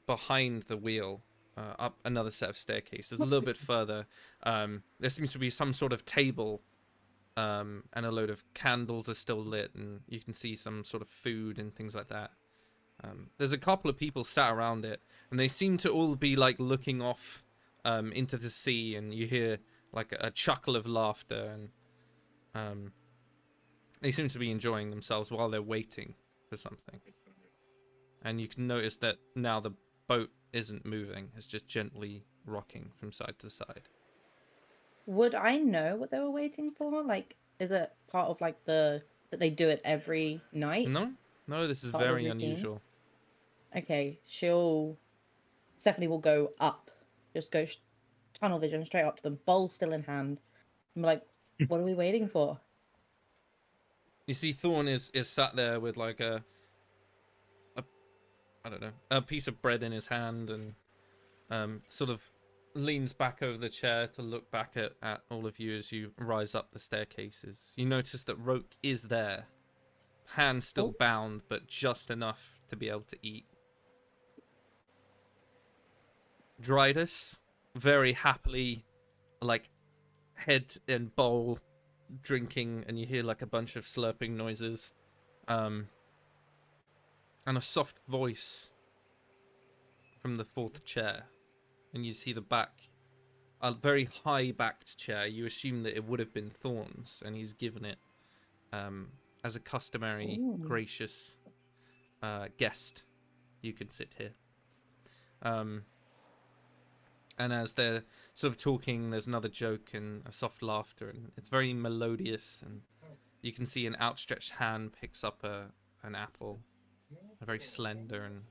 behind the wheel, up another set of staircases a little bit further. There seems to be some sort of table, and a load of candles are still lit, and you can see some sort of food and things like that. There's a couple of people sat around it, and they seem to all be like looking off into the sea, and you hear like a chuckle of laughter, and they seem to be enjoying themselves while they're waiting for something. And you can notice that now the boat isn't moving, it's just gently rocking from side to side. Would I know what they were waiting for? Like, is it part of like that they do it every night? No, this is Part of the very routine? unusual. Okay, Stephanie will go up, just go tunnel vision straight up to them, bowl still in hand, and be like, "What are we waiting for?" You see Thorn is sat there with like a I don't know, a piece of bread in his hand, and sort of leans back over the chair to look back at all of you as you rise up the staircases. You notice that Roke is there, hands still bound, but just enough to be able to eat. Drydas, very happily, like, head and bowl, drinking, and you hear like a bunch of slurping noises, and a soft voice from the fourth chair, and you see the back, a very high-backed chair. You assume that it would have been Thorn's, and he's given it as a customary gracious guest. You can sit here. And as they're sort of talking, there's another joke and a soft laughter, and it's very melodious, and you can see an outstretched hand picks up an apple, a very slender and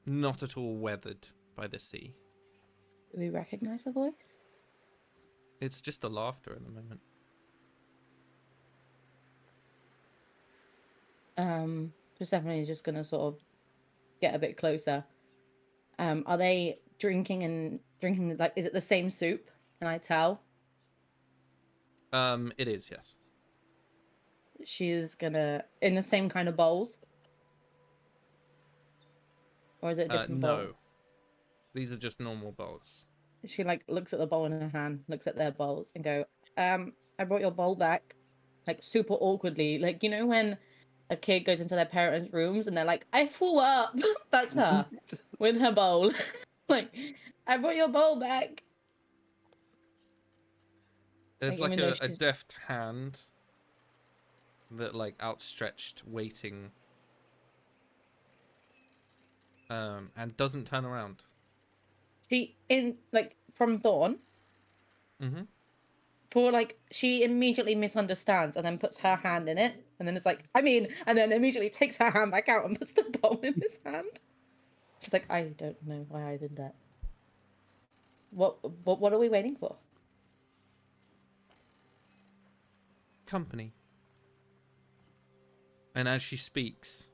not at all weathered by the sea. Do we recognize the voice? It's just a laughter at the moment. Stephanie is just gonna sort of get a bit closer. Are they drinking like, is it the same soup? Can I tell? It is, yes. She is gonna, in the same kind of bowls? Or is it a different bowl? No. These are just normal bowls. She like looks at the bowl in her hand, looks at their bowls, and go, I brought your bowl back. Like super awkwardly. Like, you know when a kid goes into their parents' rooms and they're like, I threw up. That's her with her bowl. Like, I brought your bowl back. There's like a deft hand that like outstretched, waiting, and doesn't turn around. She in like from Dawn. Mm-hmm. For like, she immediately misunderstands and then puts her hand in it, and then it's like, and then immediately takes her hand back out and puts the bowl in his hand. She's like, I don't know why I did that. What are we waiting for? Company. And as she speaks,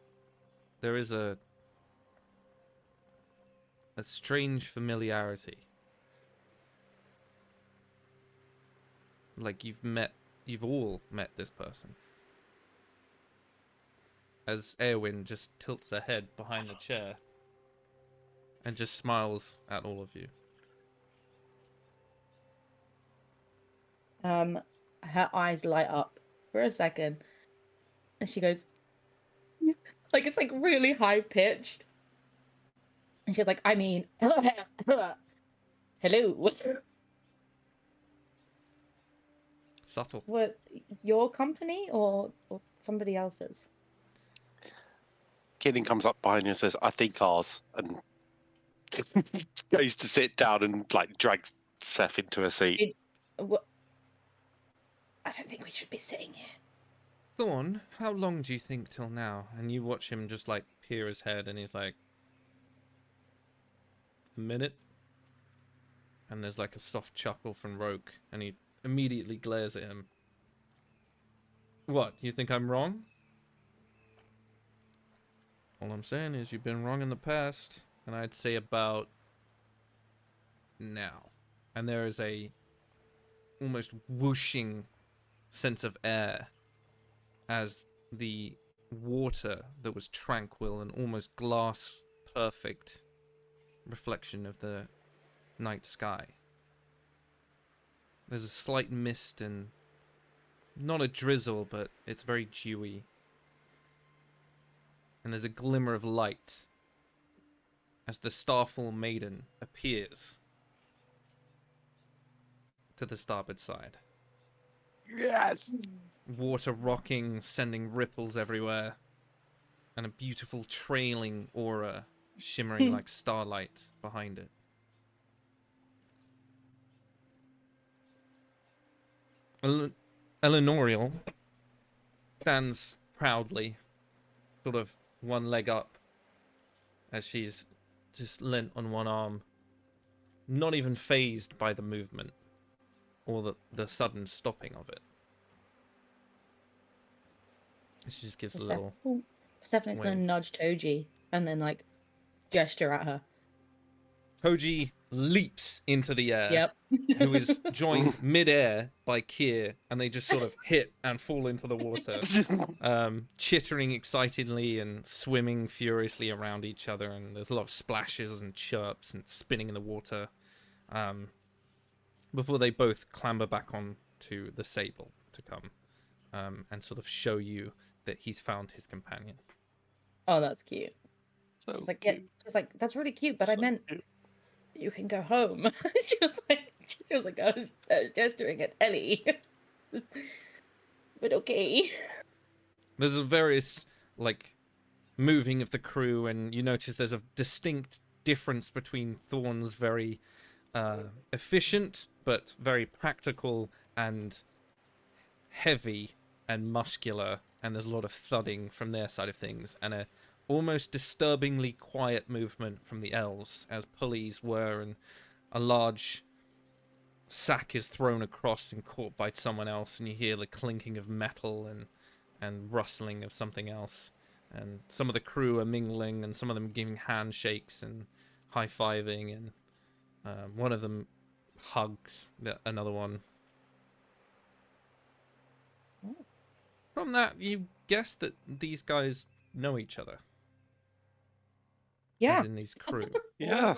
there is a strange familiarity. Like you've all met this person. As Eowyn just tilts her head behind the chair and just smiles at all of you. Her eyes light up for a second, and she goes, like, it's like really high pitched, and she's like, hello. Subtle. What, your company or somebody else's? Keating comes up behind you and says, I think ours, and goes to sit down and like drags Seth into a seat. I don't think we should be sitting here. Thorn, how long do you think till now? And you watch him just like peer his head, and he's like, a minute. And there's like a soft chuckle from Roke, and he immediately glares at him. What, you think I'm wrong? All I'm saying is you've been wrong in the past, and I'd say about now. And there is a almost whooshing sense of air as the water that was tranquil and almost glass perfect reflection of the night sky. There's a slight mist and not a drizzle, but it's very dewy. and there's a glimmer of light as the Starfall Maiden appears to the starboard side. Yes. Water rocking, sending ripples everywhere, and a beautiful trailing aura shimmering like starlight behind it. Eleanorial stands proudly, sort of one leg up, as she's just leant on one arm, not even phased by the movement or the sudden stopping of it. She just gives a little Persephone's gonna wave. nudge Toji and then like gesture at her. Toji leaps into the air, Yep. who is joined mid-air by Kier, and they just sort of hit and fall into the water, chittering excitedly and swimming furiously around each other, and there's a lot of splashes and chirps and spinning in the water, before they both clamber back on to the Sable to come and sort of show you that he's found his companion. Oh, that's cute. So It's like, yeah, she's like, that's really cute, but I meant cute. you can go home. she was like, I was gesturing at Ellie. But okay. There's a various, like, moving of the crew, and you notice there's a distinct difference between Thorn's very efficient, but very practical and heavy and muscular, and there's a lot of thudding from their side of things, and a almost disturbingly quiet movement from the elves as pulleys whir and a large sack is thrown across and caught by someone else, and you hear the clinking of metal and rustling of something else, and some of the crew are mingling, and some of them giving handshakes and high-fiving, and one of them hugs another one. From that, you guess that these guys know each other. Yeah. As in these crew. Yeah.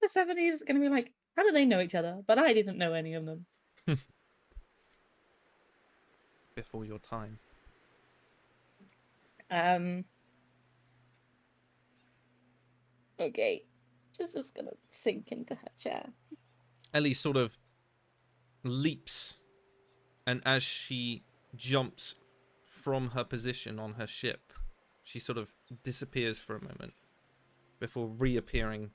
Persephone is gonna be like, how do they know each other? But I didn't know any of them. Before your time. Okay. She's just gonna sink into her chair. Ellie sort of leaps, and as she jumps from her position on her ship, she sort of disappears for a moment before reappearing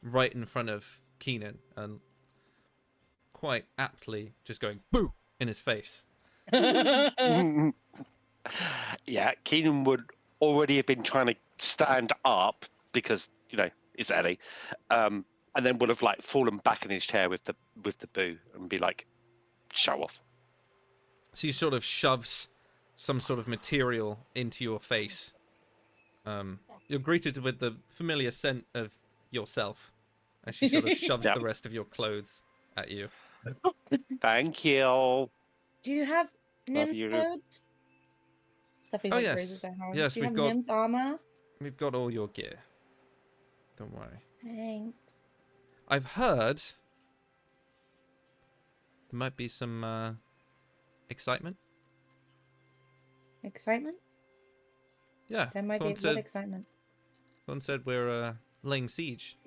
right in front of Keenan and quite aptly just going boo in his face. Yeah, Keenan would already have been trying to stand up because, you know, it's Ellie, and then would have like fallen back in his chair with the boo and be like, show off. So he sort of shoves some sort of material into your face. You're greeted with the familiar scent of yourself as she sort of shoves the rest of your clothes at you. Thank you. Do you have Nim's you. clothes? Stephanie Oh, like yes. raises her hand. Yes, Do you we've have got- Nim's armor? We've got all your gear. Don't worry. Thanks. I've heard there might be some excitement. Excitement? Yeah, There might be Thorn what said, excitement. Thorn said we're laying siege.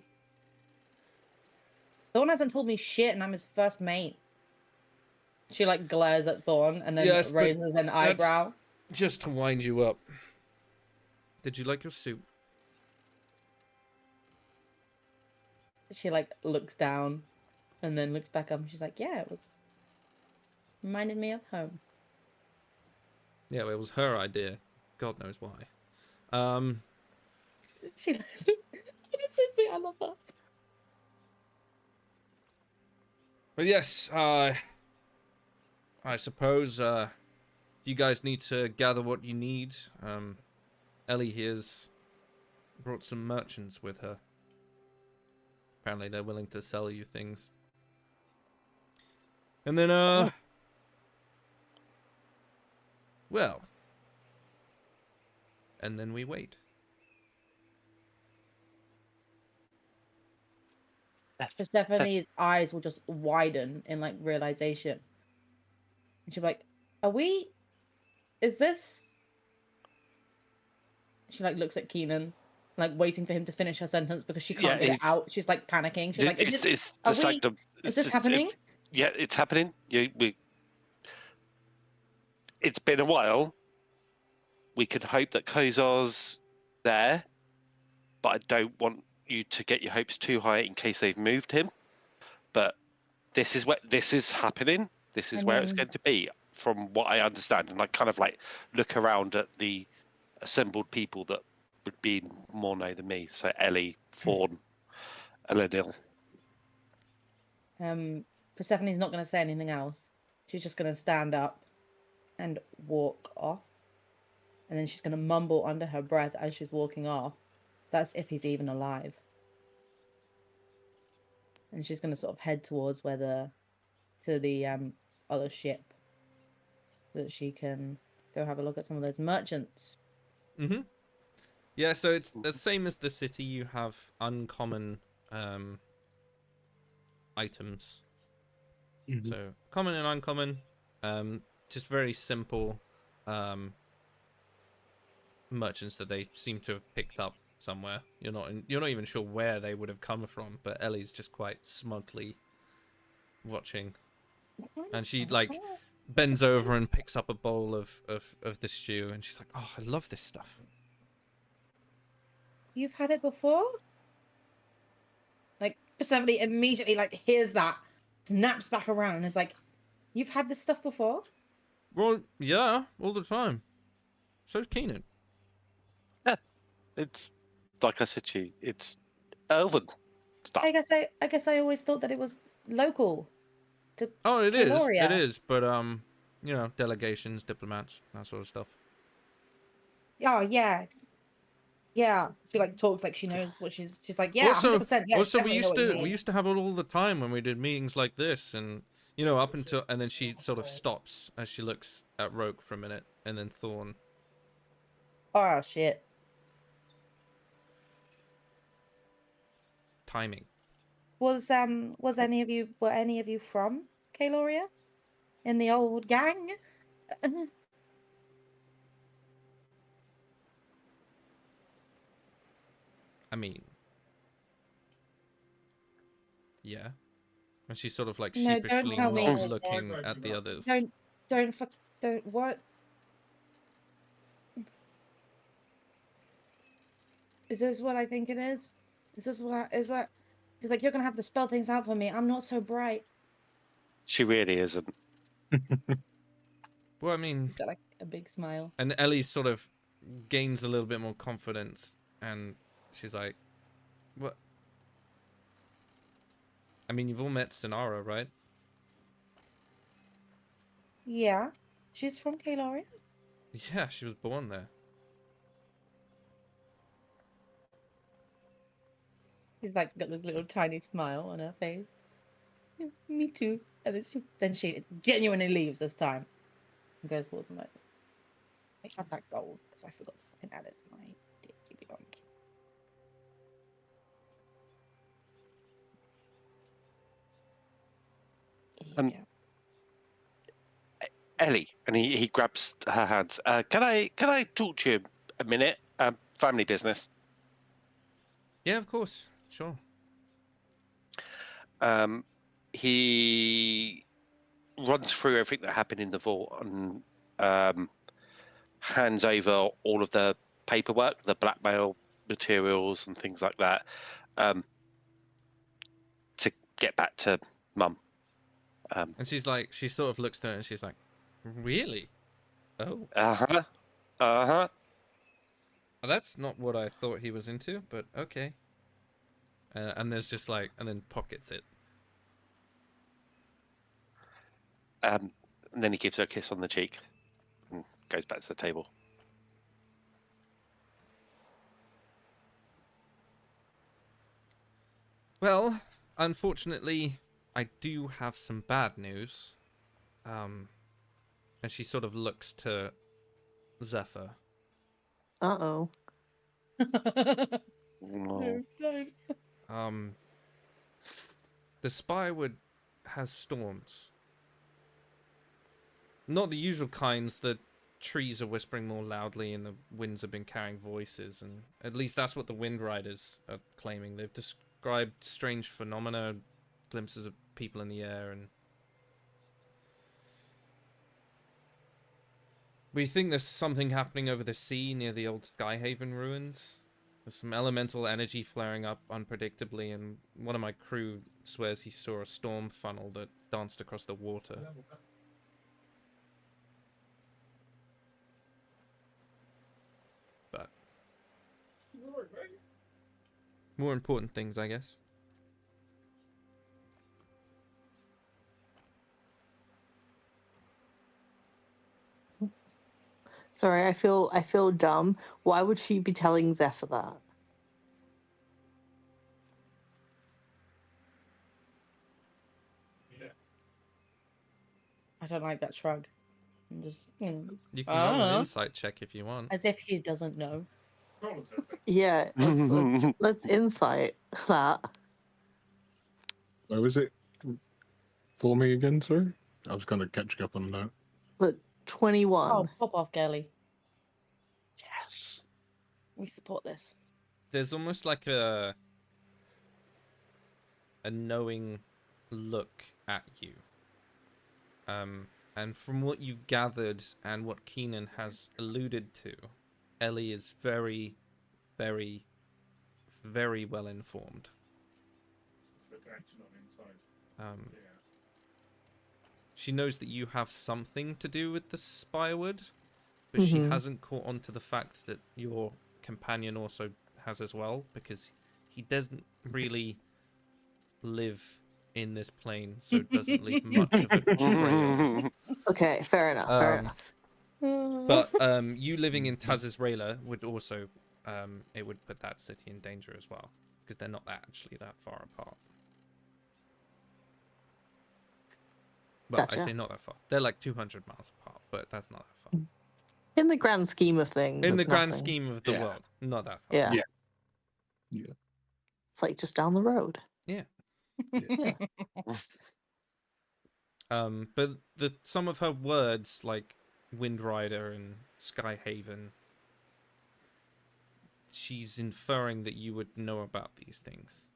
Thorn hasn't told me shit, and I'm his first mate. She like glares at Thorn and then Yes, but raises an eyebrow. Just to wind you up. Did you like your soup? She like looks down and then looks back up and she's like, yeah, it was reminded me of home. Yeah, well, it was her idea. God knows why. She it's so sweet, I love her. But yes, I suppose if you guys need to gather what you need, Ellie here's brought some merchants with her. Apparently they're willing to sell you things. And then, well, and then we wait. Persephone's eyes will just widen in like realization. And she'll be like, is this She like looks at Keenan, like waiting for him to finish her sentence because she Yeah, can't get it it's out. She's like panicking. She's like, it's are the we, sanctum. is this happening? Yeah, it's happening. It's been a while. We could hope that Kozar's there, but I don't want you to get your hopes too high in case they've moved him. But this is happening. This is I where it's mean, going to be, from what I understand. And I kind of like look around at the assembled people that would be more know than me. So Ellie, Fawn, Elenil. Persephone's not going to say anything else. She's just going to stand up and walk off. And then she's going to mumble under her breath as she's walking off. That's if he's even alive. And she's going to sort of head towards to the other ship so that she can go have a look at some of those merchants. Mm-hmm. Yeah, so it's the same as the city. You have uncommon items. Mhm. So common and uncommon, just very simple merchants that they seem to have picked up somewhere. You're not even sure where they would have come from, but Ellie's just quite smugly watching, and she like bends over and picks up a bowl of the stew, and she's like, "Oh, I love this stuff." You've had it before? Like, Persephone immediately like hears that, snaps back around and is like, "You've had this stuff before?" Well, yeah, all the time. So's Keenan. Yeah, it's like I said to you, it's elven stuff. I guess I always thought that it was local to Oh, it Caloria. is, but you know, delegations, diplomats, that sort of stuff. Oh yeah. Yeah. She like talks like she knows what she's like, yeah, Also, 100%. Yeah, also definitely know what you mean. we used to have it all the time when we did meetings like this, and you know, up until, and then she sort of stops as she looks at Roke for a minute, and then Thorn. Oh shit. Timing. Were any of you from Caloria? In the old gang? I mean, yeah. And she's sort of like No, don't sheepishly tell me. not looking at the others. Don't what? Is this what I think it is? Is this what is that? He's like, you're gonna have to spell things out for me. I'm not so bright. She really isn't. Well, I mean, Got like a big smile. and Ellie sort of gains a little bit more confidence, and she's like, "What? I mean, you've all met Sonara, right?" Yeah. She's from Caloria? Yeah, she was born there. She's like got this little tiny smile on her face. Yeah, me too. And then she genuinely leaves this time. And goes towards the moat. I have that gold because I forgot to fucking add it to my D&D Beyond. Um, Yeah. Ellie, and he grabs her hands. Can I talk to you a minute? Family business. Yeah, of course, sure. He runs through everything that happened in the vault and hands over all of the paperwork, the blackmail materials and things like that, to get back to Mum. And she's like, she sort of looks there and she's like, "Really? Oh, Uh-huh. that's not what I thought he was into, but okay." And there's just like, and then pockets it. And then he gives her a kiss on the cheek and goes back to the table. Well, unfortunately, I do have some bad news. And she sort of looks to Zephyr. Uh-oh. No. The Spywood has storms. Not the usual kinds that trees are whispering more loudly and the winds have been carrying voices, and at least that's what the Wind Riders are claiming. They've described strange phenomena, glimpses of people in the air, and we think there's something happening over the sea near the old Skyhaven ruins. There's some elemental energy flaring up unpredictably, and one of my crew swears he saw a storm funnel that danced across the water. But more important things, I guess. Sorry, I feel dumb. Why would she be telling Zephyr that? I don't like that shrug. I'm just, You I can don't roll an know. insight check if you want. As if he doesn't know. Yeah, let's insight that. Where was it for me again, sorry? I was kind of catching up on that. Look, 21. Oh, pop off, girly. Yes. We support this. There's almost like a knowing look at you. And from what you've gathered and what Keenan has alluded to, Ellie is very, very, very well informed. She knows that you have something to do with the Spirewood, but she hasn't caught on to the fact that your companion also has as well, because he doesn't really live in this plane, so it doesn't leave much of a trail. Okay, fair enough, fair enough. But you living in Tazizrela would also, it would put that city in danger as well, because they're not actually that far apart. Well, Gotcha. I say not that far. They're like 200 miles apart, but that's not that far. In the grand scheme of things. In the it's grand nothing. scheme of the Yeah. world, not that far. Yeah. Yeah. It's like just down the road. Yeah. Yeah. But some of her words, like Wind Rider and Skyhaven, she's inferring that you would know about these things,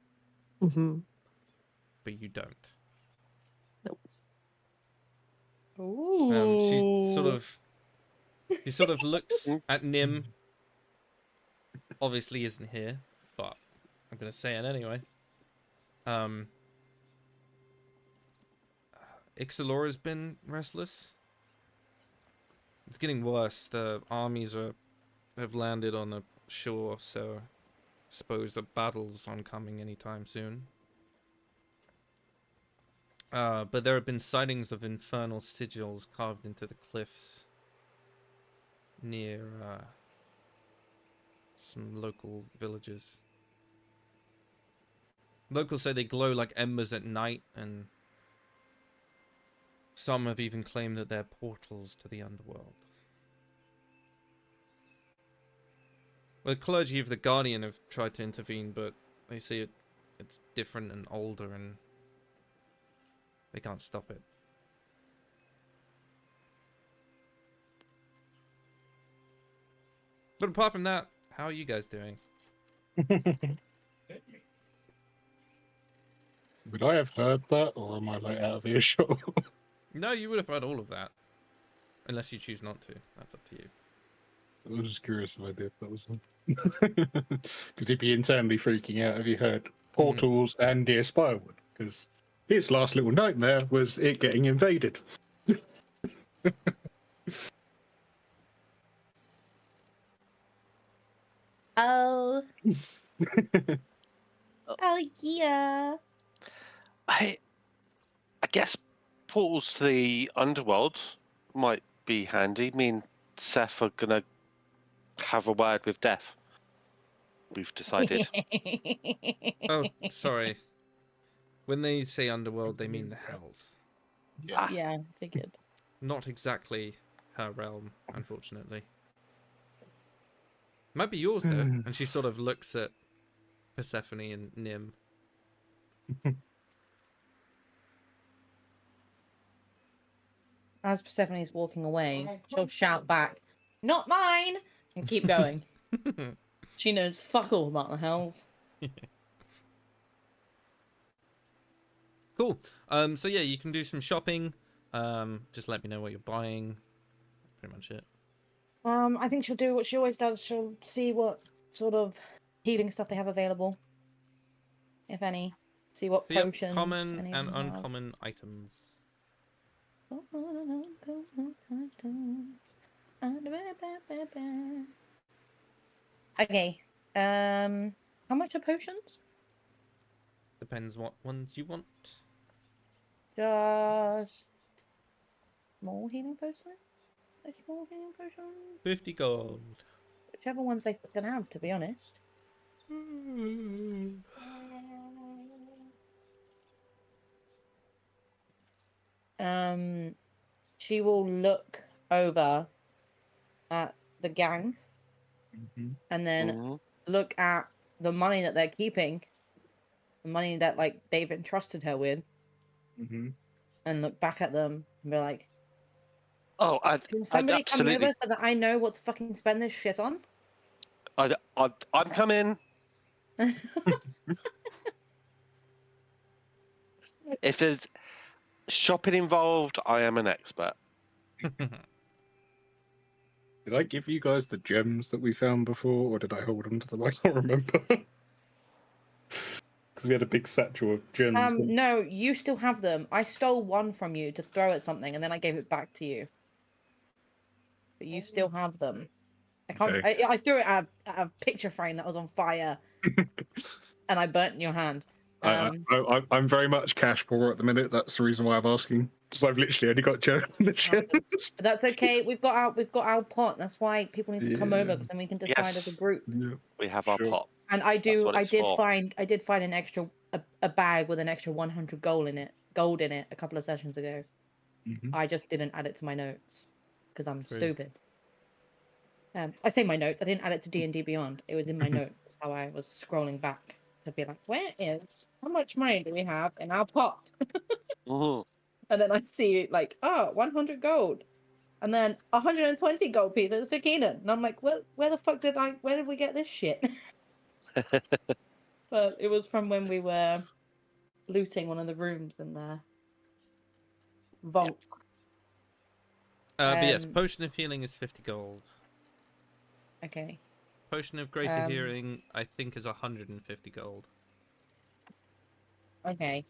but you don't. Nope. Ooh. She sort of looks at Nim. Obviously isn't here, but I'm gonna say it anyway. Ixalora's been restless. It's getting worse. The armies have landed on the shore, so I suppose the battle's oncoming anytime soon. But there have been sightings of infernal sigils carved into the cliffs near some local villages. Locals say they glow like embers at night, and some have even claimed that they're portals to the underworld. Well, the clergy of the Guardian have tried to intervene, but they say it's different and older, and they can't stop it. But apart from that, how are you guys doing? Would I have heard that, or am I like out of earshot? No, you would have heard all of that. Unless you choose not to. That's up to you. I was just curious if I did. That was because he'd be internally freaking out if he heard portals and dear Spirewood, because his last little nightmare was it getting invaded. Oh. Oh yeah. I guess portals to the underworld might be handy. Me and Seth are gonna have a word with Death. We've decided. Oh, sorry. When they say underworld, they mean the hells. Yeah. Yeah, I figured. Not exactly her realm, unfortunately. Might be yours, though. And she sort of looks at Persephone and Nim. as Persephone's walking away, she'll shout back, "Not mine!" and keep going. She knows fuck all about the hells. Cool. So yeah, you can do some shopping. Just let me know what you're buying. Pretty much it. I think she'll do what she always does. She'll see what sort of healing stuff they have available, if any. See what So, potions. common any and of them have. uncommon items. Okay. How much are potions? Depends what ones you want. Just small healing potion? A small healing potion? 50 gold. Whichever ones they can have, to be honest. She will look over at the gang and then look at the money that they're keeping, the money that like they've entrusted her with, and look back at them and be like, Oh, "Can somebody come absolutely. over so that I know what to fucking spend this shit on?" I'm coming. If there's shopping involved, I am an expert. Did I give you guys the gems that we found before, or did I hold on to them? I can't remember. Because we had a big satchel of gems. No, you still have them. I stole one from you to throw at something, and then I gave it back to you. But you still have them. I can't. Okay. I threw it at a picture frame that was on fire, and I burnt in your hand. I'm very much cash poor at the minute. That's the reason why I'm asking. Because I've literally only got gems. That's okay. We've got our pot. That's why people need to come over, because then we can decide as a group. Yeah. We have our pot. And I what it's for. find an extra a bag with an extra 100 gold in it a couple of sessions ago. I just didn't add it to my notes because I'm stupid. I say my notes. I didn't add it to D&D Beyond. It was in my notes. That's how I was scrolling back to be like, how much money do we have in our pot? And then I see like, 100 gold. And then 120 gold pieces for Keenan. And I'm like, where did we get this shit? But it was from when we were looting one of the rooms in the vault. But yes, potion of healing is 50 gold. Okay. Potion of greater healing, I think, is 150 gold. Okay.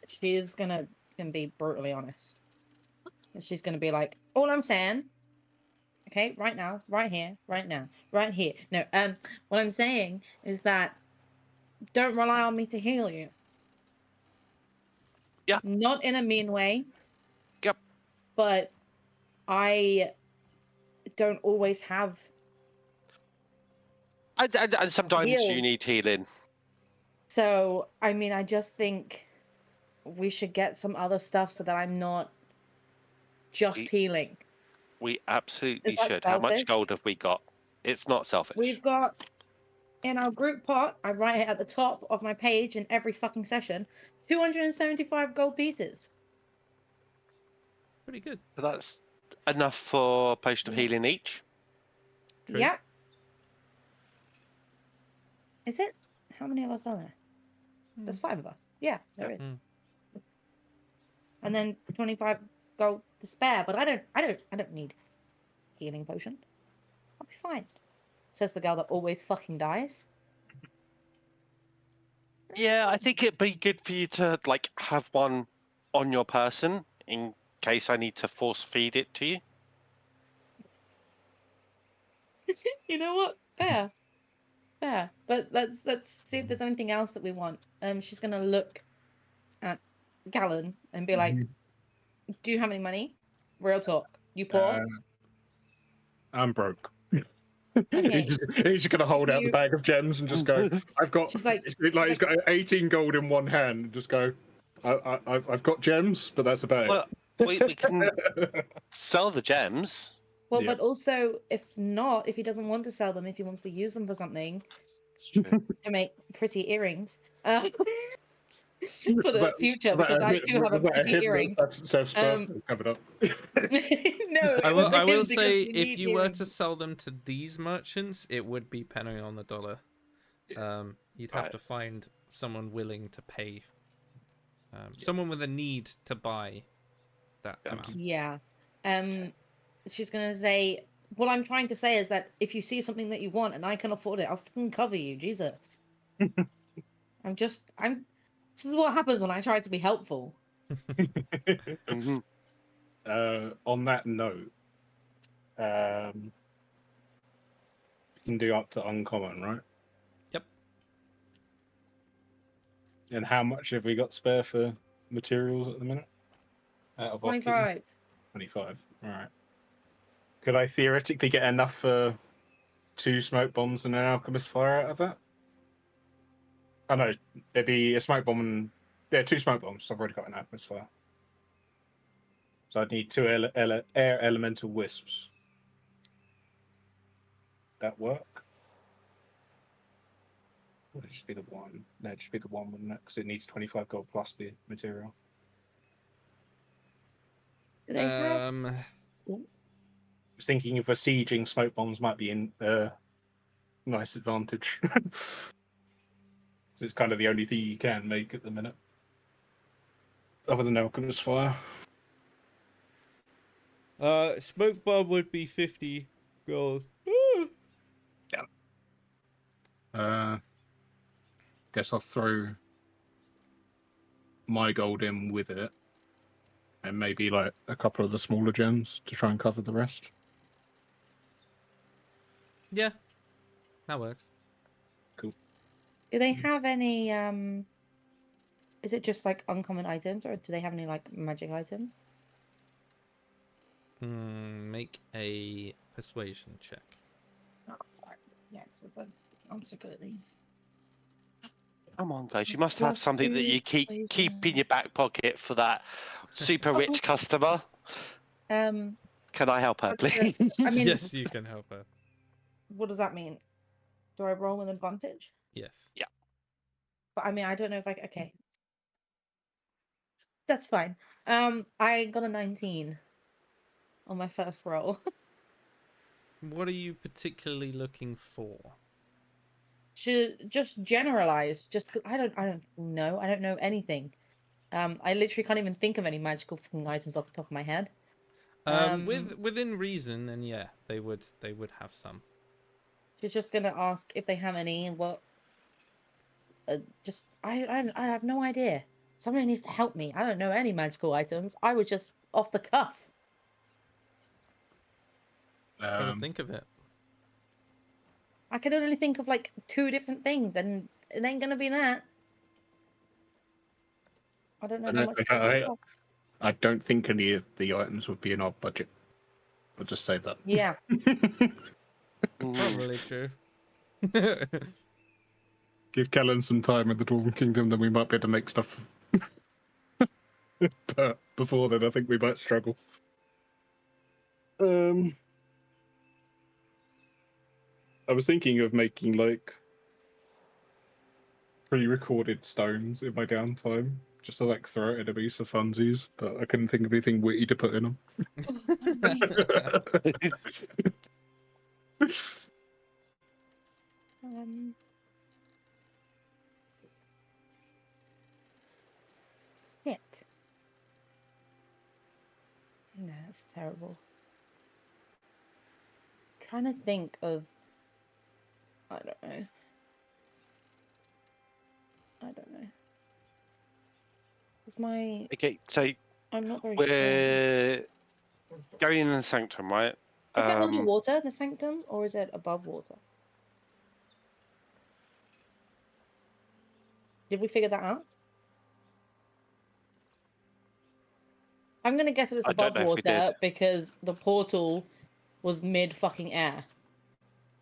She's gonna be brutally honest. She's gonna be like, all I'm saying, okay, right now, right here, right now, right here. No, what I'm saying is that don't rely on me to heal you. Yeah. Not in a mean way. Yep. But I don't always have. And sometimes heals. you need healing. So, I mean, I just think we should get some other stuff so that I'm not just healing. We absolutely Is that should. How much selfish? gold have we got? It's not selfish. We've got in our group pot, I write it at the top of my page in every fucking session, 275 gold pieces. Pretty good. So that's enough for a potion of healing each. True. Yeah. Is it? How many of us are there? There's 5 of us. Yeah, there is. And then 25 gold to spare, but I don't need healing potion. I'll be fine. Says the girl that always fucking dies. Yeah, I think it'd be good for you to like have one on your person in case I need to force feed it to you. You know what? Fair. But let's see if there's anything else that we want. She's gonna look at Gallon and be like, "Do you have any money? Real talk. You poor?" I'm broke. Okay. He's just gonna hold out the bag of gems and just go, I've got. She's like, he's got 18 gold in one hand. And just go, I've got gems, but that's about Well, we can sell the gems. Well, but also, if he doesn't want to sell them, if he wants to use them for something, It's true. to make pretty earrings, for the future because I do have a pretty earring. Covered up. No, I it will. was I will because say, you if need you were to earrings. sell them to these merchants, it would be penny on the dollar. You'd have Right. to find someone willing to pay. Someone with a need to buy that Yeah. amount. Yeah. She's gonna say, what I'm trying to say is that if you see something that you want and I can afford it, I'll fucking cover you, Jesus. This is what happens when I try to be helpful. Mhm. On that note, we can do up to uncommon, right? Yep. And how much have we got spare for materials at the minute? Out of our kit? 25. 25. All right. Could I theoretically get enough for 2 smoke bombs and an alchemist fire out of that? Oh no, it'd be a smoke bomb and 2 smoke bombs. I've already got an alchemist fire. So I'd need 2 air elemental wisps. That work? Would it just be the one? No, it'd just be the one, wouldn't it? Because it needs 25 gold plus the material. Do they have? I was thinking if we're sieging, smoke bombs might be in nice advantage. It's kind of the only thing you can make at the minute. Other than alchemist fire. Smoke bomb would be 50 gold. Guess I'll throw my gold in with it. And maybe like a couple of the smaller gems to try and cover the rest. Yeah, that works. Cool. Do they have any? Is it just like uncommon items, or do they have any like magic items? Make a persuasion check. Oh, fuck. Yeah, it's with them. I'm so good at these. Come on, guys. You must have Plus something that 2 you keep poison. in your back pocket for that super rich customer. Um, Can I help her, what's the- please? I mean, Yes, you can help her. what does that mean? Do I roll with advantage? Yes. But I mean, I don't know if I. Okay, that's fine. I got a 19 on my first roll. What are you particularly looking for? Just generalize. Just I don't know. I don't know anything. I literally can't even think of any magical fucking items off the top of my head. Within reason, then yeah, they would have some. She's just gonna ask if they have any. What? I have no idea. Somebody needs to help me. I don't know any magical items. I was just off the cuff. Gotta think of it. I can only think of like 2 different things, and it ain't gonna be that. I don't know how much. I don't think any of the items would be in our budget. I'll just say that. Yeah. Probably true. Give Kellen some time in the Dwarven Kingdom, then we might be able to make stuff. But before then, I think we might struggle. I was thinking of making like pre-recorded stones in my downtime, just to like throw at enemies for funsies, but I couldn't think of anything witty to put in them. Shit. No, that's terrible. Trying to think of. I don't know. It's my. Okay, so I'm not very we're going in the sanctum, right? sure. Is it underwater, the sanctum, or is it above water? Did we figure that out? I'm gonna guess that it's I don't above know if we did. water because the portal was mid fucking air.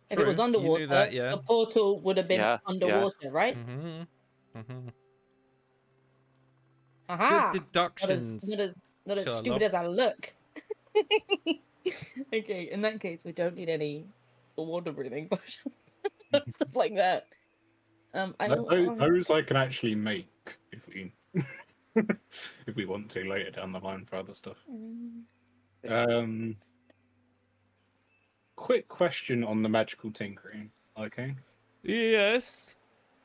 If it was True, you knew underwater, that, yeah. the portal would have been Yeah, underwater, right? Aha! Good deductions. Not as stupid Sherlock. as I look. Okay, in that case, we don't need any water breathing potions. Stuff like that. Those I can actually make if we if we want to later down the line for other stuff. Mm. Quick question on the magical tinkering. Okay, Yes.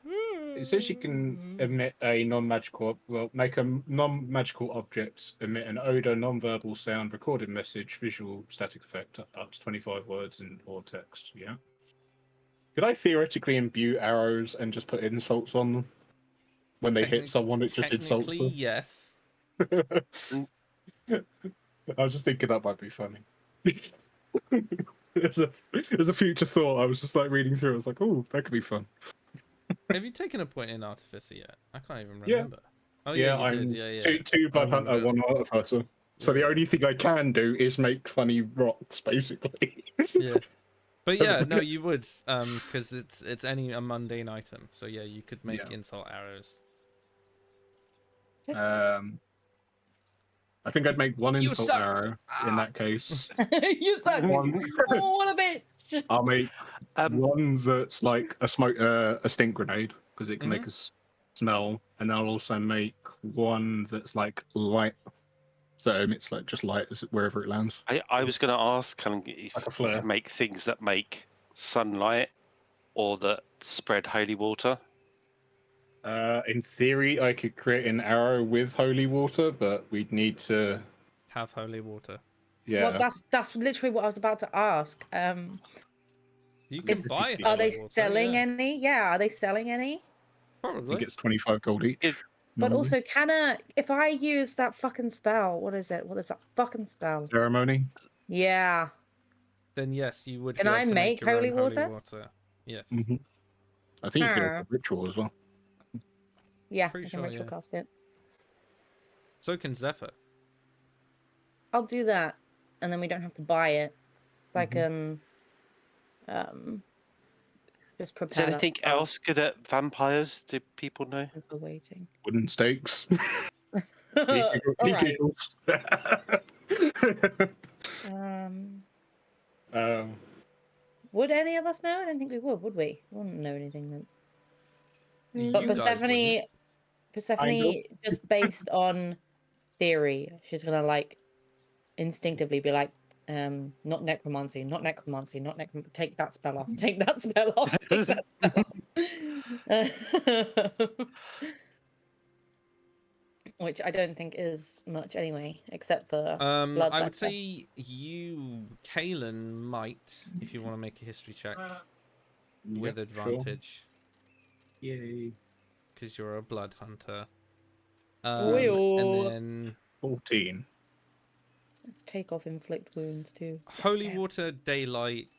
it says you can emit a make a non-magical object emit an odor, non-verbal sound, recorded message, visual, static effect up to 25 words or text. Yeah. Could I theoretically imbue arrows and just put insults on them? When they hit someone, it just insults Technically, them. yes. I was just thinking that might be funny. As a future thought, I was just like reading through. I was like, "Oh, that could be fun." Have you taken a point in Artificer yet? I can't even Yeah. remember. Oh Yeah, you I'm did. Yeah. two I blood remember hunter, that. one artificer. So the Yeah. only thing I can do is make funny rocks, basically. Yeah. But yeah, no, you would, because it's a mundane item. So yeah, you could make Yeah. insult arrows. I think I'd make one You insult suck! arrow in that case. You suck. One, Oh, what a bitch. I'll make Um, one that's like a stink grenade because it can make us smell, and I'll also make one that's like light, so it's like just light as wherever it lands. I was going to ask, if Like a you flare. could make things that make sunlight or that spread holy water. In theory, I could create an arrow with holy water, but we'd need to. Have holy water. Yeah. Well, that's literally what I was about to ask. You can buy Are holy they water, selling yeah. any? Yeah, are they selling any? I Probably. think it's 25 gold each. But normally. also, if I use that fucking spell, what is it? What is that fucking spell? Ceremony. Yeah. Then yes, you would Can be able I to make your own holy water? Yes. Mm-hmm. I think you could Huh. have a ritual as well. Yeah, Pretty I can sure, ritual yeah. cast it. So can Zephyr. I'll do that, and then we don't have to buy it. I Mhm. can just Is prepare there that anything spell else good at vampires? Do people know? as we're waiting. Wooden stakes. All He right. giggles. Would any of us know? I don't think we would we? We wouldn't know anything then. But You guys wouldn't. Persephone, just based on theory, she's gonna like instinctively be like, not necromancy, not necromancy, not take that spell off, take that spell off, take that spell off. Which I don't think is much anyway, except for blood. I would say you, Kalen, might, if you want to make a history check with Yep, sure. advantage, Yay. because you're a blood hunter. Oi-oh. And then 14. Take off inflict wounds too. holy water, daylight,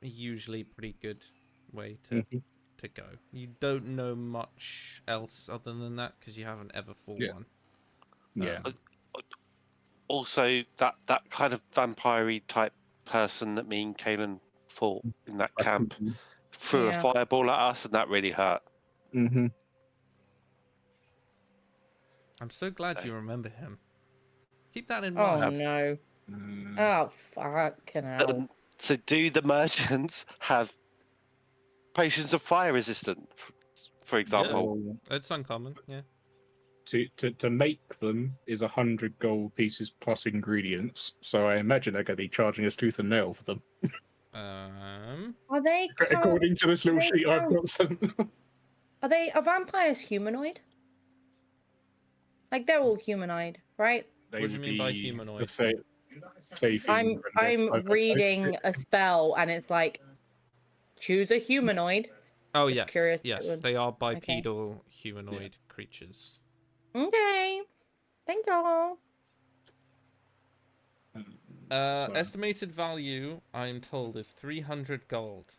usually pretty good way to go. You don't know much else other than that because you haven't ever fought one. Yeah. Also, that kind of vampire-y type person that me and Kalen fought in that camp threw a Yeah. fireball at us, and that really hurt. Mm-hmm. I'm so glad you remember him. Keep that in Oh mind. no. Oh fucking hell. So, do the merchants have potions of fire resistant, for example? Yeah, it's uncommon, yeah. To make them is 100 gold pieces plus ingredients, so I imagine they're going to be charging us tooth and nail for them. Are they? According to this little sheet I've got sent. Are vampires humanoid? Like they're all humanoid, right? They What do you would mean by be humanoid? I'm reading a spell and it's like choose a humanoid. Oh Just yes, curious if it yes, would- they are bipedal humanoid creatures. Okay. Thank y'all. Estimated value, I'm told, is 300 gold.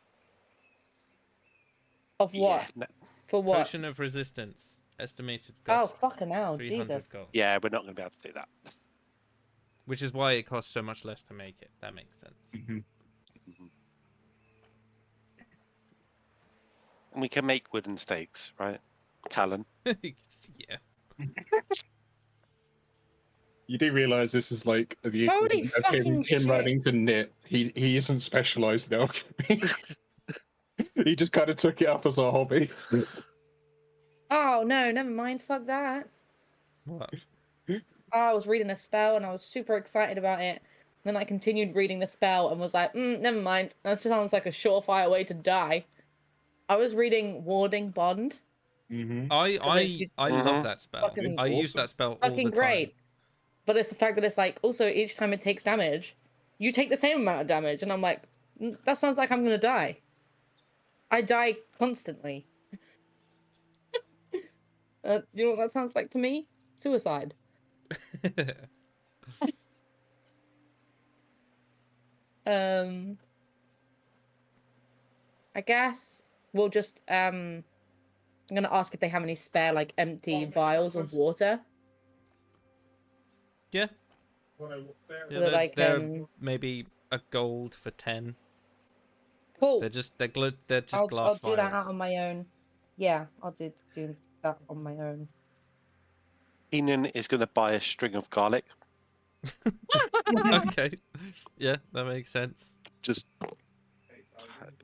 Of what? Yeah, For what? Potion of resistance, estimated Oh cost. fucking hell, 300 Jesus. gold. yeah, we're not going to be able to do that. Which is why it costs so much less to make it. That makes sense. And we can make wooden stakes, right, Callan? Yeah. You do realise this is like the Holy equivalent of fucking him shit. running to knit. He isn't specialised in alchemy. He just kind of took it up as a hobby. Oh no, never mind. Fuck that. What? I was reading a spell and I was super excited about it. Then I continued reading the spell and was like, never mind. That sounds like a surefire way to die. I was reading Warding Bond. Mm-hmm. I love that spell. Fucking I use that spell all the Fucking time. great. But it's the fact that it's like, also each time it takes damage, you take the same amount of damage. And I'm like, that sounds like I'm going to die. I die constantly. You know what that sounds like to me? Suicide. I guess we'll just I'm gonna ask if they have any spare like empty vials of water. Yeah. So that I they're can. maybe a gold for 10. Cool. They're just glass I'll do that out vials. on my own. Yeah, I'll do that on my own. Keenan is going to buy a string of garlic. Okay. Yeah, that makes sense. Just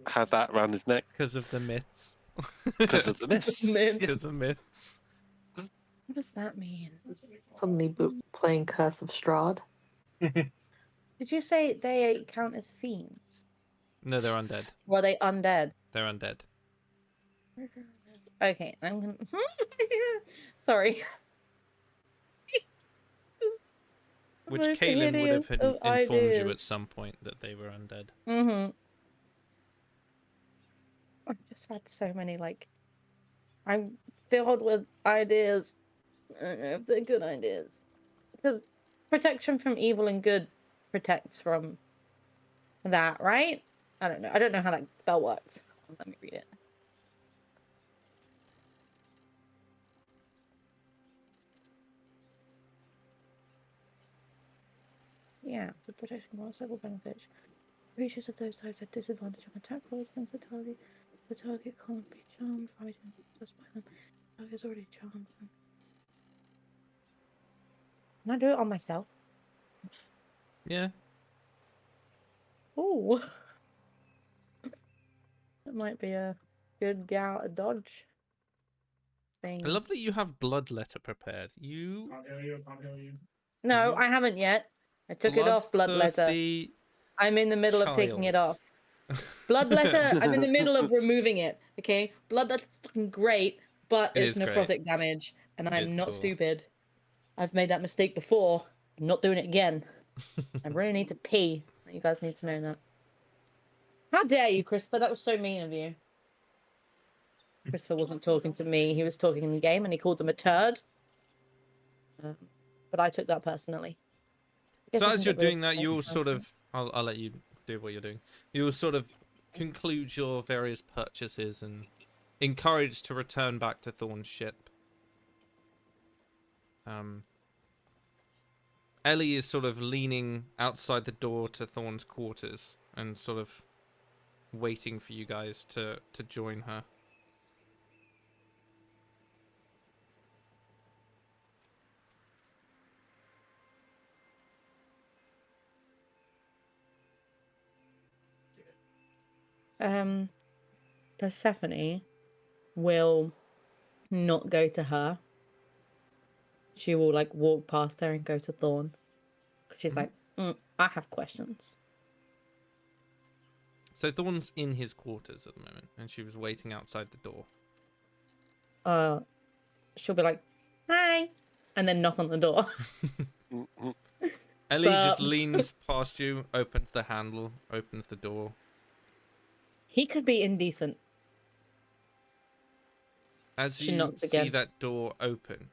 have that around his neck Because of the myths. because of the myths. Man, Because of myths. what does that mean? Suddenly playing Curse of Strahd. Did you say they count as fiends? No, they're undead. Or are they undead? They're undead. Okay, I'm gonna. Sorry. Which Most Kaylin would have hideous of informed you at ideas. some point that they were undead. I've just had so many, like, I'm filled with ideas. I don't know if they're good ideas. Because protection from evil and good protects from that, right? I don't know. I don't know how that spell works. Let me read it. Yeah, the protection has several benefits. Creatures of those types have disadvantage on attack rolls against the target. The target can't be charmed, frightened, just by them. The target's already charmed. Can I do it on myself? Yeah. Ooh. That might be a good a dodge thing. I love that you have Bloodletter prepared. No, I haven't yet. I took it off, Bloodletter. Bloodthirsty I'm in the middle of taking it child. off. Bloodletter, I'm in the middle of removing it, okay? Bloodletter's fucking great, but It it's is great. necrotic damage, and It I'm is not cool. stupid. I've made that mistake before. I'm not doing it again. I really need to pee. You guys need to know that. How dare you, Christopher? That was so mean of you. Christopher wasn't talking to me. He was talking in the game, and he called them a turd. But I took that personally. So as you're doing that, you'll sort of... I'll let you do what you're doing. You'll sort of conclude your various purchases and encouraged to return back to Thorn's ship. Ellie is sort of leaning outside the door to Thorn's quarters and sort of waiting for you guys to join her. Persephone will not go to her. She will like walk past her and go to Thorn. She's like, I have questions. So Thorn's in his quarters at the moment, and she was waiting outside the door. She'll be like, hi, and then knock on the door. Ellie just leans past you, opens the handle, opens the door. He could be indecent. As She you knocks see again. that door open,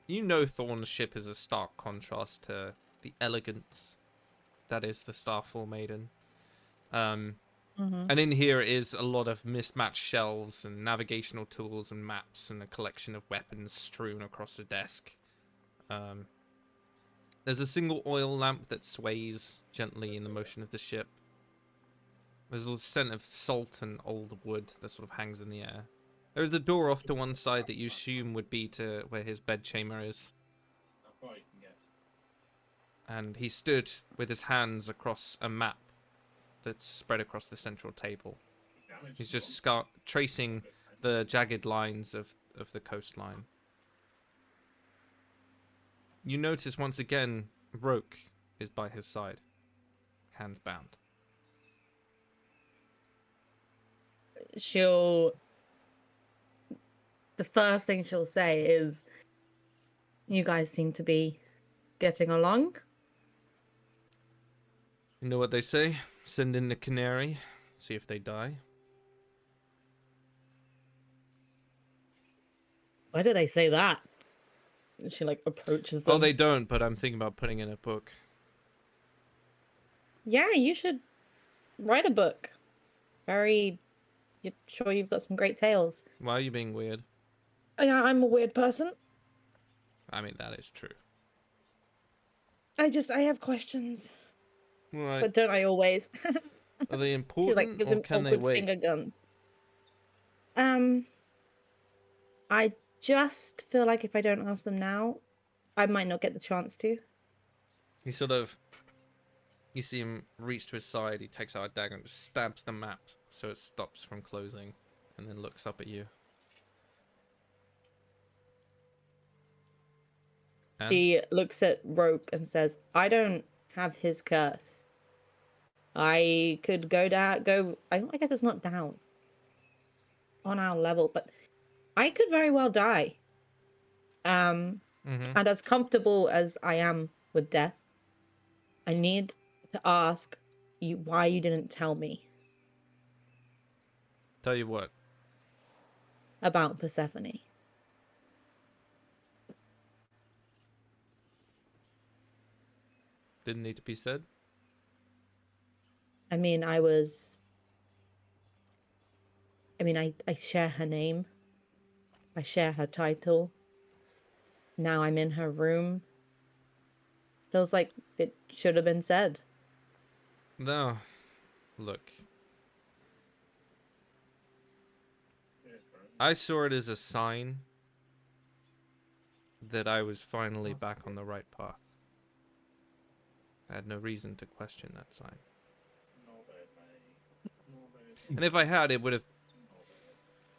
you know Thorn's ship is a stark contrast to the elegance that is the Starfall Maiden. And in here is a lot of mismatched shelves and navigational tools and maps and a collection of weapons strewn across the desk. There's a single oil lamp that sways gently in the motion of the ship. There's a scent of salt and old wood that sort of hangs in the air. There is a door off to one side that you assume would be to where his bedchamber is. And he stood with his hands across a map that's spread across the central table. He's just tracing the jagged lines of the coastline. You notice once again, Roke is by his side, hands bound. The first thing she'll say is, "You guys seem to be getting along." You know what they say? Send in the canary, see if they die. Why did I say that? She like approaches them. Oh, they don't, but I'm thinking about putting in a book. Yeah, you should write a book. You're sure you've got some great tales. Why are you being weird? Yeah, I'm a weird person. I mean, that is true. I have questions. Right. But don't I always? Are they She important, like gives or him can they awkward wait? finger guns. I just feel like if I don't ask them now, I might not get the chance to. He sort of... You see him reach to his side, he takes out a dagger and just stabs the map so it stops from closing, and then looks up at you. And? He looks at Rope and says, "I don't have his curse. I could go down, I guess it's not down on our level, but I could very well die. And as comfortable as I am with death, I need to ask you why you didn't tell me Tell you what. about Persephone." Didn't need to be said. I mean, I share her name. I share her title. Now I'm in her room. Feels like it should have been said. No. Look. I saw it as a sign that I was finally back on the right path. I had no reason to question that sign. And if I had, it would have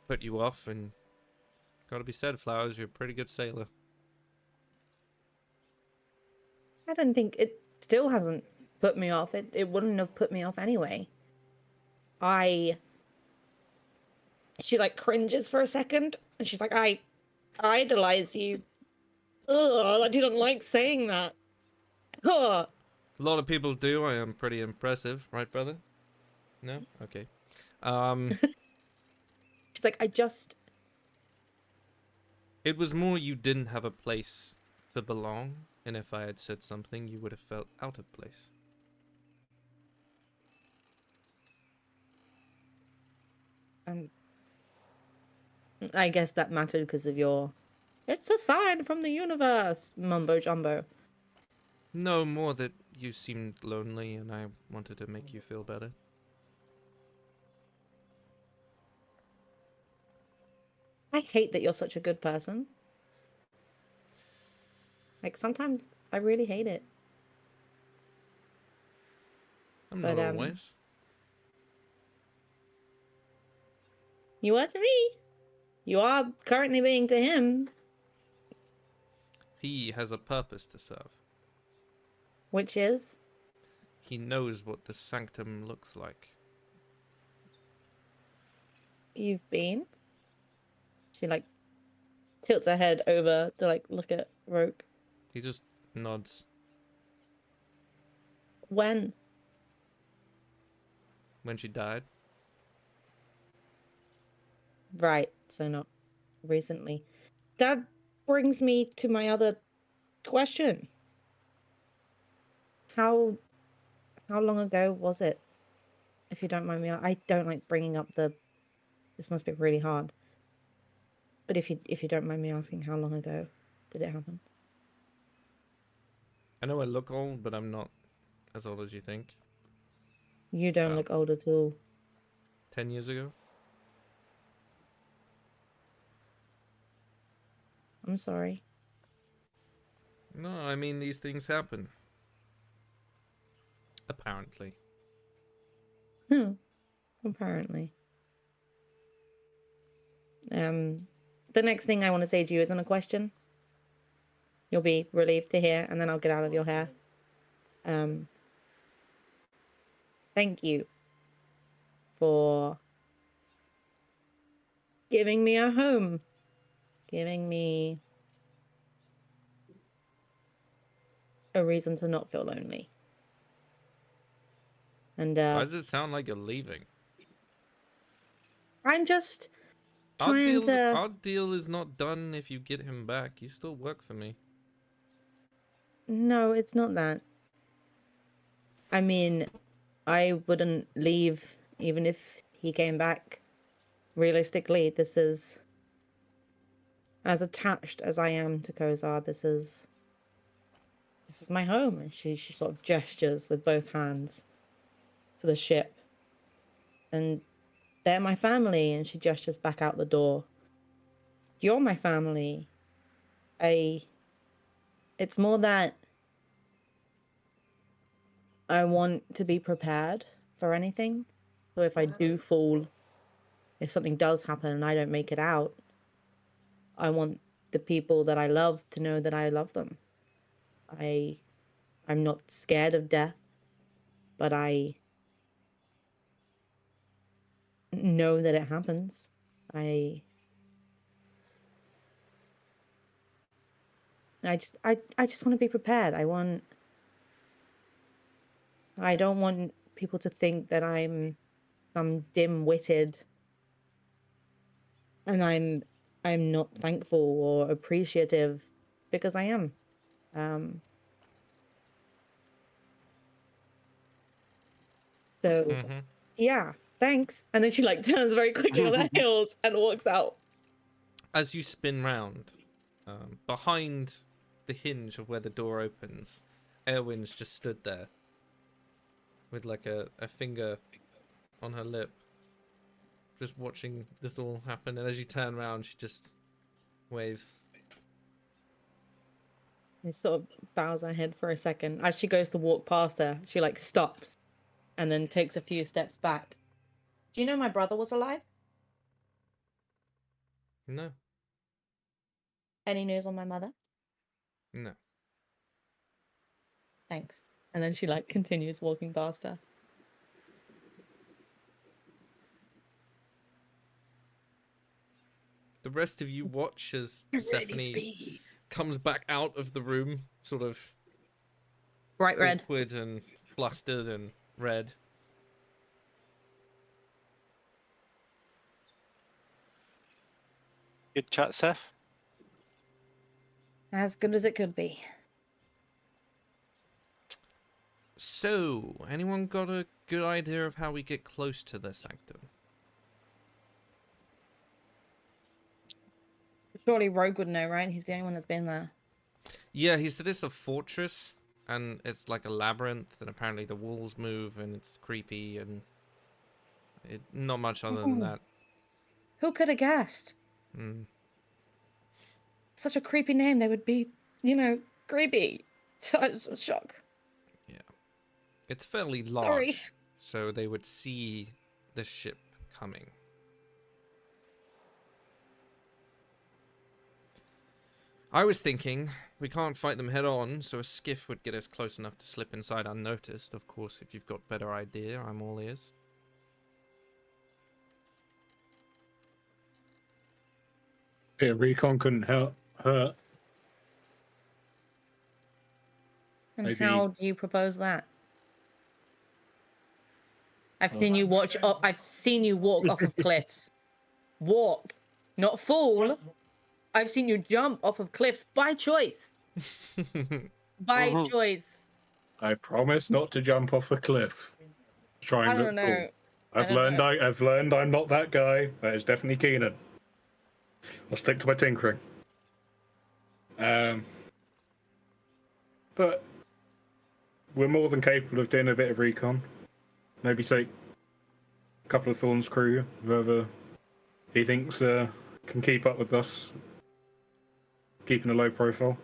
put you off, and gotta be said, Flowers, you're a pretty good sailor. I don't think it still hasn't put me off. It wouldn't have put me off anyway. She like cringes for a second, and she's like, "I idolize you." Ugh, I didn't like saying that. Ugh. A lot of people do. I am pretty impressive, right, brother? No? Okay. She's like, It was more you didn't have a place to belong, and if I had said something, you would have felt out of place. I guess that mattered because of your, "It's a sign from the universe," mumbo jumbo. No, more that you seemed lonely, and I wanted to make you feel better. I hate that you're such a good person. Like, sometimes I really hate it. I'm But, not always. You are to me. You are currently being to him. He has a purpose to serve. Which is? He knows what the sanctum looks like. You've been? She, like, tilts her head over to, like, look at Roke. He just nods. When? When she died. Right, so not recently. That brings me to my other question. How long ago was it? If you don't mind me, I don't like bringing up this must be really hard. But if you don't mind me asking, how long ago did it happen? I know I look old, but I'm not as old as you think. You don't look old at all. 10 years ago? I'm sorry. No, I mean, these things happen. Apparently. Apparently. The next thing I want to say to you isn't a question. you'll be relieved to hear, and then I'll get out of your hair. Thank you for giving me a home, giving me a reason to not feel lonely. And Why does it sound like you're leaving? I'm just Our trying to... our deal is not done if you get him back. You still work for me. No, it's not that. I mean, I wouldn't leave even if he came back. Realistically, this is... As attached as I am to Kozar, this is my home. And she sort of gestures with both hands to the ship. And they're my family, and she gestures back out the door. You're my family. It's more that I want to be prepared for anything. So if I do fall, if something does happen and I don't make it out, I want the people that I love to know that I love them. I'm not scared of death, but I know that it happens. I just want to be prepared. I don't want people to think that I'm dim-witted and I'm not thankful or appreciative, because I am. So yeah, thanks. And then she like turns very quickly on her heels and walks out. As you spin round, behind the hinge of where the door opens, Erwin's just stood there with like a finger on her lip, just watching this all happen. And as you turn around, she just waves. And sort of bows her head for a second. As she goes to walk past her, she like stops and then takes a few steps back. Do you know my brother was alive? No. Any news on my mother? No. Thanks. And then she like continues walking past her. The rest of you watch as Persephone comes back out of the room, sort of bright red, awkward and flustered and red. Good chat, Seth. As good as it could be. So, anyone got a good idea of how we get close to the sanctum? Surely Rogue would know, right? He's the only one that's been there. Yeah, he said it's a fortress, and it's like a labyrinth, and apparently the walls move, and it's creepy, and not much other than that. Who could have guessed? Such a creepy name. They would be, creepy. Such a shock. Yeah. It's fairly large, Sorry. so they would see the ship coming. I was thinking, we can't fight them head on, so a skiff would get us close enough to slip inside unnoticed. Of course, if you've got better idea, I'm all ears. Yeah, recon couldn't hurt. And Maybe- how do you propose that? I've seen you watch. I've seen you walk off of cliffs. Walk, not fall. I've seen you jump off of cliffs by choice. By choice. I promise not to jump off a cliff. Try and I look don't know. cool. I've learned I'm not that guy. That is definitely Keenan. I'll stick to my tinkering. But we're more than capable of doing a bit of recon. Maybe take a couple of Thorn's crew, whoever he thinks can keep up with us, keeping a low profile.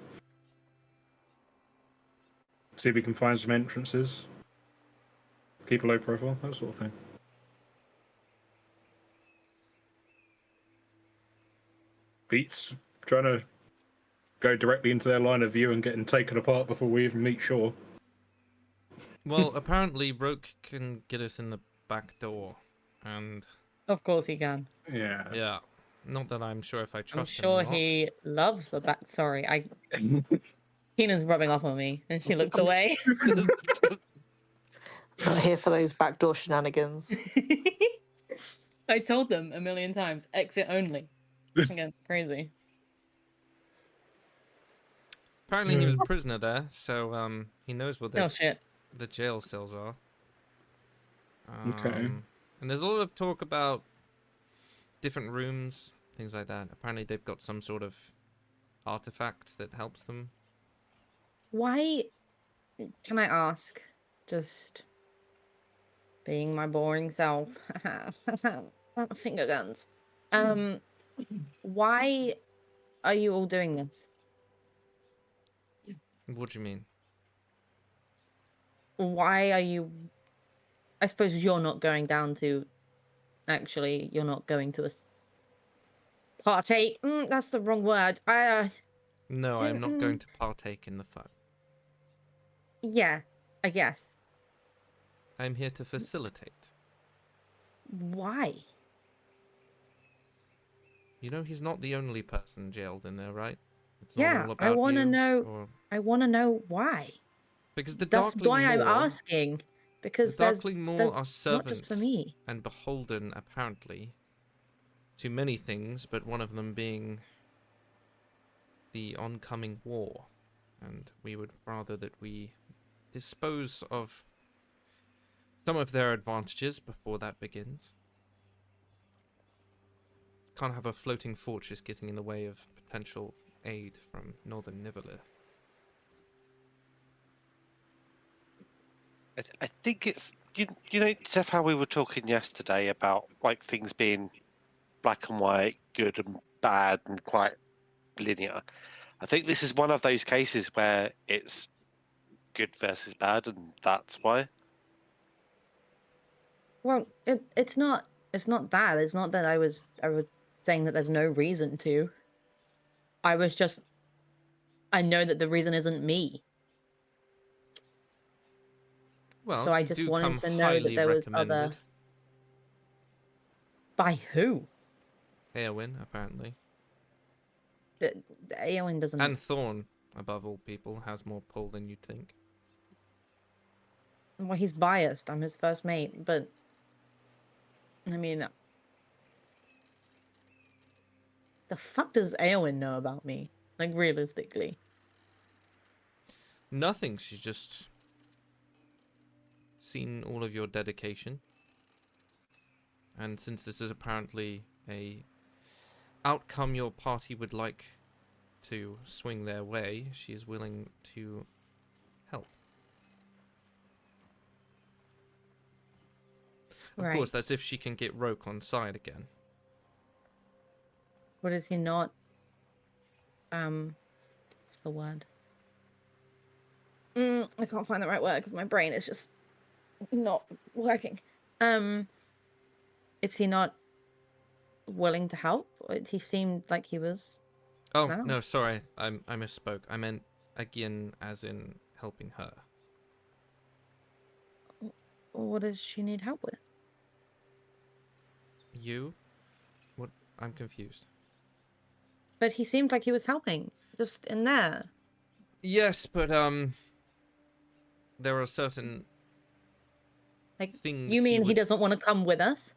See if we can find some entrances. Keep a low profile, that sort of thing. Beats trying to go directly into their line of view and getting taken apart before we even meet shore. Well, apparently Roke can get us in the back door, and Of course he can. Yeah. yeah, not that I'm sure if I I'm trust him sure or not. he loves the back. Sorry, Keenan's rubbing off on me, and she looks away. Not here for those backdoor shenanigans. I told them a million times, exit only. Again, crazy. Apparently he was a prisoner there, so he knows what Oh shit. the jail cells are. Okay. And there's a lot of talk about different rooms, things like that. Apparently they've got some sort of artifact that helps them. Why, can I ask, just being my boring self, finger guns, why are you all doing this? What do you mean? Why are you, I suppose you're not going down to, actually, you're not going to partake, that's the wrong word, No, I'm not going to partake in the fun. yeah, I guess. I'm here to facilitate. Why? You know, he's not the only person jailed in there, right? It's Yeah, not all about I want to you, know, or... I want to know why. Because the That's Darkling why I'm Moor... asking, because The Darkling Moor there's are not just servants for me. and beholden, apparently, to many things, but one of them being the oncoming war. And we would rather that we dispose of some of their advantages before that begins. Can't have a floating fortress getting in the way of potential aid from Northern Nivalir. I think it's you know, Seth, how we were talking yesterday about like things being black and white, good and bad, and quite linear. I think this is one of those cases where it's good versus bad, and that's why. Well, it's not that. It's not that I was saying that there's no reason to. I was just, I know that the reason isn't me. Well, So I you just do wanted come to know that highly there was recommended. other. By who? Eowyn, apparently. The Eowyn doesn't. And Thorn, above all people, has more pull than you'd think. Well, he's biased. I'm his first mate, but I mean, the fuck does Eowyn know about me? Like, realistically. Nothing, she's just seen all of your dedication. And since this is apparently a outcome your party would like to swing their way, she is willing to help. Of Right. course, that's if she can get Roke on side again. What is he not? What's the word? I can't find the right word because my brain is just not working. Is he not willing to help? He seemed like he was. Oh, No. no, sorry, I misspoke. I meant again as in helping her. What does she need help with? You? What? I'm confused. But he seemed like he was helping, just in there. Yes, but there are certain Like, things you mean he would... doesn't want to come with us?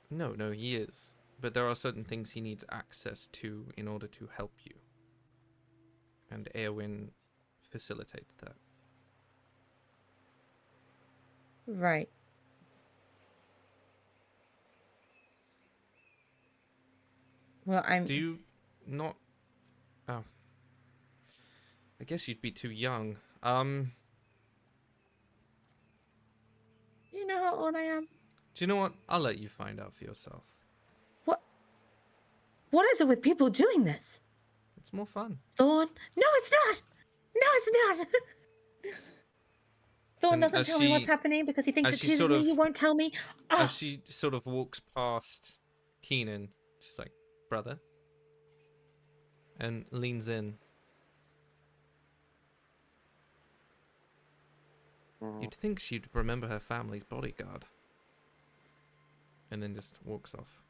No, he is. But there are certain things he needs access to in order to help you. And Eowyn facilitates that. Right. Well, Do you not... Oh. I guess you'd be too young. You know how old I am? Do you know what? I'll let you find out for yourself. What is it with people doing this? It's more fun. Thorn? No, it's not! No, it's not! Thorn And doesn't as tell me what's she- happening because he thinks as it she teases sort me. of- He won't tell me. As she sort of walks past Keenan, she's like, brother? And leans in. You'd think she'd remember her family's bodyguard. And then just walks off.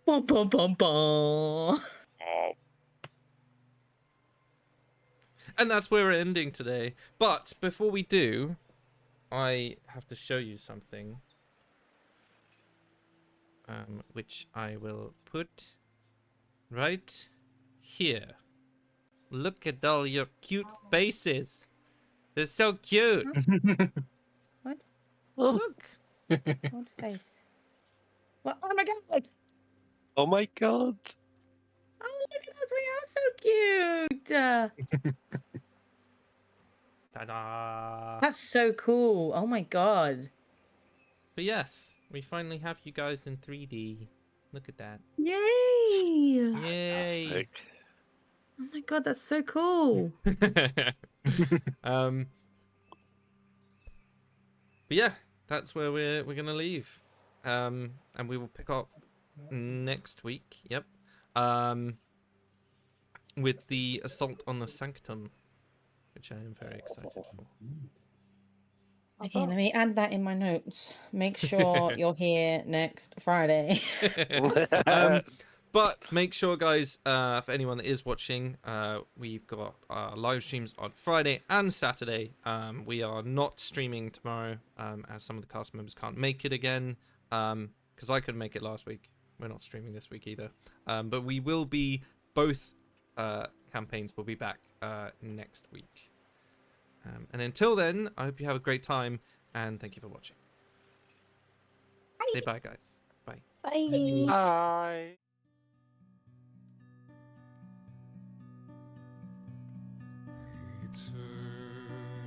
Bum, bum, bum, bum. And that's where we're ending today. But before we do, I have to show you something. Which I will put right here. Look at all your cute faces. They're so cute. What? Look. What face? What? Oh my god! Oh my god. Oh, look at us. We are so cute. Ta-da. That's so cool. Oh my god. But yes, we finally have you guys in 3D. Look at that. Yay! Yay. Fantastic. Oh my god, that's so cool. But yeah, that's where we're gonna leave. And we will pick up next week. Yep. With the assault on the sanctum, which I am very excited for. Okay, let me add that in my notes. Make sure you're here next Friday. But make sure, guys, for anyone that is watching, we've got live streams on Friday and Saturday. We are not streaming tomorrow, as some of the cast members can't make it again, because I couldn't make it last week. We're not streaming this week either. But we will be, both campaigns will be back next week. And until then, I hope you have a great time, and thank you for watching. Bye. Say bye, guys. Bye. Bye. Bye. Eternity.